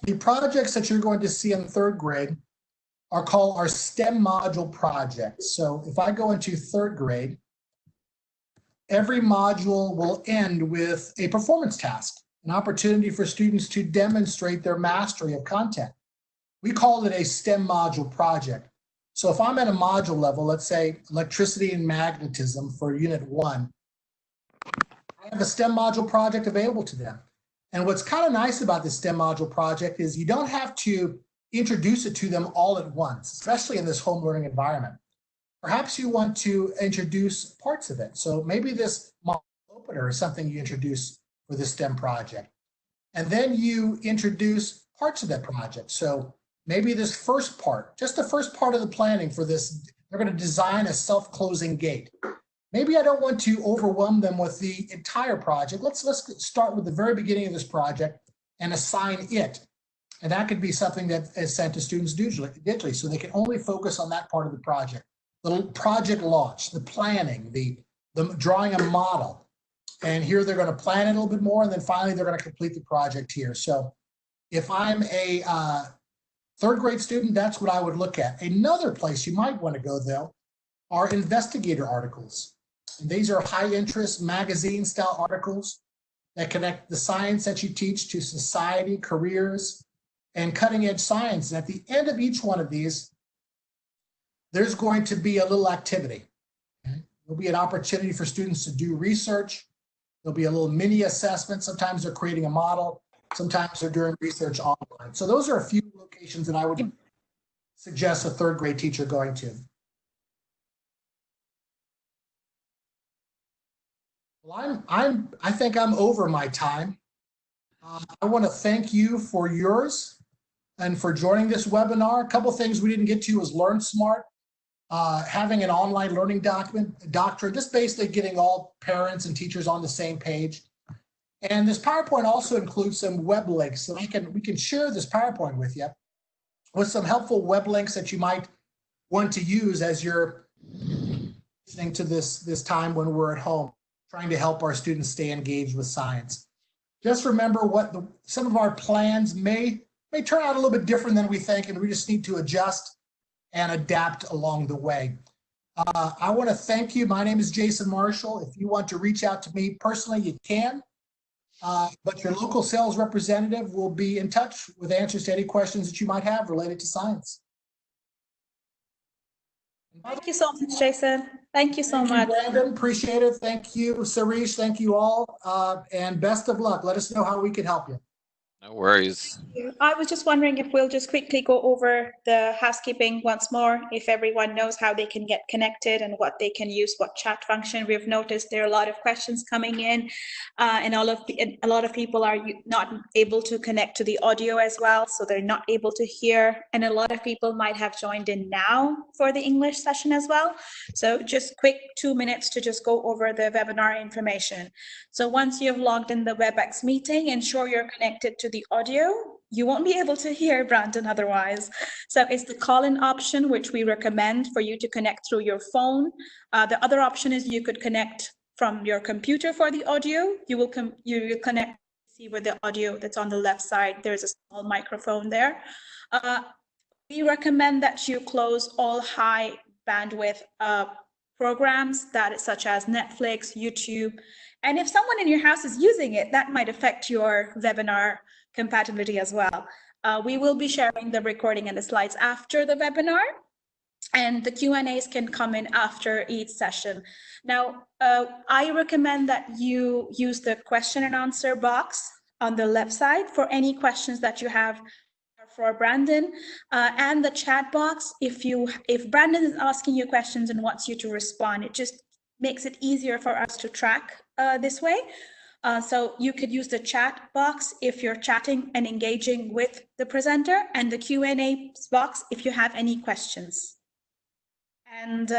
the projects that you're going to see in third grade are called our STEM module projects. So if I go into third grade, every module will end with a performance task, an opportunity for students to demonstrate their mastery of content. We call it a STEM module project. So if I'm at a module level, let's say electricity and magnetism for unit 1, I have a STEM module project available to them. And what's kind of nice about the STEM module project is you don't have to introduce it to them all at once, especially in this home learning environment. Perhaps you want to introduce parts of it. So maybe this module opener is something you introduce for the STEM project. And then you introduce parts of that project. So maybe this first part, just the first part of the planning for this, they're going to design a self-closing gate. Maybe I don't want to overwhelm them with the entire project. Let's start with the very beginning of this project and assign it. And that could be something that is sent to students digitally, so they can only focus on that part of the project. The project launch, the planning, the drawing a model. And here they're going to plan it a little bit more, and then finally they're going to complete the project here. So if I'm a third grade student, that's what I would look at. Another place you might want to go, though, are investigator articles. And these are high interest magazine style articles that connect the science that you teach to society, careers, and cutting edge science. And at the end of each one of these, there's going to be a little activity. Okay? There'll be an opportunity for students to do research. There'll be a little mini assessment. Sometimes they're creating a model. Sometimes they're doing research online. So those are a few locations that I would suggest a third grade teacher going to. Well, I think I'm over my time. I want to thank you for yours and for joining this webinar. A couple things we didn't get to was Learnsmart, having an online learning doctrine, just basically getting all parents and teachers on the same page. And this PowerPoint also includes some web links, so we can share this PowerPoint with you with some helpful web links that you might want to use as you're listening to this time when we're at home, trying to help our students stay engaged with science. Just remember some of our plans may turn out a little bit different than we think, and we just need to adjust and adapt along the way. I want to thank you. My name is Jason Marshall. If you want to reach out to me personally, you can. But your local sales representative will be in touch with answers to any questions that you might have related to science. Thank you so much, Jason. Thank you so much. Brandon, appreciate it. Thank you, Sarish. Thank you all. And best of luck. Let us know how we can help you. No worries. I was just wondering if we'll just quickly go over the housekeeping once more, if everyone knows how they can get connected and what they can use, what chat function. We've noticed there are a lot of questions coming in, and a lot of people are not able to connect to the audio as well, so they're not able to hear. And a lot of people might have joined in now for the English session as well. So just quick 2 minutes to just go over the webinar information. So once you've logged in the WebEx meeting, ensure you're connected to the audio. You won't be able to hear Brandon otherwise. So it's the call-in option, which we recommend for you to connect through your phone. The other option is you could connect from your computer for the audio. You will connect, see where the audio that's on the left side, there's a small microphone there. We recommend that you close all high bandwidth programs, such as Netflix, YouTube. And if someone in your house is using it, that might affect your webinar compatibility as well. We will be sharing the recording and the slides after the webinar, and the Q&As can come in after each session. Now, I recommend that you use the question and answer box on the left side for any questions that you have for Brandon, and the chat box. If Brandon is asking you questions and wants you to respond, it just makes it easier for us to track this way. So you could use the chat box if you're chatting and engaging with the presenter, and the Q&A box if you have any questions. And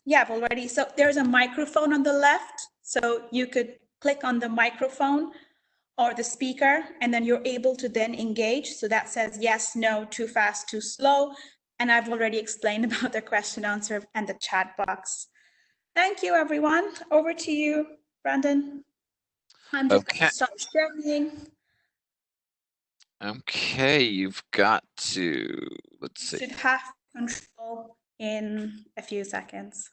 yeah, I've already, so there's a microphone on the left, so you could click on the microphone or the speaker, and then you're able to then engage. So that says yes, no, too fast, too slow. And I've already explained about the question answer and the chat box. Thank you, everyone. Over to you, Brandon. I'm just going to stop sharing. Okay, you've got to, let's see. Should have control in a few seconds.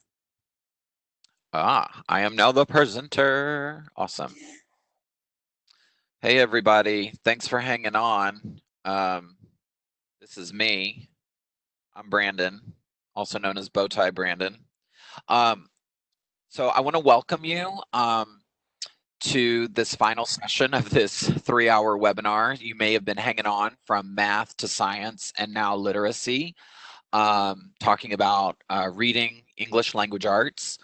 I am now the presenter. Awesome. Hey, everybody. Thanks for hanging on. This is me. I'm Brandon, also known as Bowtie Brandon. So I want to welcome you to this final session of this 3-hour webinar. You may have been hanging on from math to science and now literacy, talking about reading, English language arts.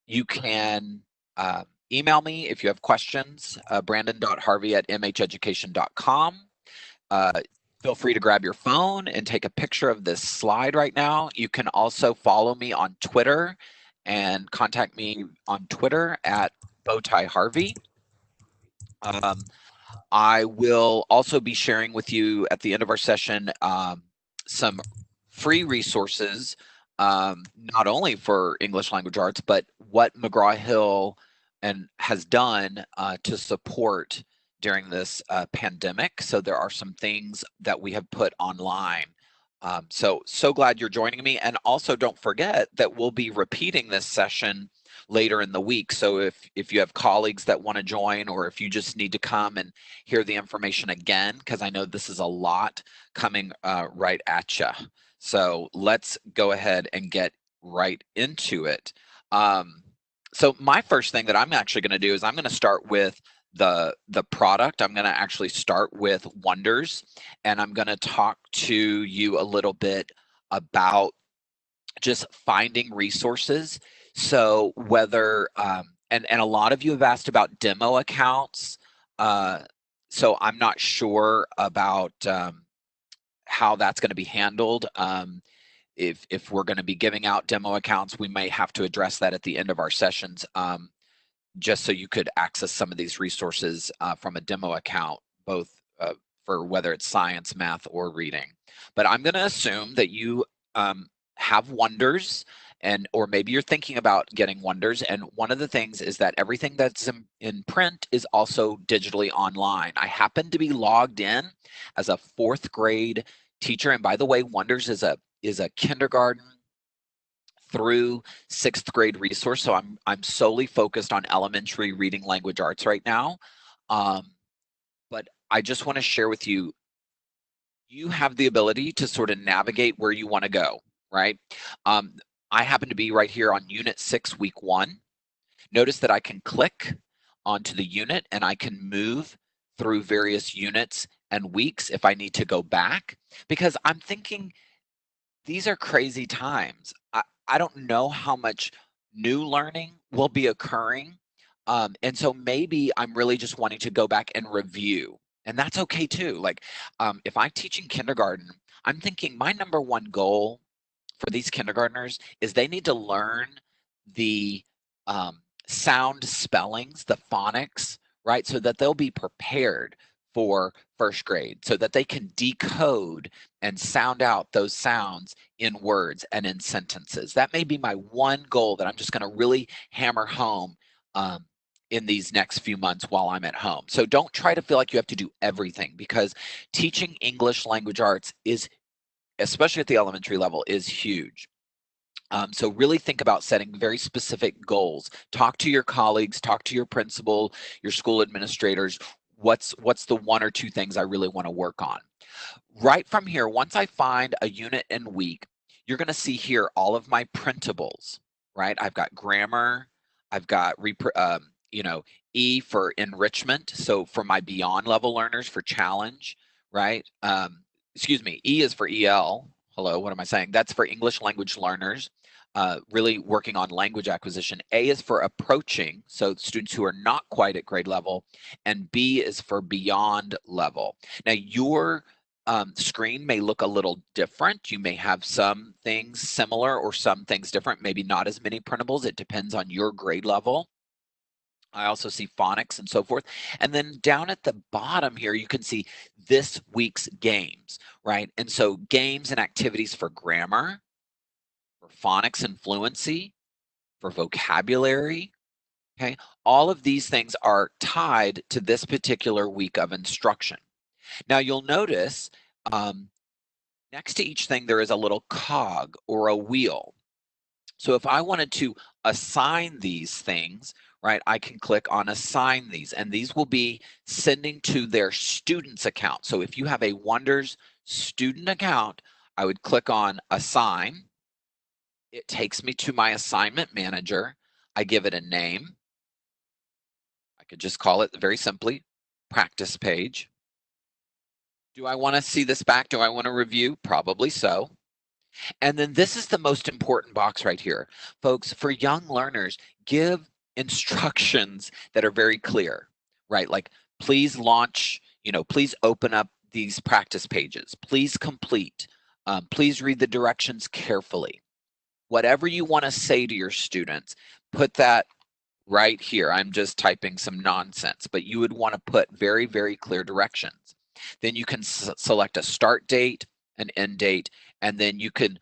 You can email me if you have questions, brandon.harvey@mheducation.com. Feel free to grab your phone and take a picture of this slide right now. You can also follow me on Twitter and contact me on Twitter at Bowtie Harvey. I will also be sharing with you at the end of our session some free resources, not only for English language arts, but what McGraw-Hill has done to support during this pandemic. So there are some things that we have put online. So glad you're joining me. And also don't forget that we'll be repeating this session later in the week. So if you have colleagues that want to join, or if you just need to come and hear the information again, because I know this is a lot coming right at you. So let's go ahead and get right into it. So my first thing that I'm actually going to do is I'm going to start with the product. I'm going to actually start with Wonders, and I'm going to talk to you a little bit about just finding resources. So whether and a lot of you have asked about demo accounts, so I'm not sure about how that's going to be handled. If we're going to be giving out demo accounts, we may have to address that at the end of our sessions, just so you could access some of these resources from a demo account, both for whether it's science, math, or reading. But I'm going to assume that you have Wonders, or maybe you're thinking about getting Wonders. And one of the things is that everything that's in print is also digitally online. I happen to be logged in as a 4th grade teacher. And by the way, Wonders is a kindergarten through 6th grade resource. So I'm solely focused on elementary reading language arts right now. But I just want to share with you, you have the ability to sort of navigate where you want to go, right? I happen to be right here on Unit 6, Week 1. Notice that I can click onto the unit and I can move through various units and weeks if I need to go back, because I'm thinking these are crazy times. I don't know how much new learning will be occurring. And so maybe I'm really just wanting to go back and review, and that's okay too. Like if I'm teaching kindergarten, I'm thinking my number one goal for these kindergartners is they need to learn the sound spellings, the phonics, right? So that they'll be prepared for 1st grade, so that they can decode and sound out those sounds in words and in sentences. That may be my one goal that I'm just going to really hammer home in these next few months while I'm at home. So don't try to feel like you have to do everything, because teaching English language arts is, especially at the elementary level, is huge. So really think about setting very specific goals. Talk to your colleagues, talk to your principal, your school administrators. What's the 1 or 2 things I really want to work on? Right from here, once I find a unit and week, you're going to see here all of my printables, right? I've got grammar, I've got E for enrichment, so for my beyond level learners, for challenge, right? Excuse me, E is for EL. Hello, what am I saying? That's for English language learners, really working on language acquisition. A is for approaching, so students who are not quite at grade level, and B is for beyond level. Now, your screen may look a little different. You may have some things similar or some things different, maybe not as many printables. It depends on your grade level. I also see phonics and so forth. And then down at the bottom here, you can see this week's games, right? And so games and activities for grammar, for phonics and fluency, for vocabulary, okay? All of these things are tied to this particular week of instruction. Now you'll notice next to each thing, there is a little cog or a wheel. So if I wanted to assign these things, right, I can click on assign these, and these will be sending to their students account. So if you have a Wonders student account, I would click on assign. It takes me to my assignment manager. I give it a name. I could just call it very simply practice page. Do I want to see this back? Do I want to review? Probably so. And then this is the most important box right here. Folks, for young learners, give instructions that are very clear, right? Like, please launch, please open up these practice pages. Please complete. Please read the directions carefully. Whatever you want to say to your students, put that right here. I'm just typing some nonsense, but you would want to put very, very clear directions. Then you can select a start date, an end date, and then you can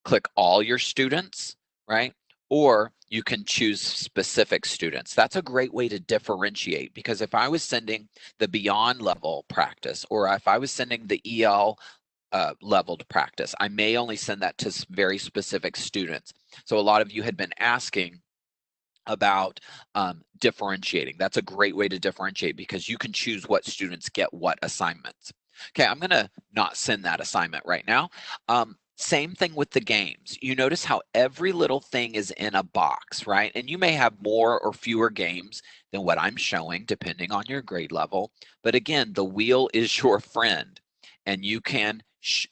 click all your students, right? Or you can choose specific students. That's a great way to differentiate, because if I was sending the beyond level practice, or if I was sending the EL leveled practice, I may only send that to very specific students. So a lot of you had been asking about differentiating. That's a great way to differentiate, because you can choose what students get what assignments. Okay, I'm gonna not send that assignment right now. Same thing with the games. You notice how every little thing is in a box, right? And you may have more or fewer games than what I'm showing, depending on your grade level. But again, the wheel is your friend, and you can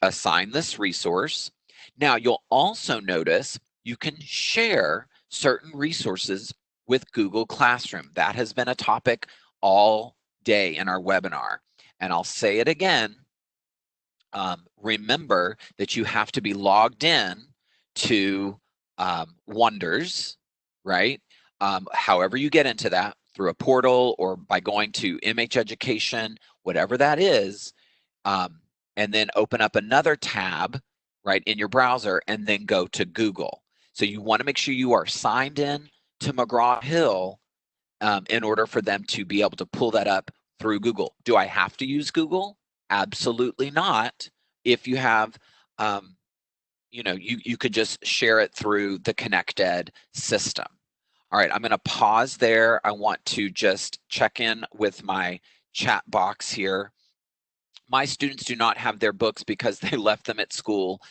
assign this resource. Now, you'll also notice you can share certain resources with Google Classroom. That has been a topic all day in our webinar. And I'll say it again. Remember that you have to be logged in to Wonders, right? However you get into that, through a portal or by going to MH Education, whatever that is, and then open up another tab, right, in your browser, and then go to Google. So you want to make sure you are signed in to McGraw-Hill in order for them to be able to pull that up through Google. Do I have to use Google? Absolutely not. If you have, you could just share it through the ConnectEd system. All right, I'm going to pause there. I want to just check in with my chat box here. My students do not have their books because they left them at school.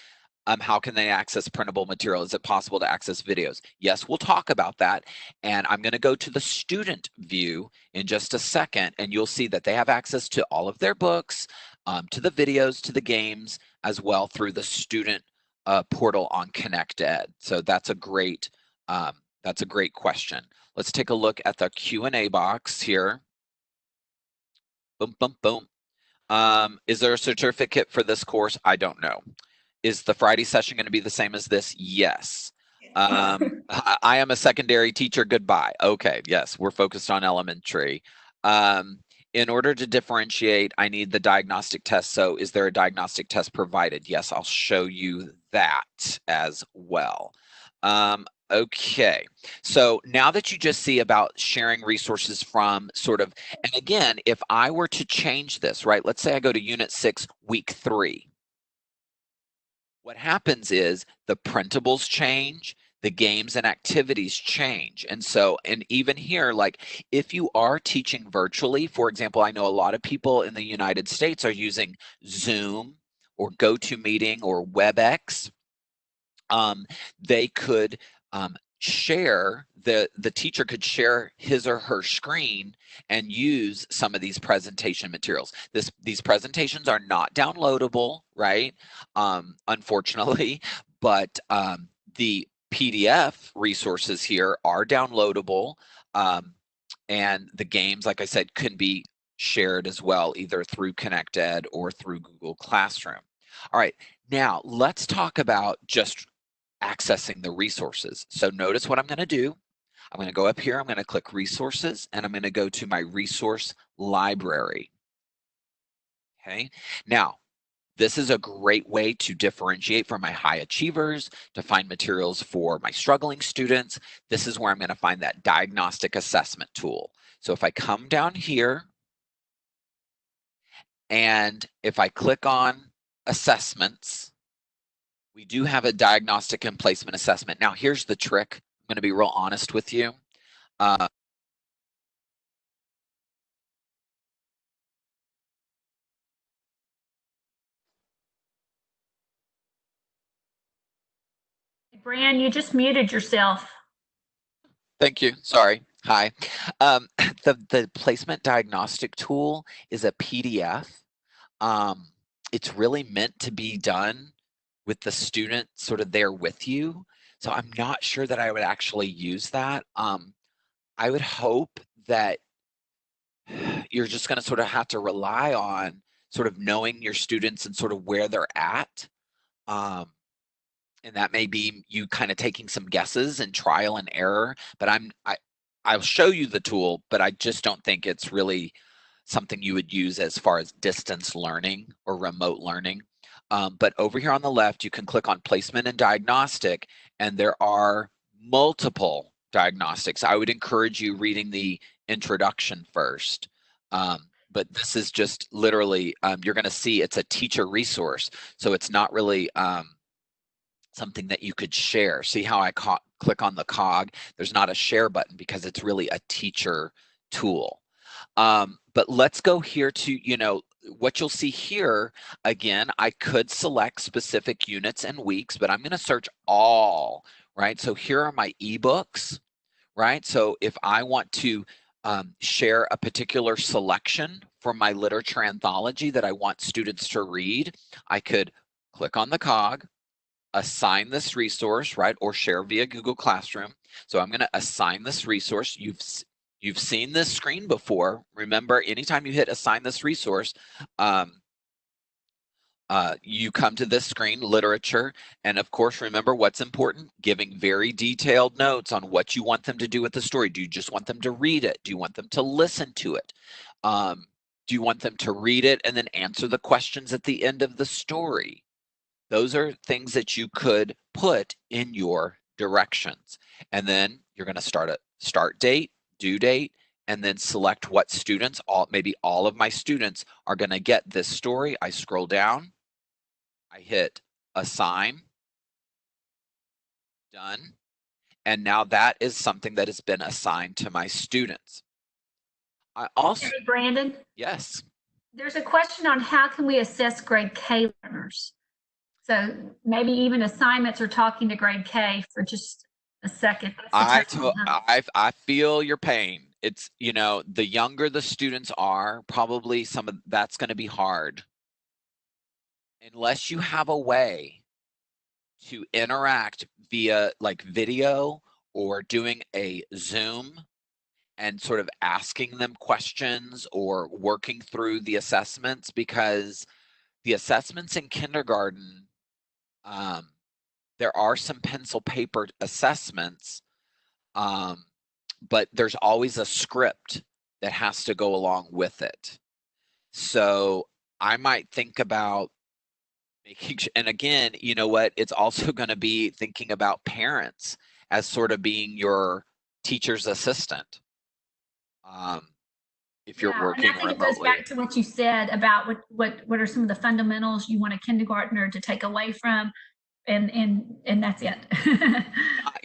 How can they access printable material? Is it possible to access videos? Yes, we'll talk about that. And I'm going to go to the student view in just a second, and you'll see that they have access to all of their books, to the videos, to the games, as well through the student portal on ConnectEd. So that's a great question. Let's take a look at the Q&A box here. Boom, boom, boom. Is there a certificate for this course? I don't know. Is the Friday session going to be the same as this? Yes. I am a secondary teacher. Goodbye. Okay. Yes, we're focused on elementary. In order to differentiate, I need the diagnostic test. So is there a diagnostic test provided? Yes, I'll show you that as well. Okay, so now that you just see about sharing resources from sort of, and again, if I were to change this, right, let's say I go to Unit 6, Week 3. What happens is the printables change, the games and activities change. And so, and even here, like if you are teaching virtually, for example, I know a lot of people in the United States are using Zoom or GoToMeeting or WebEx. They could share, the teacher could share his or her screen and use some of these presentation materials. These presentations are not downloadable, right? Unfortunately, but the PDF resources here are downloadable. And the games, like I said, can be shared as well, either through ConnectEd or through Google Classroom. All right, now let's talk about just accessing the resources. So notice what I'm going to do. I'm going to go up here, I'm going to click resources, and I'm going to go to my resource library. Okay, now this is a great way to differentiate from my high achievers, to find materials for my struggling students. This is where I'm going to find that diagnostic assessment tool. So if I come down here, and if I click on assessments, we do have a diagnostic and placement assessment. Now here's the trick. I'm going to be real honest with you. Brian, you just muted yourself. Thank you. Sorry. Hi. The placement diagnostic tool is a PDF. It's really meant to be done with the student sort of there with you. So I'm not sure that I would actually use that. I would hope that you're just going to sort of have to rely on sort of knowing your students and sort of where they're at. And that may be you kind of taking some guesses and trial and error, but I'll show you the tool, but I just don't think it's really something you would use as far as distance learning or remote learning. But over here on the left, you can click on placement and diagnostic, and there are multiple diagnostics. I would encourage you reading the introduction first. But this is just literally, you're going to see it's a teacher resource. So it's not really something that you could share. See how I click on the cog? There's not a share button because it's really a teacher tool. But let's go here to, what you'll see here, again, I could select specific units and weeks, but I'm going to search all, right? So here are my ebooks, right? So if I want to share a particular selection from my literature anthology that I want students to read, I could click on the cog, assign this resource, right? Or share via Google Classroom. So I'm going to assign this resource. You've seen this screen before. Remember, anytime you hit assign this resource, you come to this screen, literature, and of course, remember what's important, giving very detailed notes on what you want them to do with the story. Do you just want them to read it? Do you want them to listen to it? Do you want them to read it and then answer the questions at the end of the story? Those are things that you could put in your directions. And then you're going to start a start date, due date, and then select what students, maybe all of my students are going to get this story. I scroll down, I hit assign, done. And now that is something that has been assigned to my students. I also, Hey, Brandon. yes. There's a question on how can we assess grade K learners? So maybe even assignments or talking to grade K for just a second. I feel your pain. It's, the younger the students are, probably some of that's going to be hard. Unless you have a way to interact via like video or doing a Zoom and sort of asking them questions or working through the assessments, because the assessments in kindergarten, there are some pencil paper assessments, but there's always a script that has to go along with it. So I might think about making, and again, you know what, it's also going to be thinking about parents as sort of being your teacher's assistant. If you're working and I think remotely. it goes back to what you said about what are some of the fundamentals you want a kindergartner to take away from, and that's it.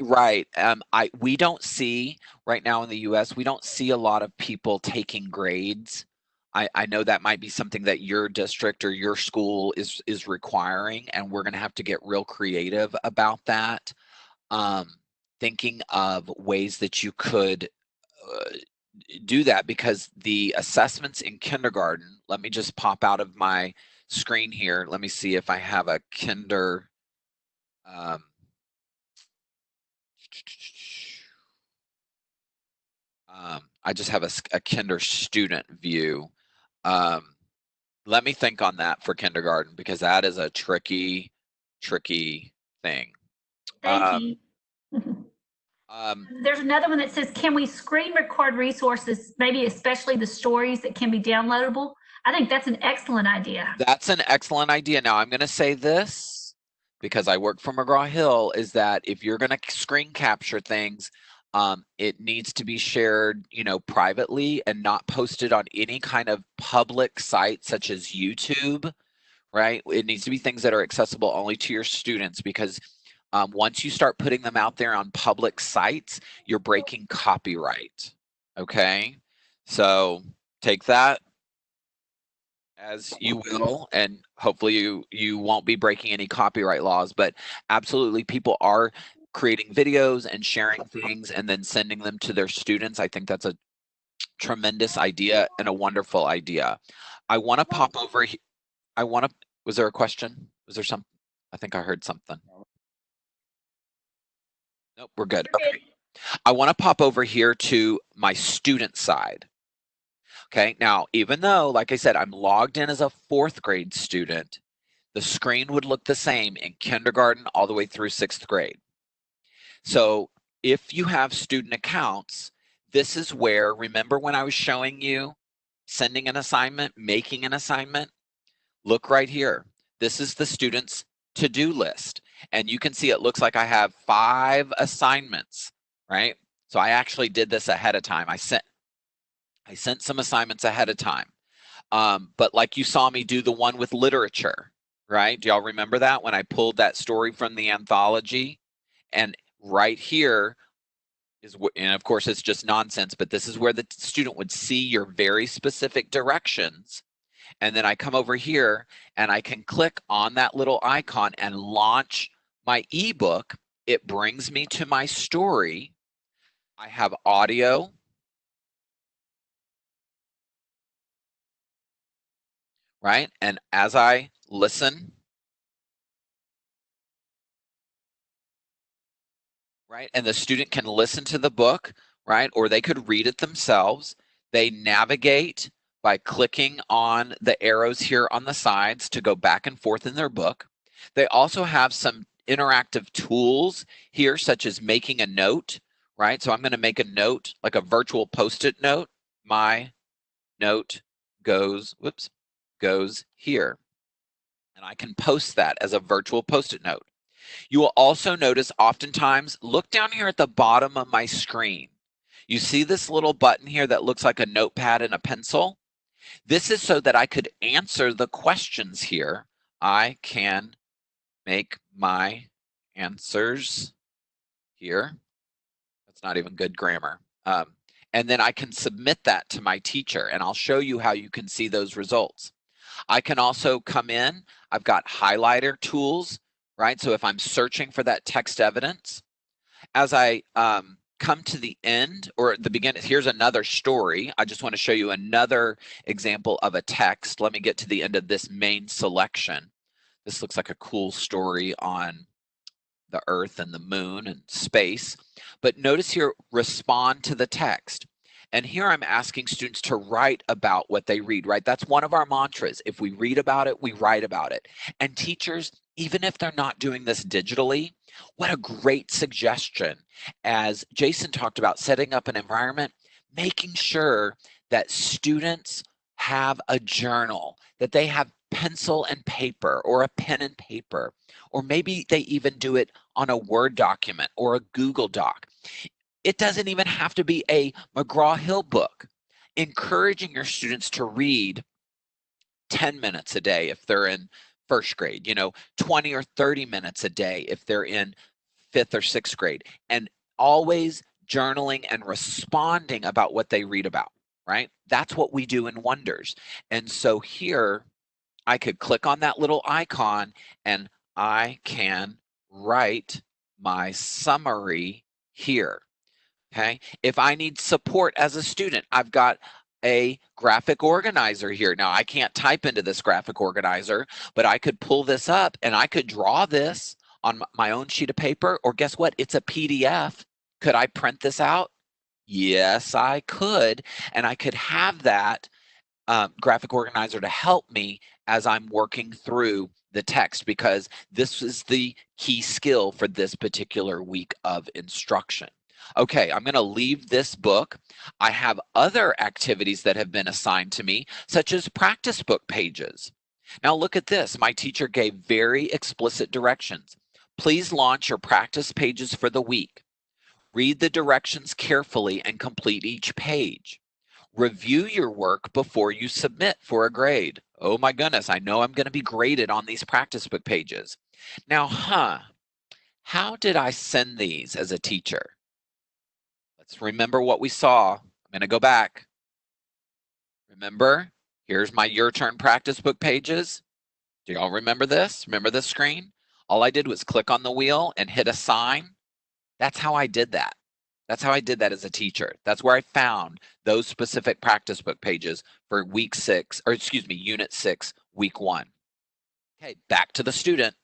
Right. We don't see right now in the US, we don't see a lot of people taking grades. I know that might be something that your district or your school is requiring, and we're going to have to get real creative about that. thinking of ways that you could do that, because the assessments in kindergarten, let me just pop out of my screen here. Let me see if I have a kinder. I just have a kinder student view. Let me think on that for kindergarten, because that is a tricky thing. Thank you. There's another one that says, can we screen record resources, maybe especially the stories that can be downloadable? I think that's an excellent idea. That's an excellent idea. Now, I'm going to say this, because I work for McGraw-Hill, is that if you're going to screen capture things, it needs to be shared, privately and not posted on any kind of public site such as YouTube, right? It needs to be things that are accessible only to your students, because once you start putting them out there on public sites, you're breaking copyright. Okay, so take that as you will, and hopefully you won't be breaking any copyright laws. But absolutely, people are creating videos and sharing things and then sending them to their students. I think that's a tremendous idea and a wonderful idea. I want to pop over. Was there a question? Was there something? I think I heard something. Nope, we're good. Okay. I want to pop over here to my student side. Okay, now, even though, like I said, I'm logged in as a 4th grade student, the screen would look the same in kindergarten all the way through 6th grade. So if you have student accounts, this is where, remember when I was showing you sending an assignment, making an assignment? Look right here. This is the student's to-do list. And you can see it looks like I have 5 assignments, right? So I actually did this ahead of time. I sent some assignments ahead of time. But like you saw me do the one with literature, right? Do y'all remember that when I pulled that story from the anthology? And right here is, and of course it's just nonsense, but this is where the student would see your very specific directions. And then I come over here and I can click on that little icon and launch my ebook. It brings me to my story. I have audio. Right? And as I listen, right? And the student can listen to the book, right? Or they could read it themselves. They navigate by clicking on the arrows here on the sides to go back and forth in their book. They also have some interactive tools here, such as making a note, right? So I'm going to make a note, like a virtual Post-it note. My note goes here. And I can post that as a virtual Post-it note. You will also notice oftentimes, look down here at the bottom of my screen. You see this little button here that looks like a notepad and a pencil? This is so that I could answer the questions here. I can make my answers here. That's not even good grammar. And then I can submit that to my teacher, and I'll show you how you can see those results. I can also come in, I've got highlighter tools, right? So if I'm searching for that text evidence, as I come to the end or the beginning, here's another story. I just want to show you another example of a text. Let me get to the end of this main selection. This looks like a cool story on the Earth and the moon and space. But notice here, respond to the text. And here I'm asking students to write about what they read, right? That's one of our mantras. If we read about it, we write about it. And teachers, even if they're not doing this digitally, what a great suggestion. As Jason talked about, setting up an environment, making sure that students have a journal, that they have pencil and paper or a pen and paper, or maybe they even do it on a Word document or a Google Doc. It doesn't even have to be a McGraw-Hill book. Encouraging your students to read 10 minutes a day if they're in 1st grade, 20 or 30 minutes a day if they're in 5th or 6th grade, and always journaling and responding about what they read about, right? That's what we do in Wonders. And so here, I could click on that little icon and I can write my summary here. Okay. If I need support as a student, I've got a graphic organizer here. Now I can't type into this graphic organizer, but I could pull this up and I could draw this on my own sheet of paper, or guess what? It's a PDF. Could I print this out? Yes, I could. And I could have that graphic organizer to help me as I'm working through the text, because this is the key skill for this particular week of instruction. Okay, I'm going to leave this book. I have other activities that have been assigned to me, such as practice book pages. Now look at this. My teacher gave very explicit directions. Please launch your practice pages for the week. Read the directions carefully and complete each page. Review your work before you submit for a grade. Oh my goodness, I know I'm going to be graded on these practice book pages. Now, how did I send these as a teacher? Let's remember what we saw. I'm going to go back. Remember, here's my Your Turn practice book pages. Do y'all remember this? Remember this screen? All I did was click on the wheel and hit assign. That's how I did that. That's how I did that as a teacher. That's where I found those specific practice book pages for week 6, or excuse me, unit 6, week 1. Okay, back to the student.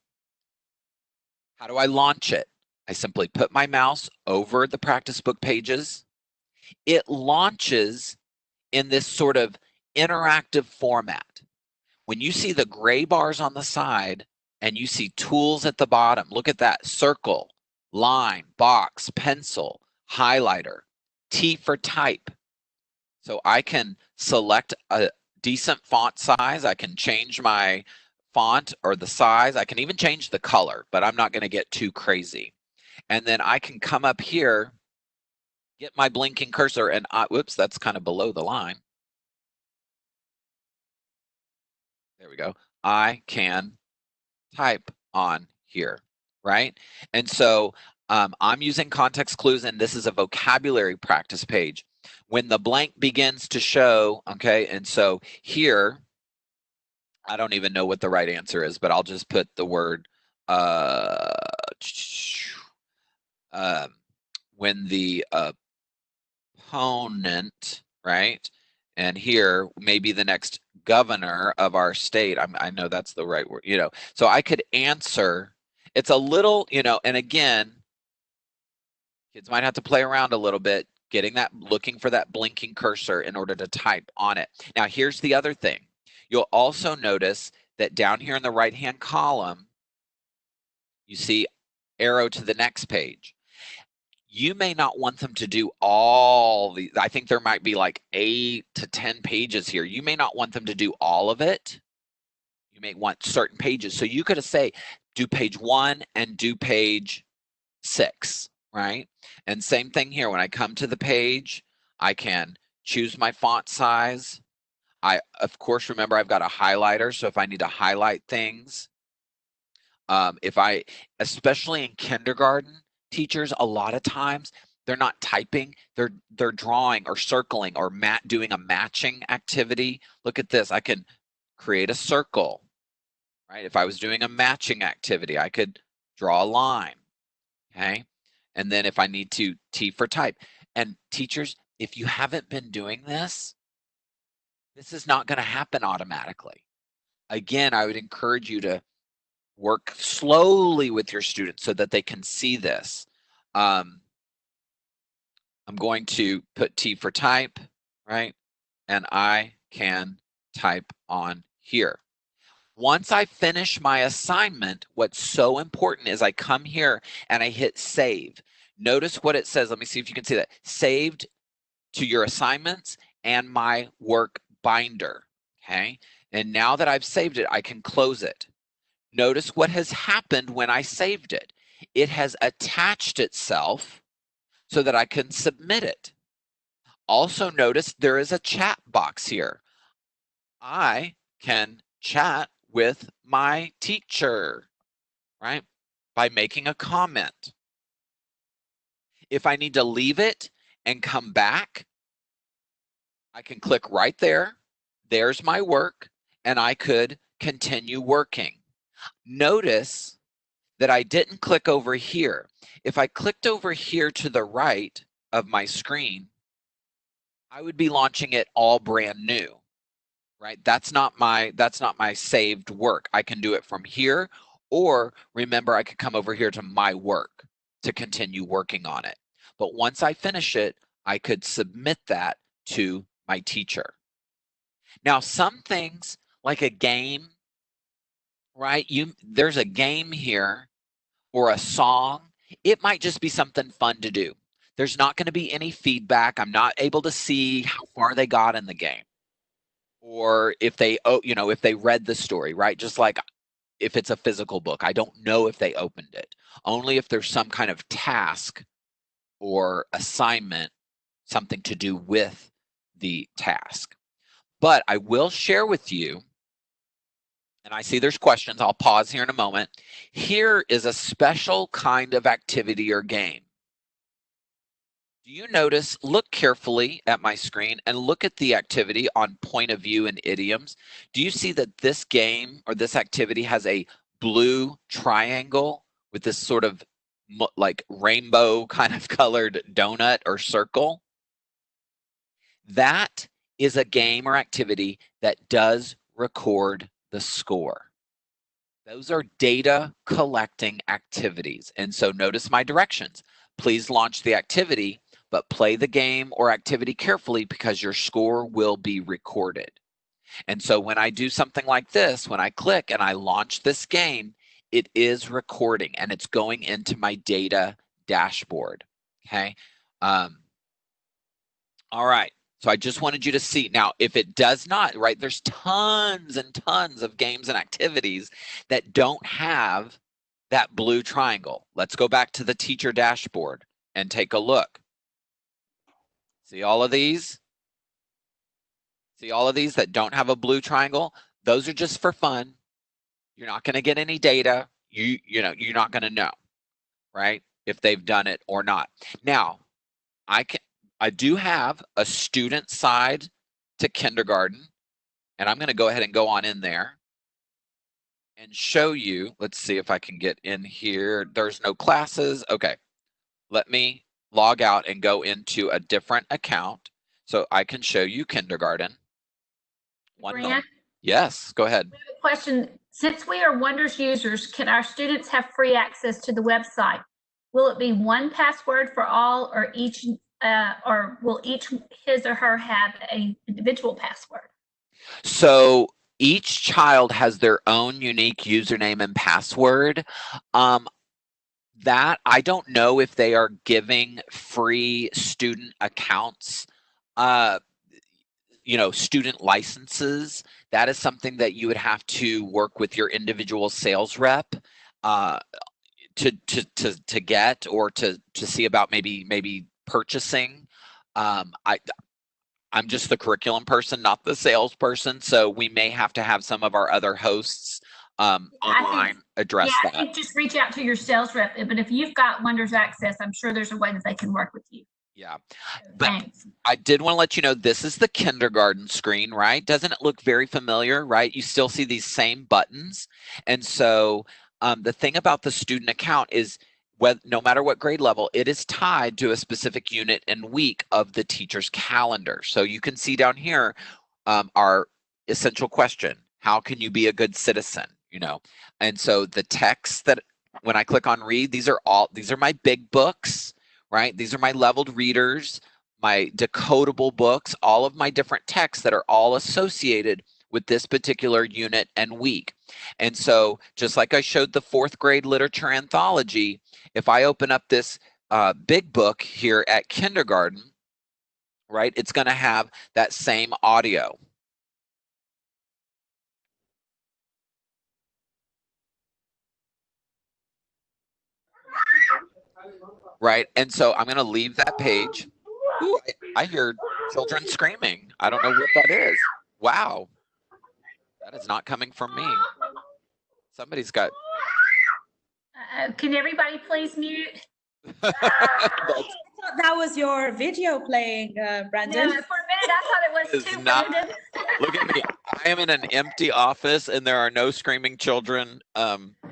How do I launch it? I simply put my mouse over the practice book pages. It launches in this sort of interactive format. When you see the gray bars on the side and you see tools at the bottom, look at that: circle, line, box, pencil, highlighter, T for type. So I can select a decent font size. I can change my font or the size. I can even change the color, but I'm not going to get too crazy. And then I can come up here, get my blinking cursor, and whoops, that's kind of below the line. There we go. I can type on here, right? And so I'm using context clues, and this is a vocabulary practice page. When the blank begins to show, okay, and so here, I don't even know what the right answer is, but I'll just put the word when the opponent, right? And here, maybe the next governor of our state. I know that's the right word, so I could answer. It's a little, and again, kids might have to play around a little bit, looking for that blinking cursor in order to type on it. Now, here's the other thing. You'll also notice that down here in the right-hand column, you see arrow to the next page. You may not want them to do all the, I think there might be like 8 to 10 pages here. You may not want them to do all of it. You may want certain pages. So you could say, do page 1 and do page 6, right? And same thing here. When I come to the page, I can choose my font size. Of course, remember, I've got a highlighter. So if I need to highlight things, especially in kindergarten, teachers, a lot of times they're not typing, they're drawing or circling or doing a matching activity. Look at this. I can create a circle, right? If I was doing a matching activity, I could draw a line, okay? And then if I need to, T for type. And teachers, if you haven't been doing this is not going to happen automatically. Again, I would encourage you to work slowly with your students so that they can see this. I'm going to put T for type, right? And I can type on here. Once I finish my assignment, what's so important is I come here and I hit save. Notice what it says. Let me see if you can see that. Saved to your assignments and my work binder, okay? And now that I've saved it, I can close it. Notice what has happened when I saved it. It has attached itself so that I can submit it. Also notice there is a chat box here. I can chat with my teacher, right? By making a comment. If I need to leave it and come back, I can click right there. There's my work, and I could continue working. Notice that I didn't click over here. If I clicked over here to the right of my screen, I would be launching it all brand new, right? That's not my saved work. I can do it from here, or remember, I could come over here to my work to continue working on it. But once I finish it, I could submit that to my teacher. Now, some things like a game, right? There's a game here or a song. It might just be something fun to do. There's not going to be any feedback. I'm not able to see how far they got in the game, or if they, if they read the story, right? Just like if it's a physical book, I don't know if they opened it. Only if there's some kind of task or assignment, something to do with the task. But I will share with you, and I see there's questions. I'll pause here in a moment. Here is a special kind of activity or game. Do you notice, look carefully at my screen and look at the activity on point of view and idioms. Do you see that this game or this activity has a blue triangle with this sort of like rainbow kind of colored donut or circle? That is a game or activity that does record the score. Those are data collecting activities. And so notice my directions. Please launch the activity, but play the game or activity carefully because your score will be recorded. And so when I do something like this, when I click and I launch this game, it is recording and it's going into my data dashboard. Okay. All right. So I just wanted you to see. Now, if it does not, right, there's tons and tons of games and activities that don't have that blue triangle. Let's go back to the teacher dashboard and take a look. See all of these? See all of these that don't have a blue triangle? Those are just for fun. You're not going to get any data. You're not going to know, right, if they've done it or not. Now, I do have a student side to kindergarten, and I'm going to go ahead and go on in there and show you. Let's see if I can get in here. There's no classes. Okay, let me log out and go into a different account so I can show you kindergarten. Grant? Yes, go ahead. We have a question. Since we are Wonders users, can our students have free access to the website? Will it be one password for all, or will each his or her have an individual password? So each child has their own unique username and password. That I don't know if they are giving free student accounts, student licenses. That is something that you would have to work with your individual sales rep to get, or to see about maybe purchasing. I'm just the curriculum person, not the salesperson, so we may have to have some of our other hosts online address that. I think just reach out to your sales rep, but if you've got Wonders access, I'm sure there's a way that they can work with you. Yeah, but I did want to let you know, this is the kindergarten screen, right? Doesn't it look very familiar, right? You still see these same buttons. And so the thing about the student account is, no matter what grade level, it is tied to a specific unit and week of the teacher's calendar. So you can see down here our essential question: how can you be a good citizen? And so the text that when I click on read, these are my big books, right? These are my leveled readers, my decodable books, all of my different texts that are all associated with this particular unit and week. And so just like I showed the 4th grade literature anthology, if I open up this big book here at kindergarten, right, it's going to have that same audio. Right, and so I'm going to leave that page. Ooh, I hear children screaming. I don't know what that is. Wow, that is not coming from me. Somebody's got. Can everybody please mute? I thought that was your video playing, Brandon. No, for a minute I thought it was too. Look at me. I am in an empty office and there are no screaming children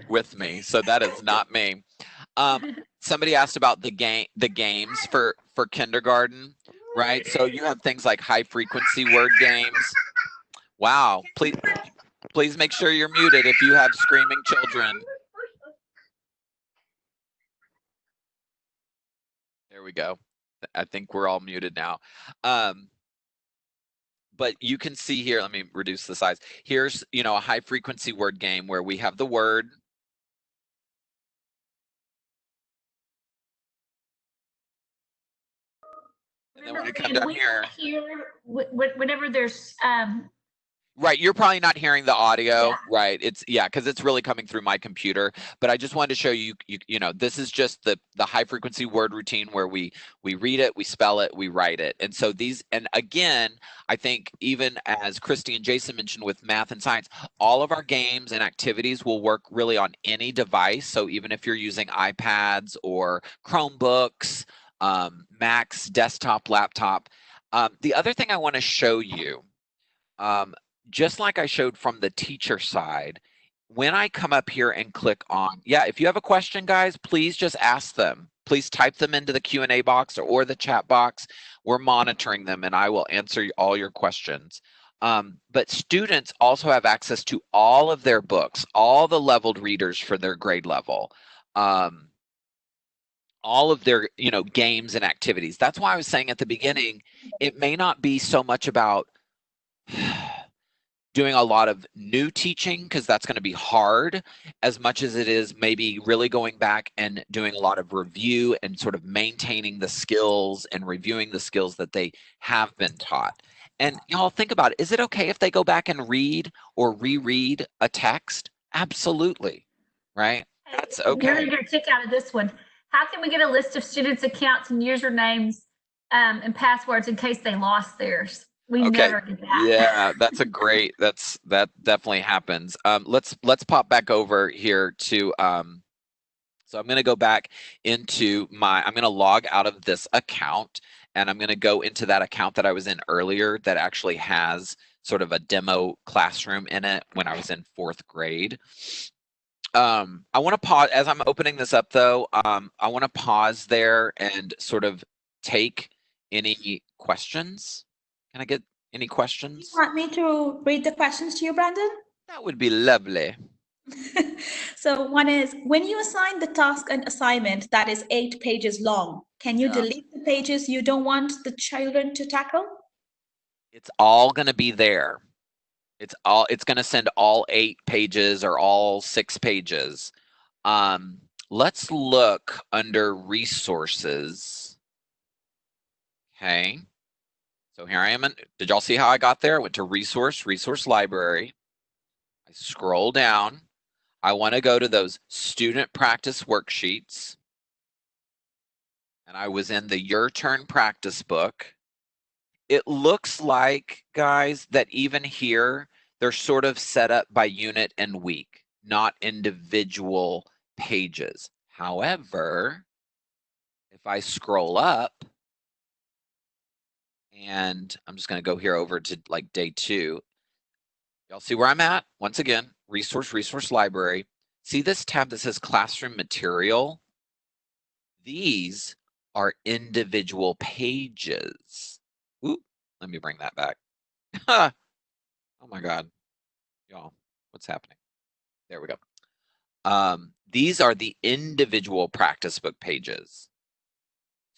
with me, so that is not me. Somebody asked about the games for kindergarten, right? So you have things like high frequency word games. Wow, please make sure you're muted if you have screaming children. There we go. I think we're all muted now. But you can see here, let me reduce the size. Here's, a high frequency word game where we have the word. And then when we come down here, whenever there's right, you're probably not hearing the audio, right? Because it's really coming through my computer. But I just wanted to show you, this is just the high frequency word routine where we read it, we spell it, we write it. And so and again, I think even as Christy and Jason mentioned with math and science, all of our games and activities will work really on any device. So even if you're using iPads or Chromebooks, Macs, desktop, laptop. The other thing I want to show you, just like I showed from the teacher side, when I come up here and click on, if you have a question, guys, please just ask them. Please type them into the Q&A box or the chat box. We're monitoring them and I will answer all your questions. But students also have access to all of their books, all the leveled readers for their grade level. All of their, games and activities. That's why I was saying at the beginning, it may not be so much about doing a lot of new teaching, because that's going to be hard, as much as it is maybe really going back and doing a lot of review and sort of maintaining the skills and reviewing the skills that they have been taught. And y'all think about it. Is it okay if they go back and read or reread a text? Absolutely. Right? That's okay. You're going to get a kick out of this one. How can we get a list of students' accounts and usernames and passwords in case they lost theirs? We never did that. Yeah, that's a great. That definitely happens. Let's pop back over here to. So I'm going to go back into I'm going to log out of this account, and I'm going to go into that account that I was in earlier that actually has sort of a demo classroom in it when I was in 4th grade. I want to pause as I'm opening this up, though. I want to pause there and sort of take any questions. Can I get any questions? You want me to read the questions to you, Brandon? That would be lovely. So one is, when you assign the task and assignment that is 8 pages long, can you delete the pages you don't want the children to tackle? It's all going to be there. It's going to send all 8 pages or all 6 pages. Let's look under resources. Okay. So here I am. Did y'all see how I got there? I went to resource library. I scroll down. I want to go to those student practice worksheets. And I was in the Your Turn practice book. It looks like, guys, that even here, they're sort of set up by unit and week, not individual pages. However, if I scroll up, and I'm just going to go here over to like day 2. Y'all see where I'm at? Once again, resource library. See this tab that says classroom material? These are individual pages. Ooh, let me bring that back. Oh my God. Y'all, what's happening? There we go. These are the individual practice book pages.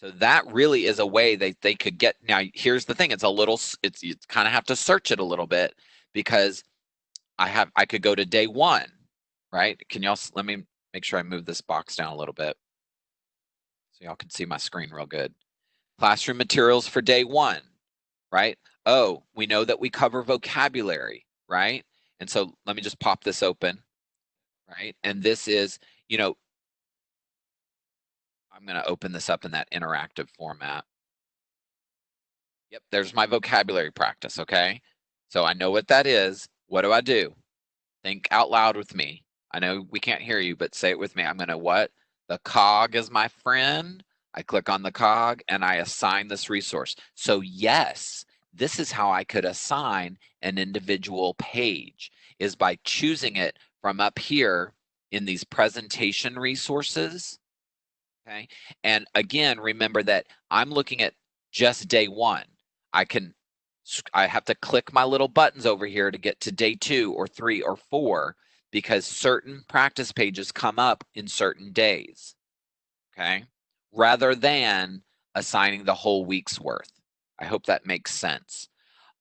So that really is a way they could get. Now, here's the thing. You kind of have to search it a little bit, because I could go to day 1, right? Let me make sure I move this box down a little bit so y'all can see my screen real good. Classroom materials for day 1, right? Oh, we know that we cover vocabulary, right? And so let me just pop this open, right? And this is, I'm going to open this up in that interactive format. Yep, there's my vocabulary practice, okay? So I know what that is. What do? Think out loud with me. I know we can't hear you, but say it with me. I'm going to what? The cog is my friend. I click on the cog and I assign this resource. So yes, this is how I could assign an individual page, is by choosing it from up here in these presentation resources. Okay. And again, remember that I'm looking at just day one. I have to click my little buttons over here to get to day 2 or 3 or 4, because certain practice pages come up in certain days. Okay. Rather than assigning the whole week's worth. I hope that makes sense.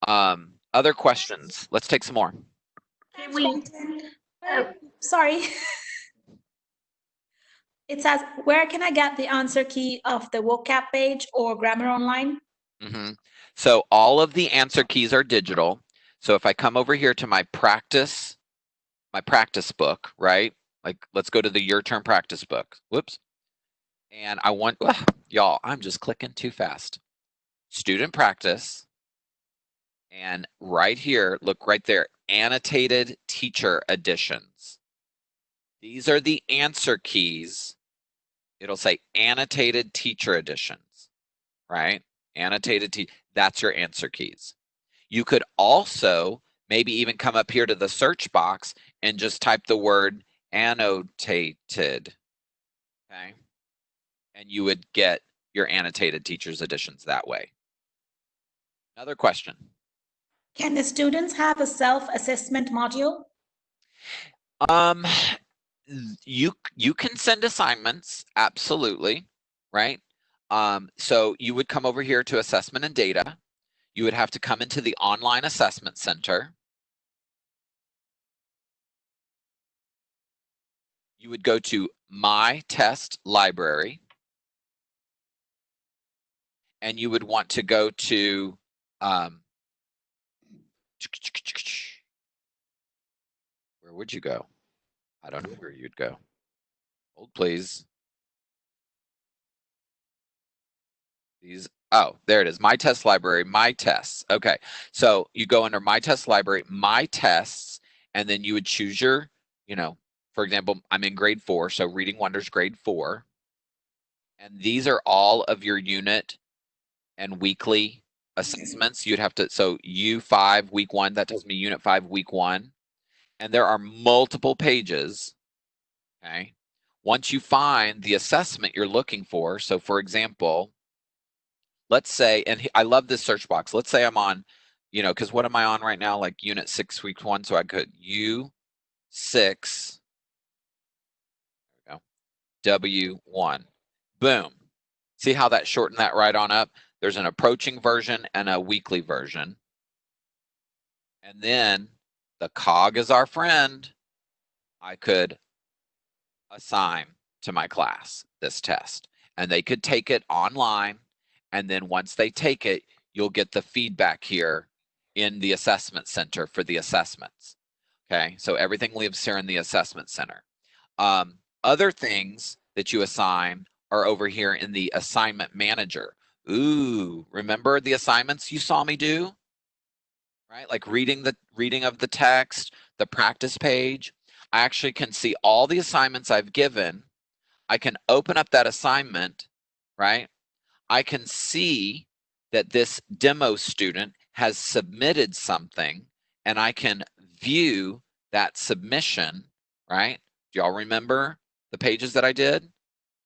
Other questions? Let's take some more. Can we? Sorry. It says, where can I get the answer key of the vocab page or grammar online? So all of the answer keys are digital. So if I come over here to my practice book, right? Like, let's go to the Your Turn practice book. Whoops. And I want, y'all, I'm just clicking too fast. Student practice. And right here, look right there, annotated teacher editions. These are the answer keys. It'll say annotated teacher editions, right? Annotated, that's your answer keys. You could also maybe even come up here to the search box and just type the word annotated, okay? And you would get your annotated teacher's editions that way. Another question. Can the students have a self-assessment module? You can send assignments, absolutely, right? So you would come over here to assessment and data. You would have to come into the online assessment center. You would go to My Test Library. And you would want to go to where would you go? I don't know where you'd go. Hold, please. Oh, there it is. My Test Library, My Tests. Okay, so you go under My Test Library, My Tests, and then you would choose your, for example, I'm in grade 4, so Reading Wonders grade 4. And these are all of your unit and weekly assessments. You'd have to, so U5 week 1, that tells me unit 5 week 1. And there are multiple pages, okay? Once you find the assessment you're looking for, so for example, let's say, and I love this search box. Let's say I'm on, because what am I on right now? Like unit 6 week 1, so I could U6, there we go, W1, boom. See how that shortened that right on up? There's an approaching version and a weekly version. And then the cog is our friend. I could assign to my class this test, and they could take it online. And then once they take it, you'll get the feedback here in the assessment center for the assessments. Okay, so everything lives here in the assessment center. Other things that you assign are over here in the assignment manager. Ooh, remember the assignments you saw me do? Right, like reading of the text, the practice page. I actually can see all the assignments I've given. I can open up that assignment, right? I can see that this demo student has submitted something, and I can view that submission, right? Do y'all remember the pages that I did?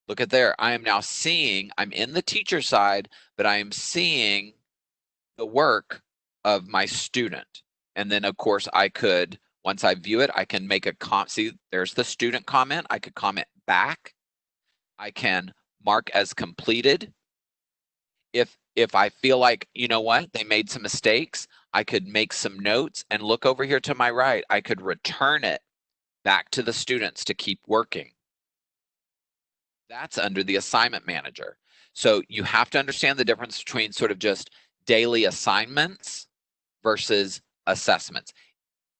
Look at there. I am now seeing, I'm in the teacher side, but I am seeing the work of my student. And then of course I could, once I view it, I can make a comment. See, there's the student comment. I could comment back. I can mark as completed. If I feel like, you know what, they made some mistakes, I could make some notes and look over here to my right. I could return it back to the students to keep working. That's under the assignment manager. So you have to understand the difference between sort of just daily assignments versus assessments.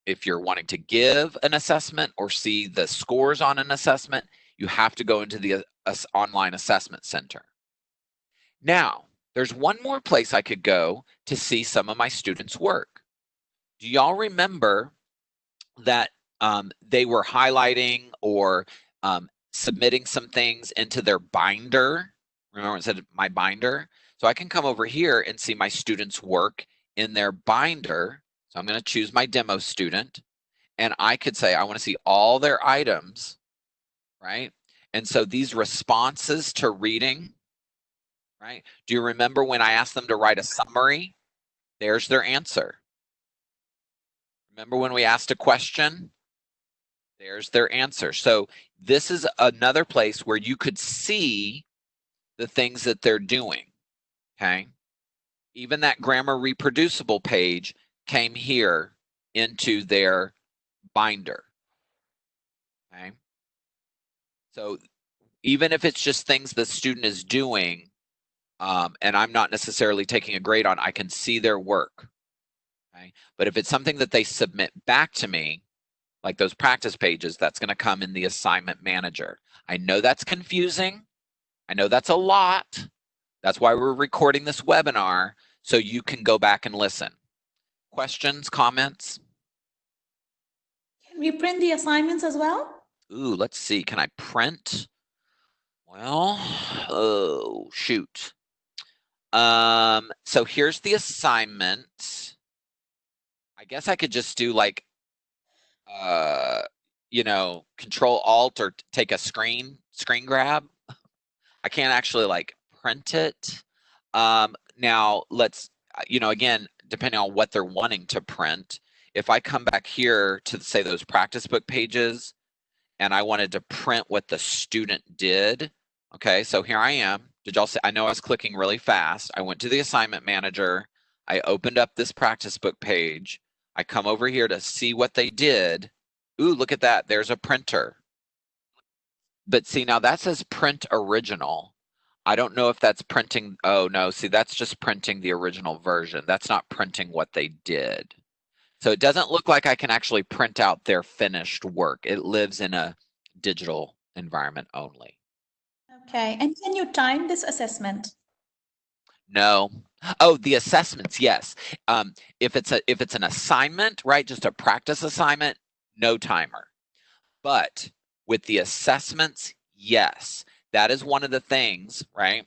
If you're wanting to give an assessment or see the scores on an assessment, you have to go into the online assessment center. Now, there's one more place I could go to see some of my students' work. Do y'all remember that they were highlighting or submitting some things into their binder? Remember it said my binder? So I can come over here and see my students' work in their binder. So I'm going to choose my demo student, and I could say, I want to see all their items, right? And so these responses to reading, right? Do you remember when I asked them to write a summary? There's their answer. Remember when we asked a question? There's their answer. So this is another place where you could see the things that they're doing, okay? Even that grammar reproducible page came here into their binder, okay? So even if it's just things the student is doing, and I'm not necessarily taking a grade on, I can see their work, okay? But if it's something that they submit back to me, like those practice pages, that's going to come in the assignment manager. I know that's confusing. I know that's a lot. That's why we're recording this webinar, so you can go back and listen. Questions, comments? Can we print the assignments as well? Ooh, let's see. Can I print? Well, oh, shoot. So here's the assignment. I guess I could just do like, Control Alt or take a screen grab. I can't actually like print it. Now let's, again, depending on what they're wanting to print, if I come back here to say those practice book pages and I wanted to print what the student did, okay, so here I am. Did y'all see? I know I was clicking really fast. I went to the assignment manager. I opened up this practice book page. I come over here to see what they did. Ooh, look at that. There's a printer. But see, now that says print original. I don't know if that's printing. Oh, no. See, that's just printing the original version. That's not printing what they did. So it doesn't look like I can actually print out their finished work. It lives in a digital environment only. Okay, and can you time this assessment? No. Oh, the assessments, yes. If it's an assignment, right, just a practice assignment, no timer. But with the assessments, yes. That is one of the things, right?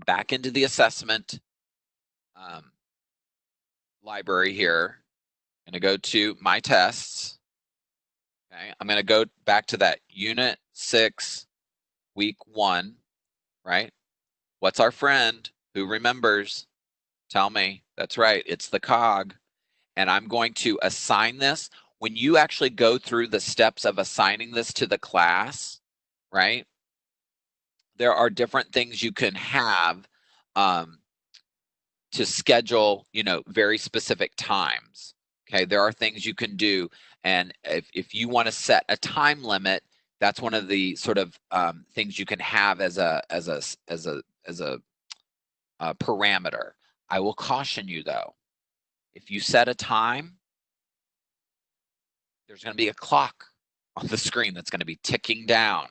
Back into the assessment library here. I'm going to go to my tests. Okay, I'm going to go back to that Unit 6, Week 1, right? What's our friend? Who remembers? Tell me. That's right. It's the cog. And I'm going to assign this. When you actually go through the steps of assigning this to the class, right? There are different things you can have to schedule, very specific times. Okay, there are things you can do. And if you want to set a time limit, that's one of the sort of things you can have as a parameter. I will caution you though, if you set a time, there's going to be a clock on the screen that's going to be ticking down,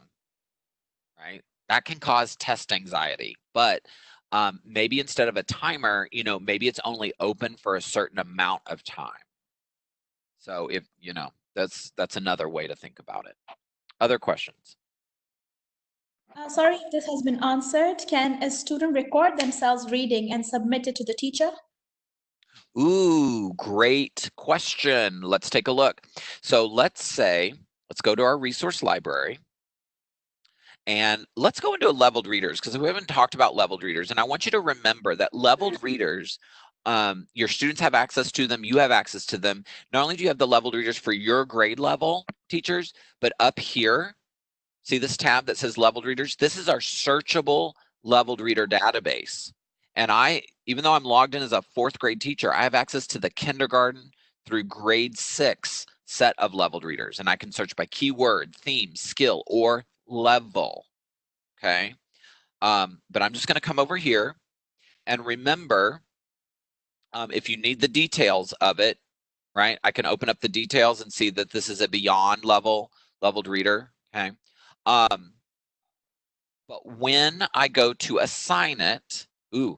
right? That can cause test anxiety, but maybe instead of a timer, maybe it's only open for a certain amount of time. So if, that's another way to think about it. Other questions? Sorry if this has been answered. Can a student record themselves reading and submit it to the teacher? Ooh, great question. Let's take a look. So let's go to our resource library. And let's go into leveled readers, because we haven't talked about leveled readers. And I want you to remember that leveled readers, your students have access to them, you have access to them. Not only do you have the leveled readers for your grade level teachers, but up here, see this tab that says leveled readers? This is our searchable leveled reader database. And even though I'm logged in as a 4th grade teacher, I have access to the kindergarten through grade 6 set of leveled readers. And I can search by keyword, theme, skill, or level. Okay. But I'm just going to come over here and remember, if you need the details of it, right, I can open up the details and see that this is a beyond leveled reader. Okay. But when I go to assign it, see,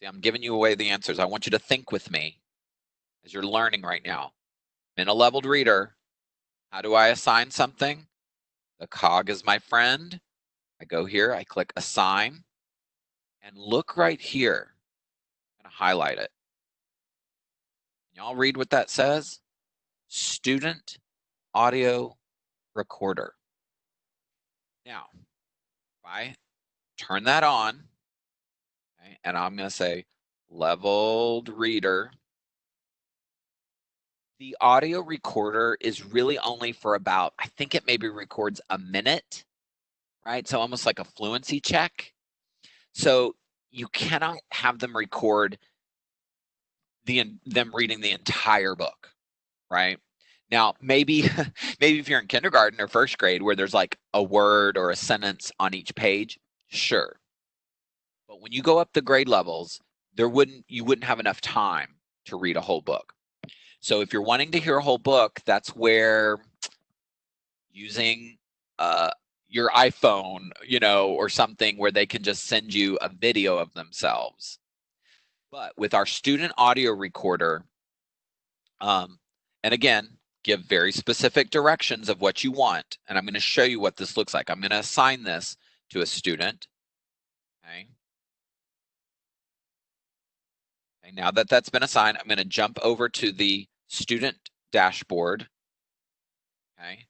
I'm giving you away the answers. I want you to think with me as you're learning right now. I'm in a leveled reader. How do I assign something? The cog is my friend. I go here, I click assign, and look right here. I'm going to highlight it. Y'all read what that says? Student audio recorder. Now, if I turn that on, okay, and I'm going to say leveled reader, the audio recorder is really only for about, I think it maybe records a minute, right? So almost like a fluency check. So you cannot have them record them reading the entire book, right? Now, maybe if you're in kindergarten or first grade where there's like a word or a sentence on each page, sure. But when you go up the grade levels, you wouldn't have enough time to read a whole book. So if you're wanting to hear a whole book, that's where using your iPhone, or something where they can just send you a video of themselves. But with our student audio recorder, and again, give very specific directions of what you want. And I'm going to show you what this looks like. I'm going to assign this to a student. Okay. Okay, now that that's been assigned, I'm going to jump over to the student dashboard. Okay.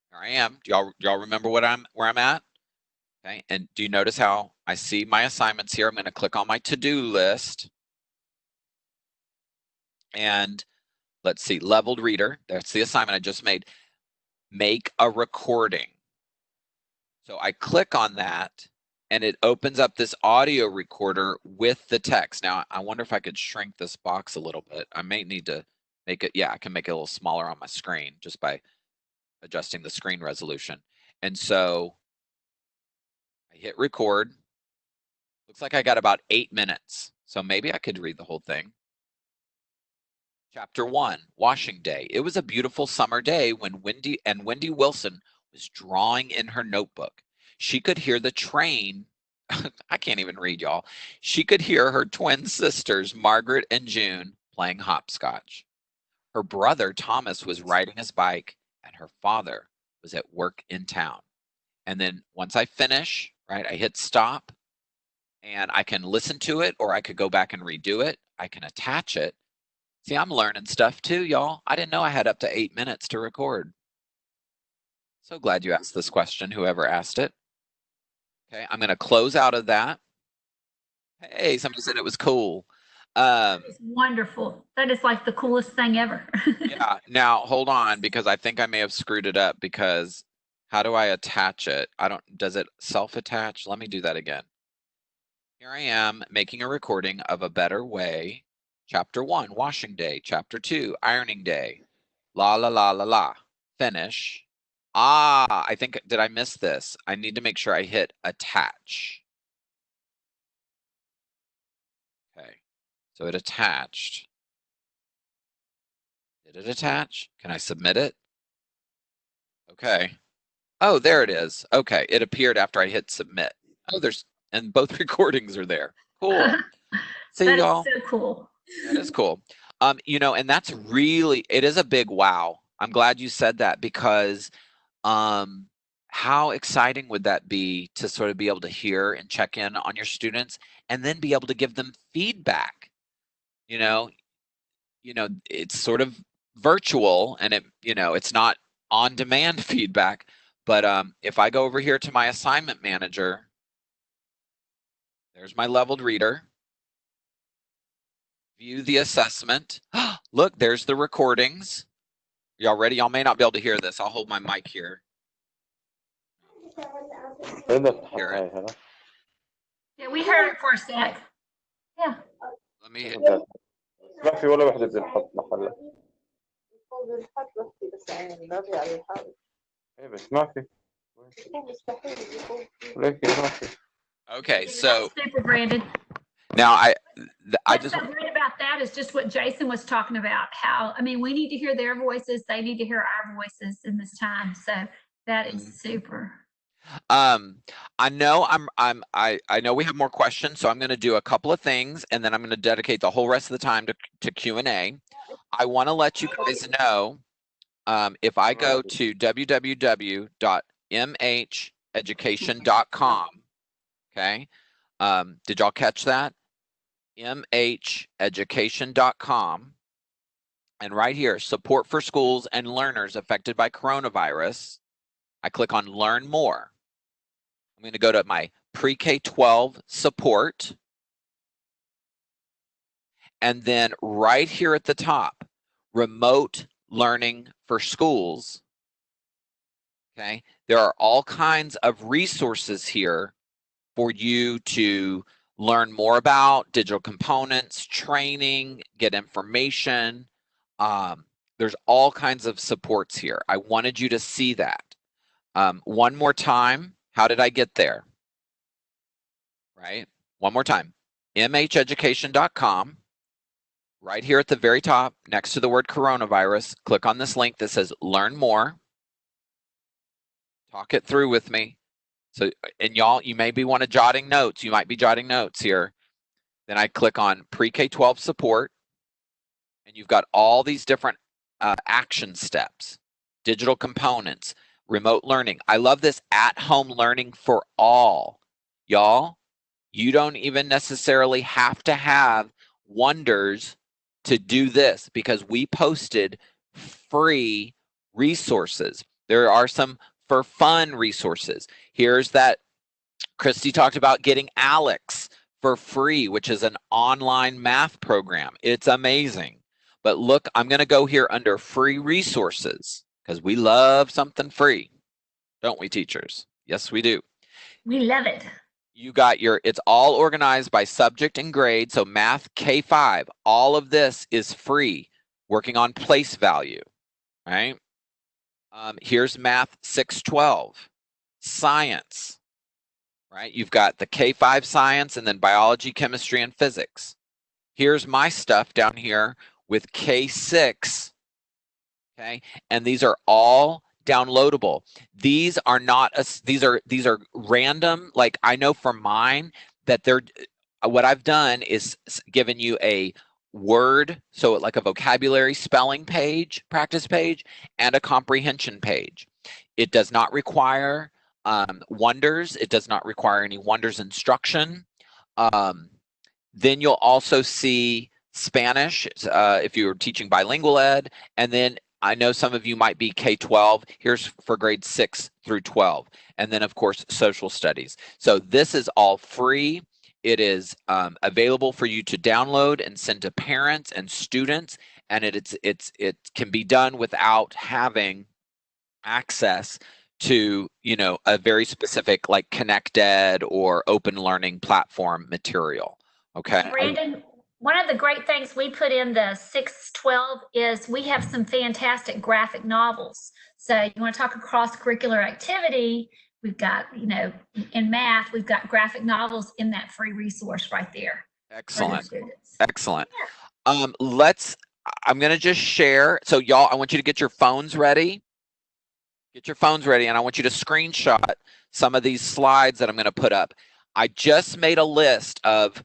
Here I am. Do y'all remember where I'm at? Okay. And do you notice how I see my assignments here? I'm going to click on my to-do list. And let's see, leveled reader. That's the assignment I just made. Make a recording. So I click on that and it opens up this audio recorder with the text. Now, I wonder if I could shrink this box a little bit. I may need to make it, yeah, I can make it a little smaller on my screen just by adjusting the screen resolution. And so I hit record. Looks like I got about 8 minutes. So maybe I could read the whole thing. Chapter 1, Washing Day. It was a beautiful summer day when Wendy Wilson was drawing in her notebook. She could hear the train. I can't even read, y'all. She could hear her twin sisters, Margaret and June, playing hopscotch. Her brother, Thomas, was riding his bike, and her father was at work in town. And then once I finish, right, I hit stop, and I can listen to it, or I could go back and redo it. I can attach it. See, I'm learning stuff too, y'all. I didn't know I had up to 8 minutes to record. So glad you asked this question, whoever asked it. Okay, I'm going to close out of that. Hey, somebody said it was cool. It's wonderful. That is like the coolest thing ever. Yeah, now hold on, because I think I may have screwed it up, because how do I attach it? Does it self-attach? Let me do that again. Here I am making a recording of A Better Way. Chapter 1, Washing Day. Chapter 2, Ironing Day. La, la, la, la, la. Finish. I think, did I miss this? I need to make sure I hit attach. Okay, so it attached. Did it attach? Can I submit it? Okay. Oh, there it is. Okay, it appeared after I hit submit. Oh, and both recordings are there. Cool. See, y'all. That is so cool. That is cool. And that's really, it is a big wow. I'm glad you said that, because how exciting would that be to sort of be able to hear and check in on your students and then be able to give them feedback? It's sort of virtual, and it's not on-demand feedback. But if I go over here to my assignment manager, there's my leveled reader. View the assessment. Look, there's the recordings. Y'all ready? Y'all may not be able to hear this. I'll hold my mic here. Hear it. Yeah, we heard it for a sec. Yeah. Let me. ما في ولا وحدة بتنحط محلها. ايه بس ما في. Okay, so super branded. now I What's just so great about that is just what Jason was talking about. How, I mean, we need to hear their voices. They need to hear our voices in this time. So that is super. I know I know we have more questions, so I'm going to do a couple of things, and then I'm going to dedicate the whole rest of the time to Q&A. I want to let you guys know, if I go to www.mheducation.com, okay, did y'all catch that? mheducation.com. And right here, support for schools and learners affected by coronavirus. I click on Learn More. I'm going to go to my pre-K-12 support. And then right here at the top, remote learning for schools. Okay, there are all kinds of resources here for you to learn more about digital components, training, get information. There's all kinds of supports here. I wanted you to see that. One more time, how did I get there? Right, one more time, mheducation.com. Right here at the very top, next to the word coronavirus, click on this link that says Learn More. Talk it through with me. So, and y'all, you may be jotting notes. You might be jotting notes here. Then I click on pre-K-12 support, and you've got all these different action steps, digital components, remote learning. I love this at-home learning for all. Y'all, you don't even necessarily have to have Wonders to do this because we posted free resources. There are some for fun resources. Here's that Christy talked about getting Alex for free, which is an online math program. It's amazing. But look, I'm going to go here under free resources because we love something free, don't we, teachers? Yes, we do. We love it. You got it's all organized by subject and grade. So math K5, all of this is free, working on place value, right? Here's math 612, science, right? You've got the K5 science and then biology, chemistry, and physics. Here's my stuff down here with K6, okay? And these are all downloadable. These are not these are random. Like I know for mine that they're what I've done is given you a word, so like a vocabulary spelling page, practice page, and a comprehension page. It does not require Wonders. It does not require any Wonders instruction. Then you'll also see Spanish if you're teaching bilingual ed, and then I know some of you might be K-12. Here's for grades 6 through 12. And then, of course, social studies. So this is all free. It is available for you to download and send to parents and students. And it can be done without having access to, a very specific like ConnectEd or open learning platform material. Okay. Brandon, one of the great things we put in the 612 is we have some fantastic graphic novels. So you want to talk across curricular activity, we've got, in math, we've got graphic novels in that free resource right there. Excellent. Excellent. Yeah. I'm going to just share. So y'all, I want you to get your phones ready. Get your phones ready, and I want you to screenshot some of these slides that I'm going to put up. I just made a list of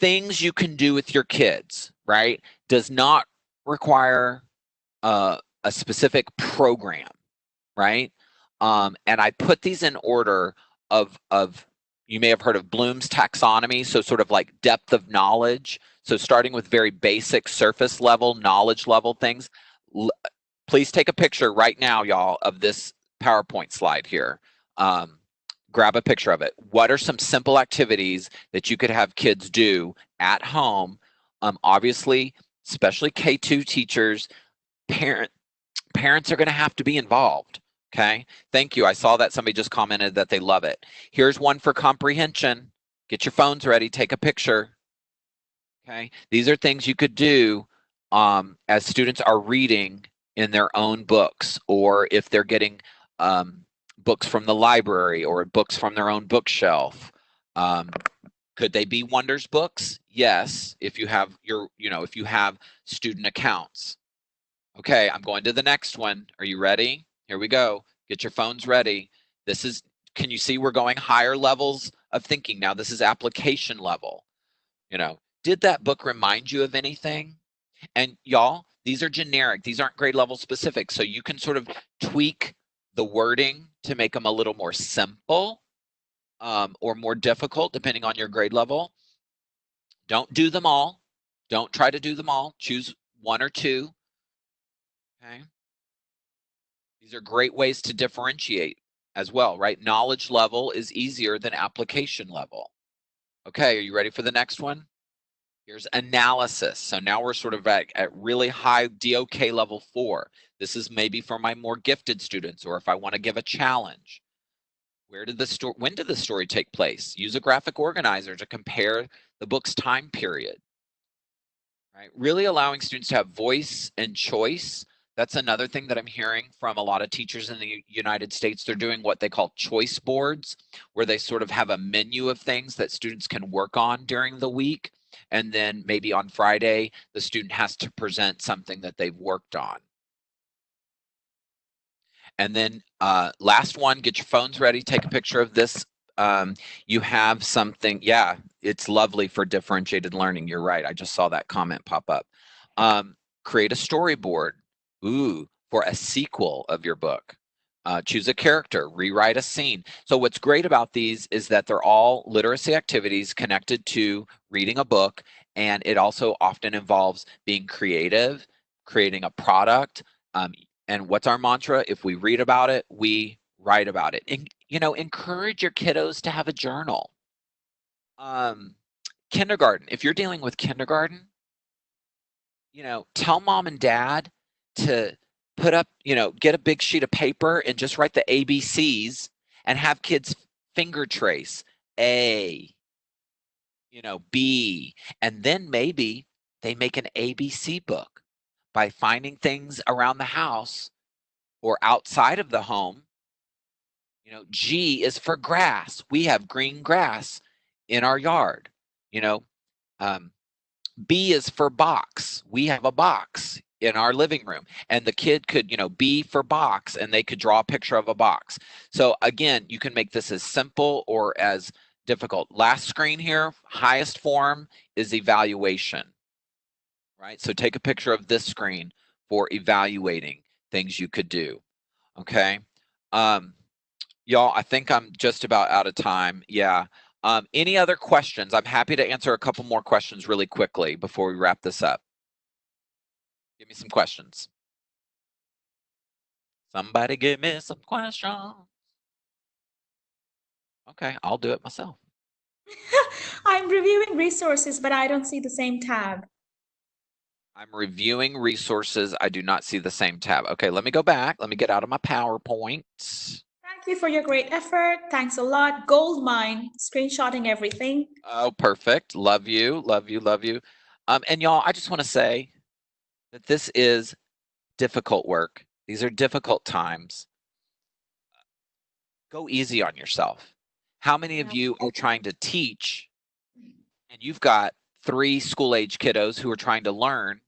things you can do with your kids, right? Does not require a specific program, right? And I put these in order of you may have heard of Bloom's taxonomy, so sort of like depth of knowledge. So starting with very basic surface level, knowledge level things. Please take a picture right now, y'all, of this PowerPoint slide here. Grab a picture of it. What are some simple activities that you could have kids do at home? Obviously, especially K2 teachers, parents are going to have to be involved. Okay, thank you. I saw that somebody just commented that they love it. Here's one for comprehension. Get your phones ready. Take a picture. Okay, these are things you could do as students are reading in their own books, or if they're getting books from the library or books from their own bookshelf. Could they be Wonders books? Yes, if you have if you have student accounts. Okay, I'm going to the next one. Are you ready? Here we go. Get your phones ready. Can you see we're going higher levels of thinking now? This is application level. Did that book remind you of anything? And y'all, these are generic. These aren't grade level specific. So you can sort of tweak the wording to make them a little more simple or more difficult depending on your grade level. Don't do them all. Don't try to do them all. Choose one or two. Okay. These are great ways to differentiate as well, right? Knowledge level is easier than application level. Okay, are you ready for the next one? Here's analysis. So now we're sort of at really high DOK level 4. This is maybe for my more gifted students, or if I want to give a challenge. When did the story take place? Use a graphic organizer to compare the book's time period. Right? Really allowing students to have voice and choice. That's another thing that I'm hearing from a lot of teachers in the United States. They're doing what they call choice boards, where they sort of have a menu of things that students can work on during the week. And then maybe on Friday, the student has to present something that they've worked on. And then last one, get your phones ready. Take a picture of this. You have something. Yeah, it's lovely for differentiated learning. You're right. I just saw that comment pop up. Create a storyboard. Ooh, for a sequel of your book. Choose a character, rewrite a scene. So what's great about these is that they're all literacy activities connected to reading a book, and it also often involves being creative, creating a product. And what's our mantra? If we read about it, we write about it. And, encourage your kiddos to have a journal. Kindergarten, if you're dealing with kindergarten, tell mom and dad to put up, get a big sheet of paper and just write the ABCs and have kids finger trace A, B, and then maybe they make an ABC book by finding things around the house or outside of the home. G is for grass. We have green grass in our yard. B is for box. We have a box in our living room, and the kid could, B for box, and they could draw a picture of a box. So again, you can make this as simple or as difficult. Last screen here, highest form is evaluation, right? So take a picture of this screen for evaluating things you could do, okay? Y'all, I think I'm just about out of time. Yeah. Any other questions? I'm happy to answer a couple more questions really quickly before we wrap this up. Give me some questions. Somebody give me some questions. Okay, I'll do it myself. I'm reviewing resources, but I don't see the same tab. I'm reviewing resources. I do not see the same tab. Okay, let me go back. Let me get out of my PowerPoint. Thank you for your great effort. Thanks a lot. Gold mine, screenshotting everything. Oh, perfect. Love you, love you, love you. And y'all, I just want to say that this is difficult work. These are difficult times. Go easy on yourself. How many of you are trying to teach and you've got 3 school-age kiddos who are trying to learn,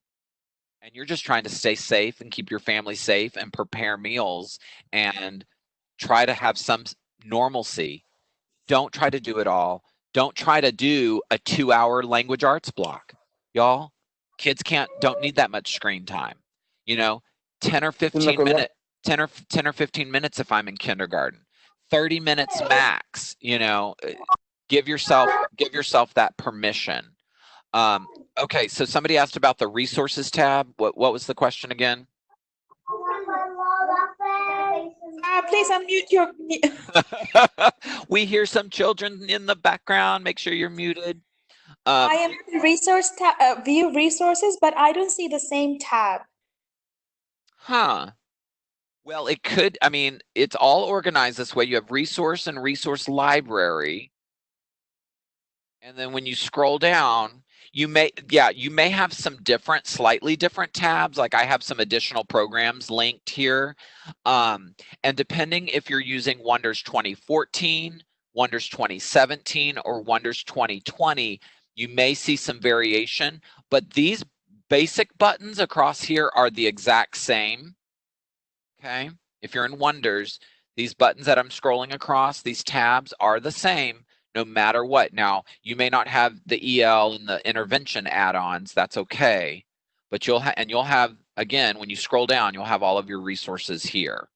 and you're just trying to stay safe and keep your family safe and prepare meals and try to have some normalcy? Don't try to do it all. Don't try to do a 2-hour language arts block. Y'all, kids don't need that much screen time. 10 or 15 minutes, 10 or 15 minutes if I'm in kindergarten. 30 minutes max, give yourself that permission. Okay, so somebody asked about the resources tab. What was the question again? Please unmute your. We hear some children in the background. Make sure you're muted. I am in resource tab, view resources, but I don't see the same tab. Huh. Well, it could, it's all organized this way. You have resource and resource library. And then when you scroll down, you may have some slightly different tabs. Like I have some additional programs linked here. And depending if you're using Wonders 2014, Wonders 2017, or Wonders 2020, you may see some variation, but these basic buttons across here are the exact same. Okay, if you're in Wonders, these buttons that I'm scrolling across, these tabs are the same no matter what. Now, you may not have the EL and the intervention add-ons. That's okay, but you'll have, again, when you scroll down, you'll have all of your resources here.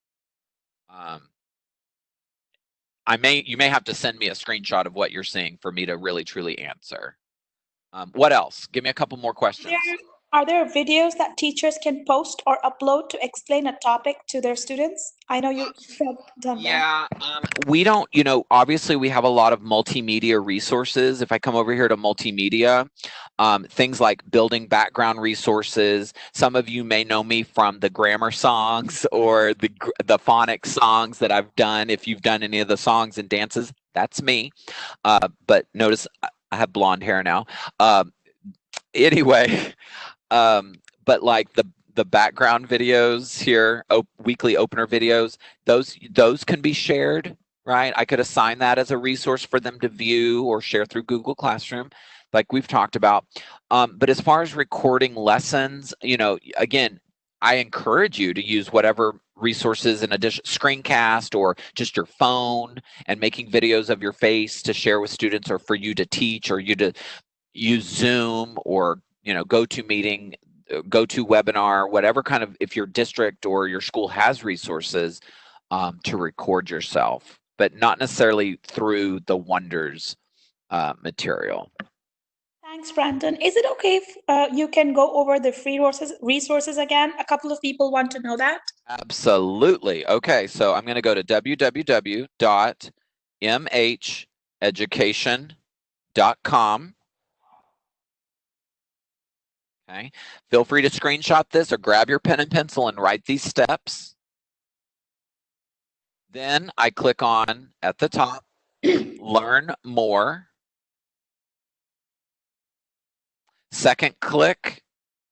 You may have to send me a screenshot of what you're seeing for me to really truly answer. What else? Give me a couple more questions. Are there videos that teachers can post or upload to explain a topic to their students? I know you've done that. Yeah, we don't, obviously we have a lot of multimedia resources. If I come over here to multimedia, things like building background resources. Some of you may know me from the grammar songs or the phonics songs that I've done. If you've done any of the songs and dances, that's me. But notice I have blonde hair now. Anyway, but like the background videos here, weekly opener videos, those can be shared, right? I could assign that as a resource for them to view or share through Google Classroom, like we've talked about. But as far as recording lessons, again, I encourage you to use whatever resources in addition, screencast or just your phone, and making videos of your face to share with students, or for you to teach, or you to use Zoom or GoToMeeting, GoToWebinar, whatever kind of, if your district or your school has resources to record yourself, but not necessarily through the Wonders material. Thanks, Brandon. Is it okay if you can go over the free resources again? A couple of people want to know that. Absolutely. Okay, so I'm going to go to www.mheducation.com. Okay, feel free to screenshot this or grab your pen and pencil and write these steps. Then I click on, at the top, Learn More. Second click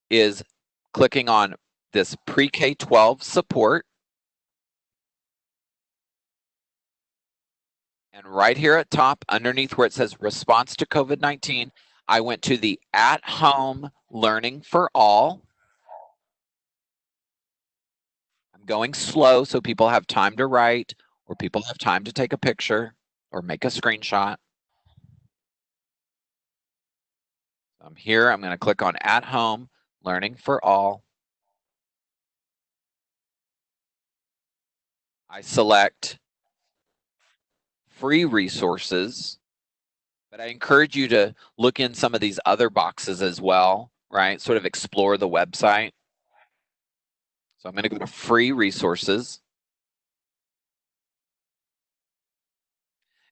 is clicking on this pre-K-12 support. And right here at top, underneath where it says response to COVID-19, I went to the at-home learning for all. I'm going slow so people have time to write, or people have time to take a picture or make a screenshot. I'm here, I'm going to click on at-home learning for all. I select free resources, but I encourage you to look in some of these other boxes as well, right? Sort of explore the website. So I'm going to go to free resources.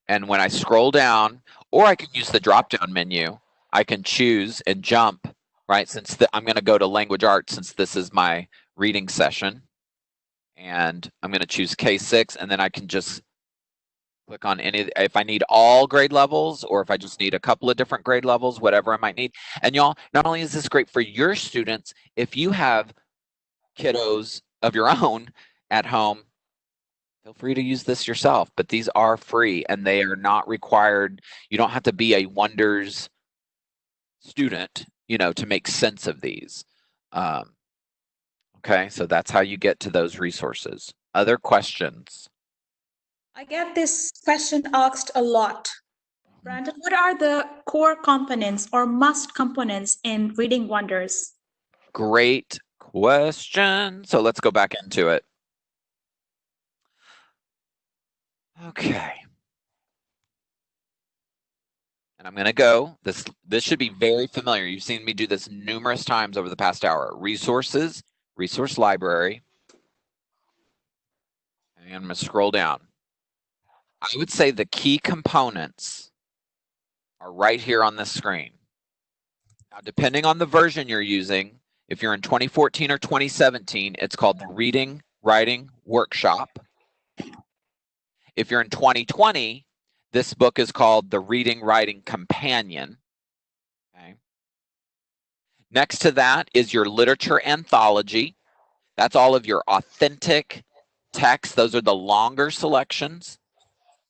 And when I scroll down, or I can use the drop-down menu, I can choose and jump, right? Since I'm going to go to language arts, since this is my reading session. And I'm going to choose K6, and then I can just click on any, if I need all grade levels, or if I just need a couple of different grade levels, whatever I might need. And y'all, not only is this great for your students, if you have kiddos of your own at home, feel free to use this yourself, but these are free and they are not required. You don't have to be a Wonders student, to make sense of these. Okay, so that's how you get to those resources. Other questions? I get this question asked a lot. Brandon, what are the core components or must components in Reading Wonders? Great question. So let's go back into it. Okay. And I'm going to go, this should be very familiar. You've seen me do this numerous times over the past hour. Resources, resource library. And I'm going to scroll down. I would say the key components are right here on this screen. Now, depending on the version you're using, if you're in 2014 or 2017, it's called the Reading Writing Workshop. If you're in 2020, this book is called the Reading Writing Companion. Okay. Next to that is your literature anthology. That's all of your authentic texts. Those are the longer selections.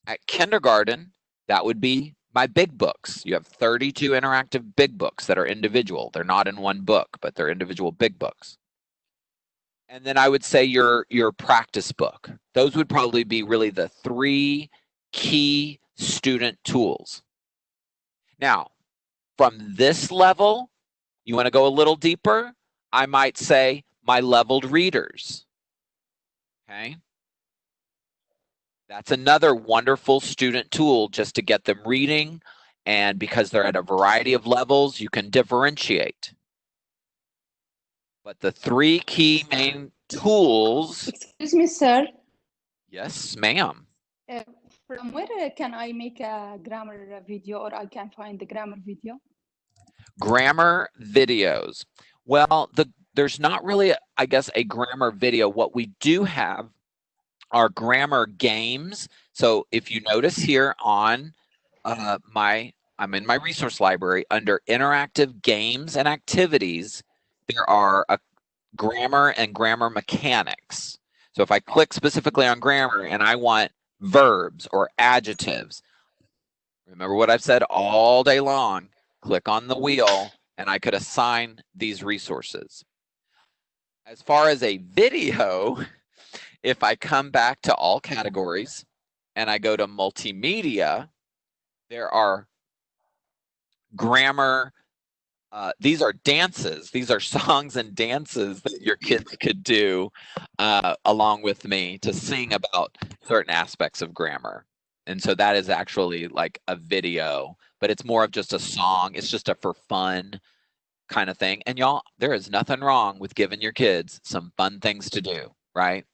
At kindergarten, that would be my big books. You have 32 interactive big books that are individual. They're not in one book, but they're individual big books. And then I would say your practice book. Those would probably be really the three key student tools. Now, from this level, you want to go a little deeper, I might say my leveled readers. Okay. That's another wonderful student tool just to get them reading And because they're at a variety of levels, you can differentiate. But the 3 key main tools. Excuse me, sir. Yes, ma'am. From where can I make a grammar video, or I can find the grammar video? Grammar videos. Well, there's not really, I guess, a grammar video. What we do have are grammar games. So if you notice here on I'm in my resource library under interactive games and activities, there are a grammar and grammar mechanics. So if I click specifically on grammar and I want verbs or adjectives, remember what I've said all day long, click on the wheel and I could assign these resources. As far as a video, if I come back to all categories and I go to multimedia, there are grammar, these are dances, these are songs and dances that your kids could do along with me to sing about certain aspects of grammar. And so that is actually like a video, but it's more of just a song. It's just a for fun kind of thing. And y'all, there is nothing wrong with giving your kids some fun things to do, right?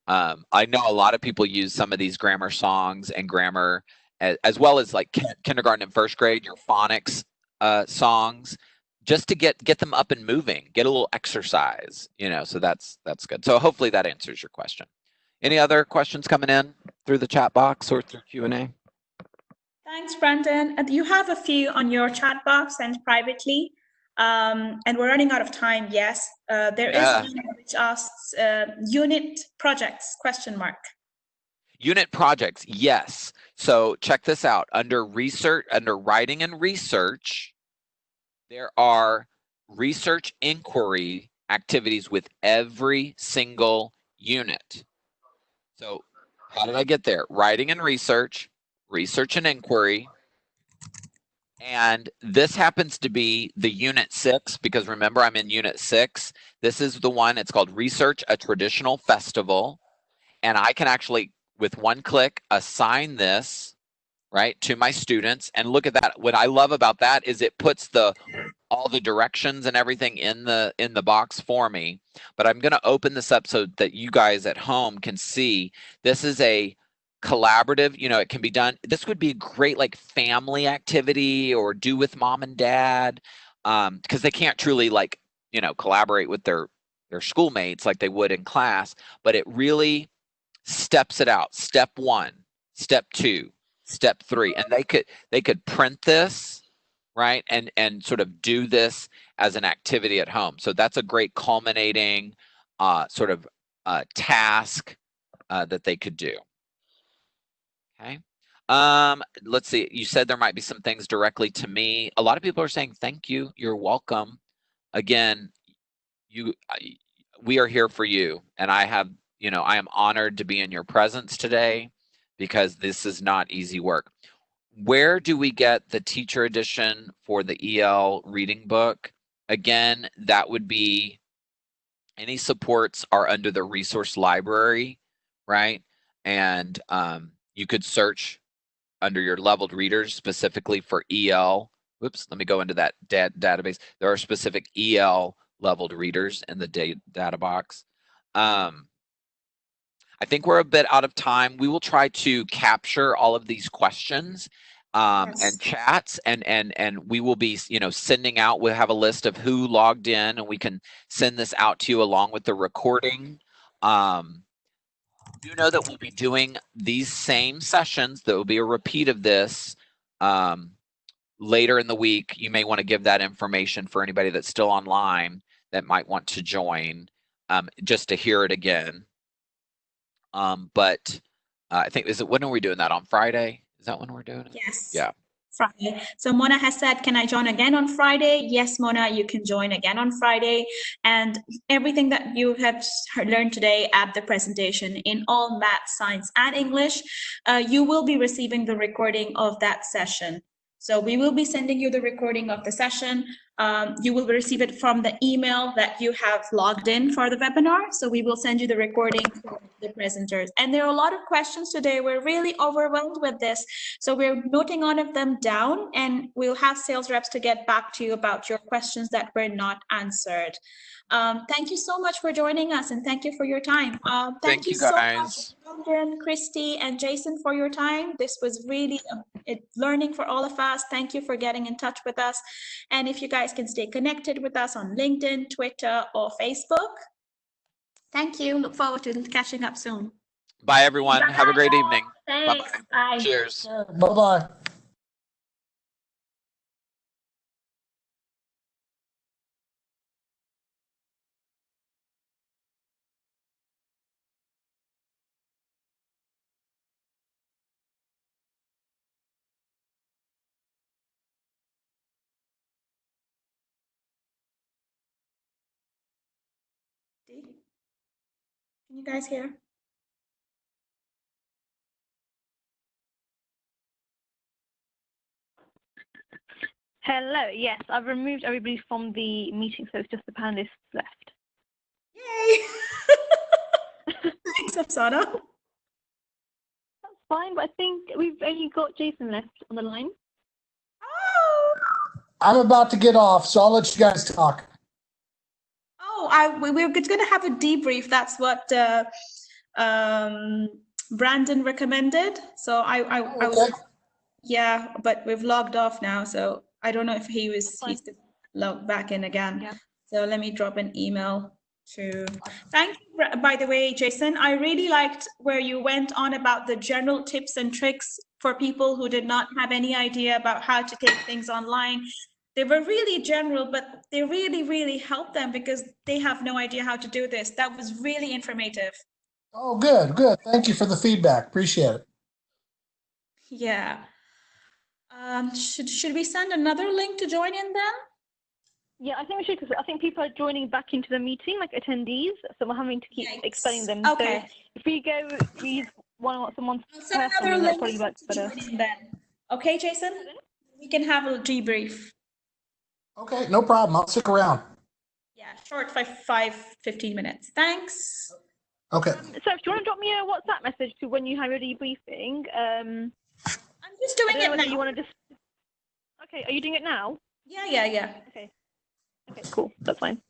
I know a lot of people use some of these grammar songs and grammar as well as like kindergarten and first grade, your phonics songs, just to get them up and moving, get a little exercise, you know, so that's good. So hopefully that answers your question. Any other questions coming in through the chat box or through Q&A? Thanks, Brandon. You have a few on your chat box and privately. And we're running out of time, yes. There is one which asks unit projects, question mark. Unit projects, yes. So check this out. Under research, under writing and research, there are research inquiry activities with every single unit. So how did I get there? Writing and research, research and inquiry. And this happens to be the unit 6, because remember I'm in unit 6. This is the one, it's called Research a Traditional Festival. And I can actually, with one click, assign this, right, to my students. And look at that. What I love about that is it puts all the directions and everything in the box for me. But I'm going to open this up so that you guys at home can see. This is a collaborative, you know, it can be done. This would be a great like family activity or do with mom and dad, because they can't truly like, you know, collaborate with their schoolmates like they would in class, but it really steps it out. Step 1, step 2, step 3, and they could print this, right, and sort of do this as an activity at home. So that's a great culminating sort of task that they could do. Okay. Let's see. You said there might be some things directly to me. A lot of people are saying thank you. You're welcome. Again, we are here for you, and I am honored to be in your presence today because this is not easy work. Where do we get the teacher edition for the EL reading book? Again, that would be any supports are under the resource library, right? And you could search under your leveled readers specifically for EL. Whoops, let me go into that database. There are specific EL leveled readers in the data box. I think we're a bit out of time. We will try to capture all of these questions and chats, and we will be, sending out. We'll have a list of who logged in, and we can send this out to you along with the recording. Do know that we'll be doing these same sessions. There will be a repeat of this later in the week. You may want to give that information for anybody that's still online that might want to join, just to hear it again. But I think, when are we doing that? On Friday? Is that when we're doing it? Yes. Yeah. Friday. So Mona has said, can I join again on Friday? Yes, Mona, you can join again on Friday. And everything that you have learned today at the presentation in all math, science, and English, you will be receiving the recording of that session. So we will be sending you the recording of the session You will receive it from the email that you have logged in for the webinar. So we will send you the recording for the presenters. And there are a lot of questions today. We're really overwhelmed with this. So we're noting all of them down, and we'll have sales reps to get back to you about your questions that were not answered. Thank you so much for joining us, and thank you for your time. Thank you, so guys. much, Brandon, Christy, and Jason, for your time. This was really learning for all of us. Thank you for getting in touch with us. And if you guys can stay connected with us on LinkedIn, Twitter, or Facebook. Thank you. Look forward to catching up soon. Bye, everyone. Have a great evening. Thanks. Bye-bye. Bye. Cheers. Bye-bye. Can you guys hear? Hello, yes, I've removed everybody from the meeting, so it's just the panelists left. Yay! Thanks, Afsana. That's fine, but I think we've only got Jason left on the line. Oh, I'm about to get off, so I'll let you guys talk. we're going to have a debrief. That's what Brandon recommended. So Okay. yeah, but we've logged off now, so I don't know if he's logged back in again. Yeah. So let me drop an email to. Thank you, by the way, Jason. I really liked where you went on about the general tips and tricks for people who did not have any idea about how to take things online. They were really general, but they really, really helped them because they have no idea how to do this. That was really informative. Oh, good, good. Thank you for the feedback. Appreciate it. Yeah. Should we send another link to join in then? Yeah, I think we should, because I think people are joining back into the meeting, like attendees, so we're having to keep Yikes. explaining them. Okay. So if we go use someone's I'll send personal another name, that link probably works to better. join in then. Okay, Jason? We can have a debrief. Okay, no problem. I'll stick around. Yeah, short 15 minutes. Thanks. Okay. So if you want to drop me a WhatsApp message to when you have your debriefing, I'm just doing it now. You want to just... Okay, are you doing it now? Yeah. Okay, cool, that's fine.